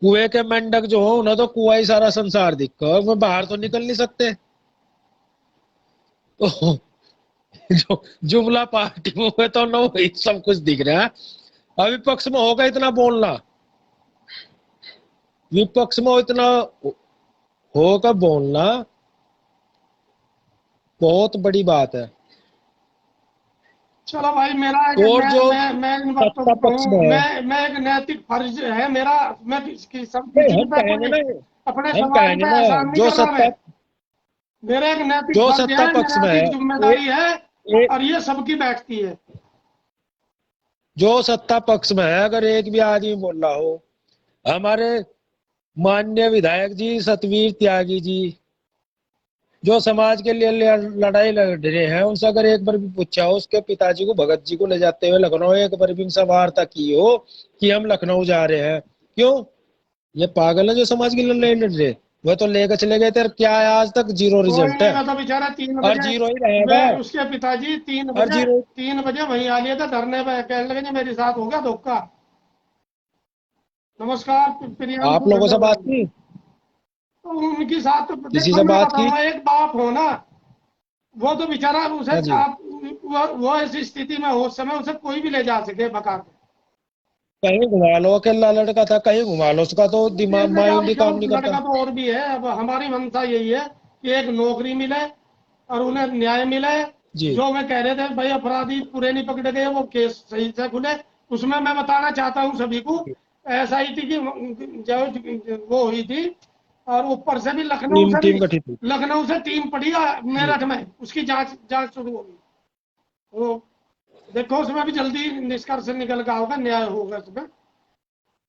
कुएं के मेंढक जो हो, उन्हें तो कुआ ही सारा संसार दिखता है, वो बाहर तो निकल नहीं सकते। तो जो जुमला पार्टी में तो ना वही सब कुछ दिख रहा है। अब विपक्ष में होगा इतना बोलना, विपक्ष में इतना होगा बोलना बहुत बड़ी बात है। चलो भाई, मेरा एक, और जो मैं इन बातों सत्ता को पक्ष कहूँ, में है, मैं एक नैतिक फर्ज है मेरा, मैं सब नहीं, किसी हम पे कहेंगे कोई ना, अपने हम समाज कहेंगे पे ना, एहसान नहीं जो कर रहा सत्ता मैं। मेरा एक नैतिक जो फर्ज सत्ता है, पक्ष में है, नैतिक जिम्मेदारी है, ए, और ये सबकी बैठती है। जो सत्ता पक्ष में है, अगर एक भी आदमी बोल रहा हो, हमारे माननीय विधायक जी सतवीर त्यागी जी जो समाज के लिए लड़ाई लड़ रहे हैं, उनसे अगर एक बार भी पूछा हो, उसके पिताजी को भगत जी को ले जाते हुए लखनऊ एक बार भी उनसे वार्ता की हो कि हम लखनऊ जा रहे हैं? क्यों? ये पागल है जो समाज के लिए लड़ाई लड़ रहे। वह तो लेकर चले गए थे, क्या है आज तक जीरो कोई रिजल्ट नहीं, है, मैं तो बेचारा 3 और बजे, जीरो ही वे रहेगा, उसके पिताजी और जीरो। 3 बजे वहीं आ लिए थे धरने पे, कहने लगे जी मेरे साथ हो गया धोखा। नमस्कार, आप प्रियांशु लोगों से खंडे बोल बात रहे हैं। की? तो उनकी साथ तो किसी देखो, से मैं बात की? बताऊंगा, एक बाप हो ना, वो तो बेचारा उसे हाँ जी। आप, वो ऐसी स्थिति में हो, उस समय उसे कोई भी ले जा सके भगा के, कहीं घुमा लो, अकेला लड़का था, कहीं घुमा लो, उसका तो दिमाग एक माइंड जगह ही काम चलो, नहीं लड़का करता। तो और भी है। अब हमारी मंशा यही है कि एक नौकरी मिले और उन्हें न्याय मिले। जी जो मैं कह रहे थे भाई अपराधी पूरे नहीं पकड़े गए, वो केस सही से खुले। उसमें मैं बताना चाहता हूँ सभी को, SIT की जो वो हुई थी, और ऊपर से भी टीम टीम गठित हुई। लखनऊ से टीम पड़ी जी मेरठ में, उसकी जांच जांच शुरू होगी। तो देखो उसमें भी जल्दी निष्कर्ष निकल का होगा, न्याय होगा उसमें।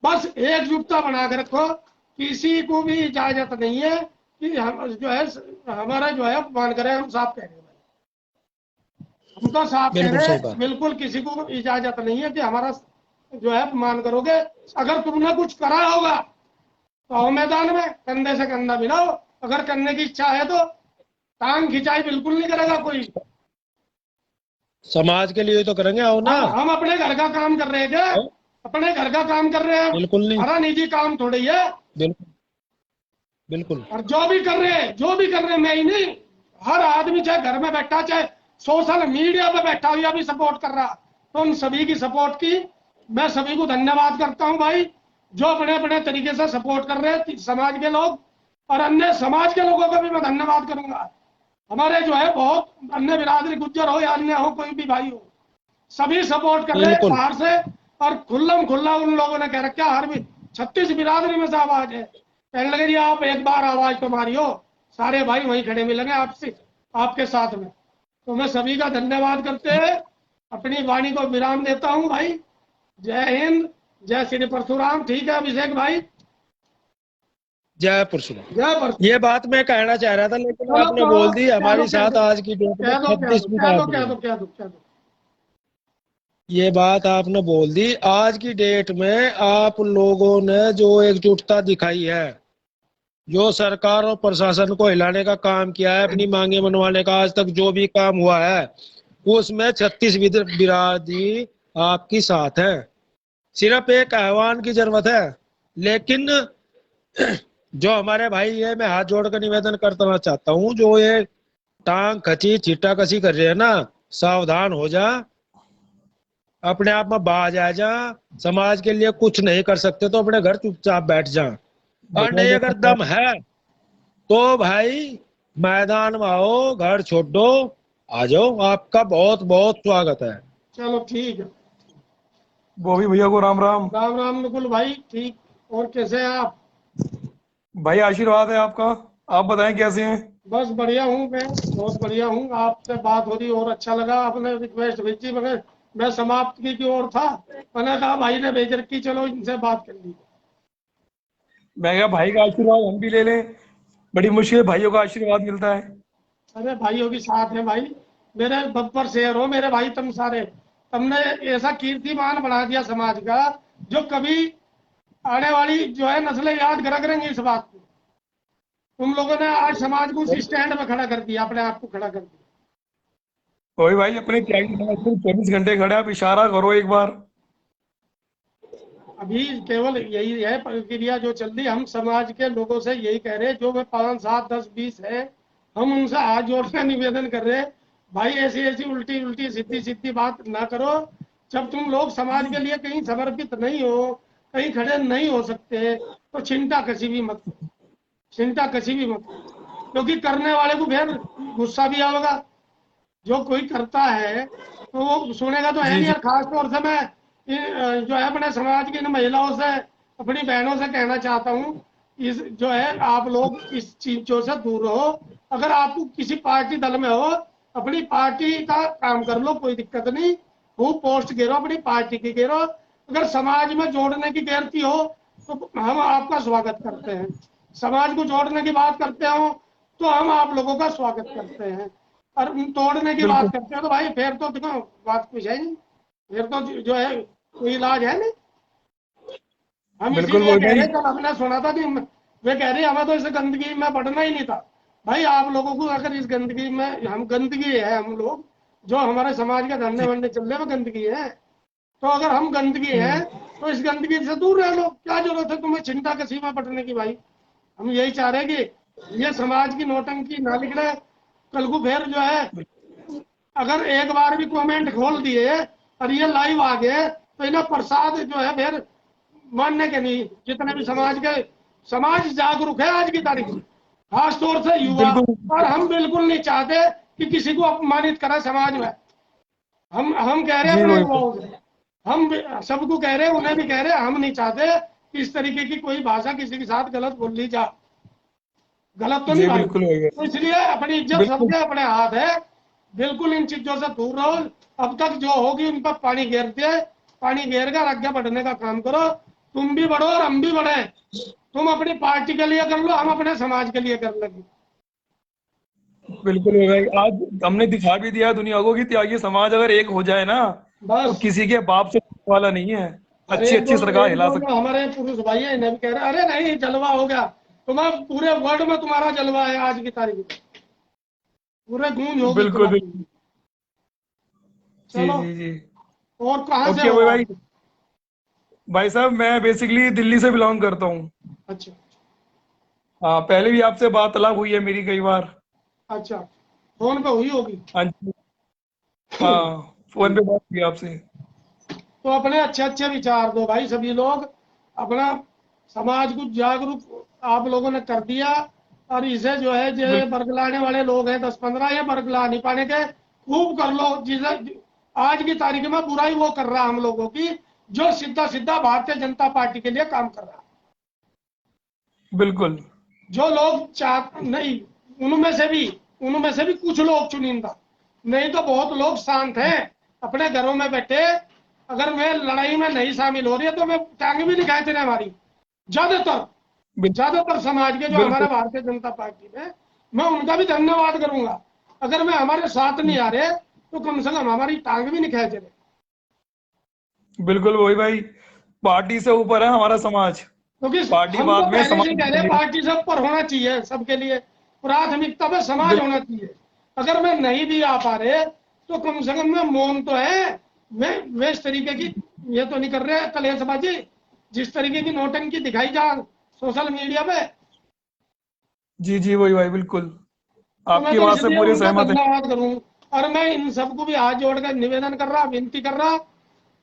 बस एकजुटता बना के रखो, किसी को भी इजाजत नहीं है कि हम जो है हमारा जो है अपमान करें। हम साफ कह रहे हैं भाई, हम तो साफ कह बिल्कुल रहे सही हैं, बात। बिल्कुल किसी को इजाजत नहीं है कि हमारा जो है अपमान करोगे। अगर तुमने कुछ करा होगा तो आओ मैदान में, कंधे से कंधा मिलाओ। अगर करने की इच्छा है तो टांग खिंचाई बिल्कुल नहीं करेगा कोई। समाज के लिए तो करेंगे, आओ ना। हम अपने घर का काम कर रहे थे, हाँ, अपने घर का काम कर रहे हैं। बिल्कुल नहीं। हमारा निजी काम थोड़ी है। बिल्कुल बिल्कुल। और जो भी कर रहे हैं, जो भी कर रहे हैं, मैं ही नहीं, हर आदमी चाहे घर में बैठा चाहे सोशल मीडिया पे बैठा हुआ भी सपोर्ट कर रहा। तो उन सभी की सपोर्ट की मैं सभी को धन्यवाद करता हूं भाई, जो अपने अपने तरीके से सपोर्ट कर रहे हैं समाज के लोग। और अन्य समाज के लोगों का भी मैं धन्यवाद करूंगा। हमारे जो है बहुत अन्य बिरादरी, गुज्जर हो या अन्य हो, कोई भी भाई हो, सभी सपोर्ट कर रहे हैं बिल्कुल बाहर से। और खुल्लम खुल्ला उन लोगों ने कह रखा, हर भी 36 बिरादरी में से आवाज है। कहने लगे जी आप एक बार आवाज तुम्हारी हो, सारे भाई वहीं खड़े मिलेंगे आपसे, आपके साथ में। तो मैं सभी का धन्यवाद करते हुए अपनी वाणी को विराम देता हूं भाई। जय हिंद, जय श्री परशुराम। ठीक है अभिषेक भाई, जय परशुराम। जय परशुराम। ये बात मैं कहना चाह रहा था, लेकिन चलो आपने कहो, बोल दी। कह दो हमारी कह साथ दो आज की डेट में कह दो कह 36 दो कह दो बिरादरी कह है। दो कह दो कह दो। ये बात आपने बोल दी। आज की डेट में आप लोगों ने जो एकजुटता दिखाई है, जो सरकार और प्रशासन को हिलाने का काम किया है, अपनी मांगे मनवाने का आज तक जो भी काम हुआ है, उसमें 36 बिरादरी आपकी साथ है। सिर्फ एक आह्वान की जरूरत है। लेकिन जो हमारे भाई है, मैं हाथ जोड़कर निवेदन करना चाहता हूँ, जो ये टांग खची छीटा कसी कर रहे हैं ना, सावधान हो जा, अपने आप में बाज आ जा। समाज के लिए कुछ नहीं कर सकते तो अपने घर चुपचाप बैठ जा। और भैया नहीं ये अगर सरकार दम है तो भाई मैदान में आओ, घर छोड़ दो, आ जाओ। आपका बहुत बहुत स्वागत है। चलो ठीक है। बॉबी भैया को राम राम। राम राम नकुल भाई, ठीक। और कैसे हैं आप? भाई आशीर्वाद है आपका। आप बताएं कैसे हैं। बस बढ़िया हूँ, मैं बहुत बढ़िया हूँ। आपसे बात हो रही और अच्छा लगा। आपने रिक्वेस्ट भेजी, मगर मैं समाप्ति की ओर था। मैंने कहा भाई ने भेज रखी, चलो इनसे बात कर ली। मैं क्या भाई का आशीर्वाद हम भी ले लें। बड़ी मुश्किल भाइयों का आशीर्वाद मिलता है। अरे भाइयों के साथ है भाई, मेरे बब्बर शेर हो मेरे भाई तुम सारे। तुमने ऐसा कीर्तिमान बना दिया समाज का, जो कभी आने वाली जो है नस्लें याद करा करेंगी इस बात को। तुम लोगों ने आज समाज को उस स्टैंड में खड़ा कर दिया, अपने आप को खड़ा कर दिया। कोई भाई अपने त्यागी समाज को 24 घंटे खड़े, आप इशारा करो एक बार। अभी केवल यही है प्रक्रिया जो चल रही। हम समाज के लोगों से यही कह रहे हैं, जो वे 5, 7, 10, 20 है, हम उनसे हाथ जोड़कर निवेदन कर रहे हैं, भाई ऐसी ऐसी उल्टी उल्टी सीधी सीधी बात ना करो। जब तुम लोग समाज के लिए कहीं समर्पित नहीं हो, कहीं खड़े नहीं हो सकते, तो चिंता कसी भी मत करो, चिंता कसी भी मत करो। क्योंकि करने वाले को फिर गुस्सा भी आएगा। जो कोई करता है तो वो सुनेगा तो है जी नहीं। जी। और खास तौर से मैं जो है अपने समाज की इन महिलाओं से, अपनी बहनों से कहना चाहता हूँ, इस जो है आप लोग इस चीजों से दूर रहो। अगर आपको किसी पार्टी दल में हो, अपनी पार्टी का काम कर लो, कोई दिक्कत नहीं। वो पोस्ट गिरो, अपनी पार्टी की गिरो। अगर समाज में जोड़ने की गिरती हो तो हम आपका स्वागत करते हैं। समाज को जोड़ने की बात करते हो तो हम आप लोगों का स्वागत करते हैं। और तोड़ने की बिल्कुल बात करते हैं तो भाई फिर तो देखो बात कुछ है नहीं, फिर तो जो है कोई इलाज है नहीं। हम बिल्कुल इसीलिए वो कह भाई। रहे हैं, कल हमने सुना था कि वे कह रही हमें तो इस गंदगी में बढ़ना ही नहीं था। भाई आप लोगों को अगर इस गंदगी में, हम गंदगी है, हम लोग जो हमारे समाज के धंधे वंडे चल रहे हैं वो गंदगी है। तो अगर हम गंदगी है तो इस गंदगी से दूर रह लो। क्या जरूरत है तुम्हें चिंता कसी में पड़ने की भाई? हम यही चाह रहे हैं कि ये समाज की नौटंकी ना निकले। कल को फिर जो है अगर एक बार भी कमेंट खोल दिए और ये लाइव आ गए तो इन्हें प्रसाद जो है फिर मानने के नहीं। जितने भी समाज जागरूक है आज की तारीख में, खास तौर से युवा। बिल्कुल और हम बिल्कुल नहीं चाहते कि किसी को अपमानित करे समाज में। हम कह रहे हैं जी अपने वही युवाओं से, सबको कह रहे हैं, उन्हें भी कह रहे हैं, हम नहीं चाहते कि इस तरीके की कोई भाषा किसी के साथ गलत बोल ली जा। गलत तो नहीं जी भाई। बिल्कुल वही तो इसलिए अपनी इज्जत बिल्कुल सबके अपने हाथ है। बिल्कुल इन चीजों से दूर रहो। अब तक जो होगी उन पर पानी घेरते हैं, पानी घेर कर आगे बढ़ने का काम करो। तुम भी बढ़ो और हम भी बढ़े। तुम अपनी पार्टी के लिए कर लो, हम अपने समाज के लिए कर लेंगे। बिल्कुल भाई, आज हमने दिखा भी दिया दुनिया को कि त्यागी समाज अगर एक हो जाए ना तो बस। किसी के बाप से वाला नहीं है, अरे अच्छी अच्छी सरकार एक हिला दो सकती। जो हमारे पुरुष भाई है इन्हें भी कह रहे हैं, अरे नहीं जलवा हो गया। तुम्हारा पूरे वर्ल्ड में तुम्हारा जलवा है आज की तारीख में, पूरे गूंज होगी बिल्कुल तुम्हारी। बिल्कुल। जी चलो, जी जी। और कहाँ से ओके हो भाई, आप? भाई साहब मैं बेसिकली दिल्ली से बिलोंग करता हूँ। अच्छा हाँ, पहले भी आपसे बातलाप हुई है मेरी कई बार। अच्छा, फोन पे हुई होगी। हाँ जी। हाँ, फोन पे बात हुई आपसे। तो अपने अच्छे अच्छे विचार दो भाई। सभी लोग अपना समाज को जागरूक आप लोगों ने कर दिया। और इसे जो है जो बिल्कुल बरगलाने वाले लोग हैं 10-15, ये बरगला नहीं पाने के, खूब कर लो। जिसे आज की तारीख में बुराई वो कर रहा है हम लोगों की, जो सीधा सीधा भारतीय जनता पार्टी के लिए काम कर रहा है। बिल्कुल जो लोग चाह नहीं, उनमें से भी कुछ लोग चुनिंदा, नहीं तो बहुत लोग शांत हैं अपने घरों में बैठे। अगर मैं लड़ाई में नहीं शामिल हो रही है तो मैं टांग भी नहीं खाते रहे हमारी। ज्यादातर ज्यादातर समाज के जो हमारे बिल्कुल भारतीय जनता पार्टी में, मैं उनका भी धन्यवाद करूंगा। अगर मैं हमारे साथ नहीं आ रहे तो कम से कम हमारी टांग भी नहीं खेच रहे। बिल्कुल वही भाई, पार्टी से ऊपर है हमारा समाज। क्योंकि पार्टी हम तो बाद में, पहले से समाज कह रहे हैं पहले। पार्टी सब पर होना चाहिए, सबके लिए प्राथमिकता में समाज बिल्कुल होना चाहिए। अगर मैं नहीं भी आ पा रहे तो कम से कम मैं मौन तो है। मैं इस तरीके की ये तो नहीं कर रहे कलेशबाजी, जिस तरीके की नौटंकी दिखाई जा सोशल मीडिया पे। जी जी वही भाई, बिल्कुल तो मैं आपकी तो बात से इसलिए पूरे उनका सहमत है। धन्यवाद करूं। और मैं इन सबको भी हाथ जोड़कर निवेदन कर रहा, विनती कर रहा,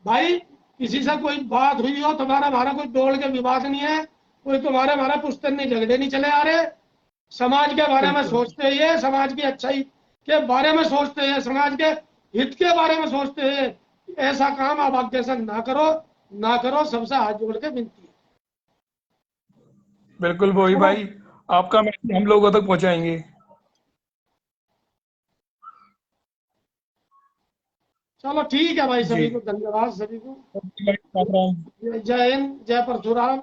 भाई किसी से कोई बात हुई हो, तुम्हारा हमारा कोई दौड़ के विवाद नहीं है, कोई तुम्हारे हमारा पुश्तैनी झगड़े नहीं चले आ रहे। समाज के बारे में बिल्कुल सोचते हैं, समाज की अच्छाई के बारे में सोचते हैं, समाज के हित के बारे में सोचते हैं। ऐसा काम आप आगे से ना करो, ना करो। सबसे हाथ जोड़ के विनती है। बिल्कुल वही चलो, भाई, आपका मैसेज हम लोगों तक पहुंचाएंगे। चलो ठीक है भाई, जी सभी को धन्यवाद, सभी को। ओके भाई, राम राम। जय हिंद, जय परशुराम।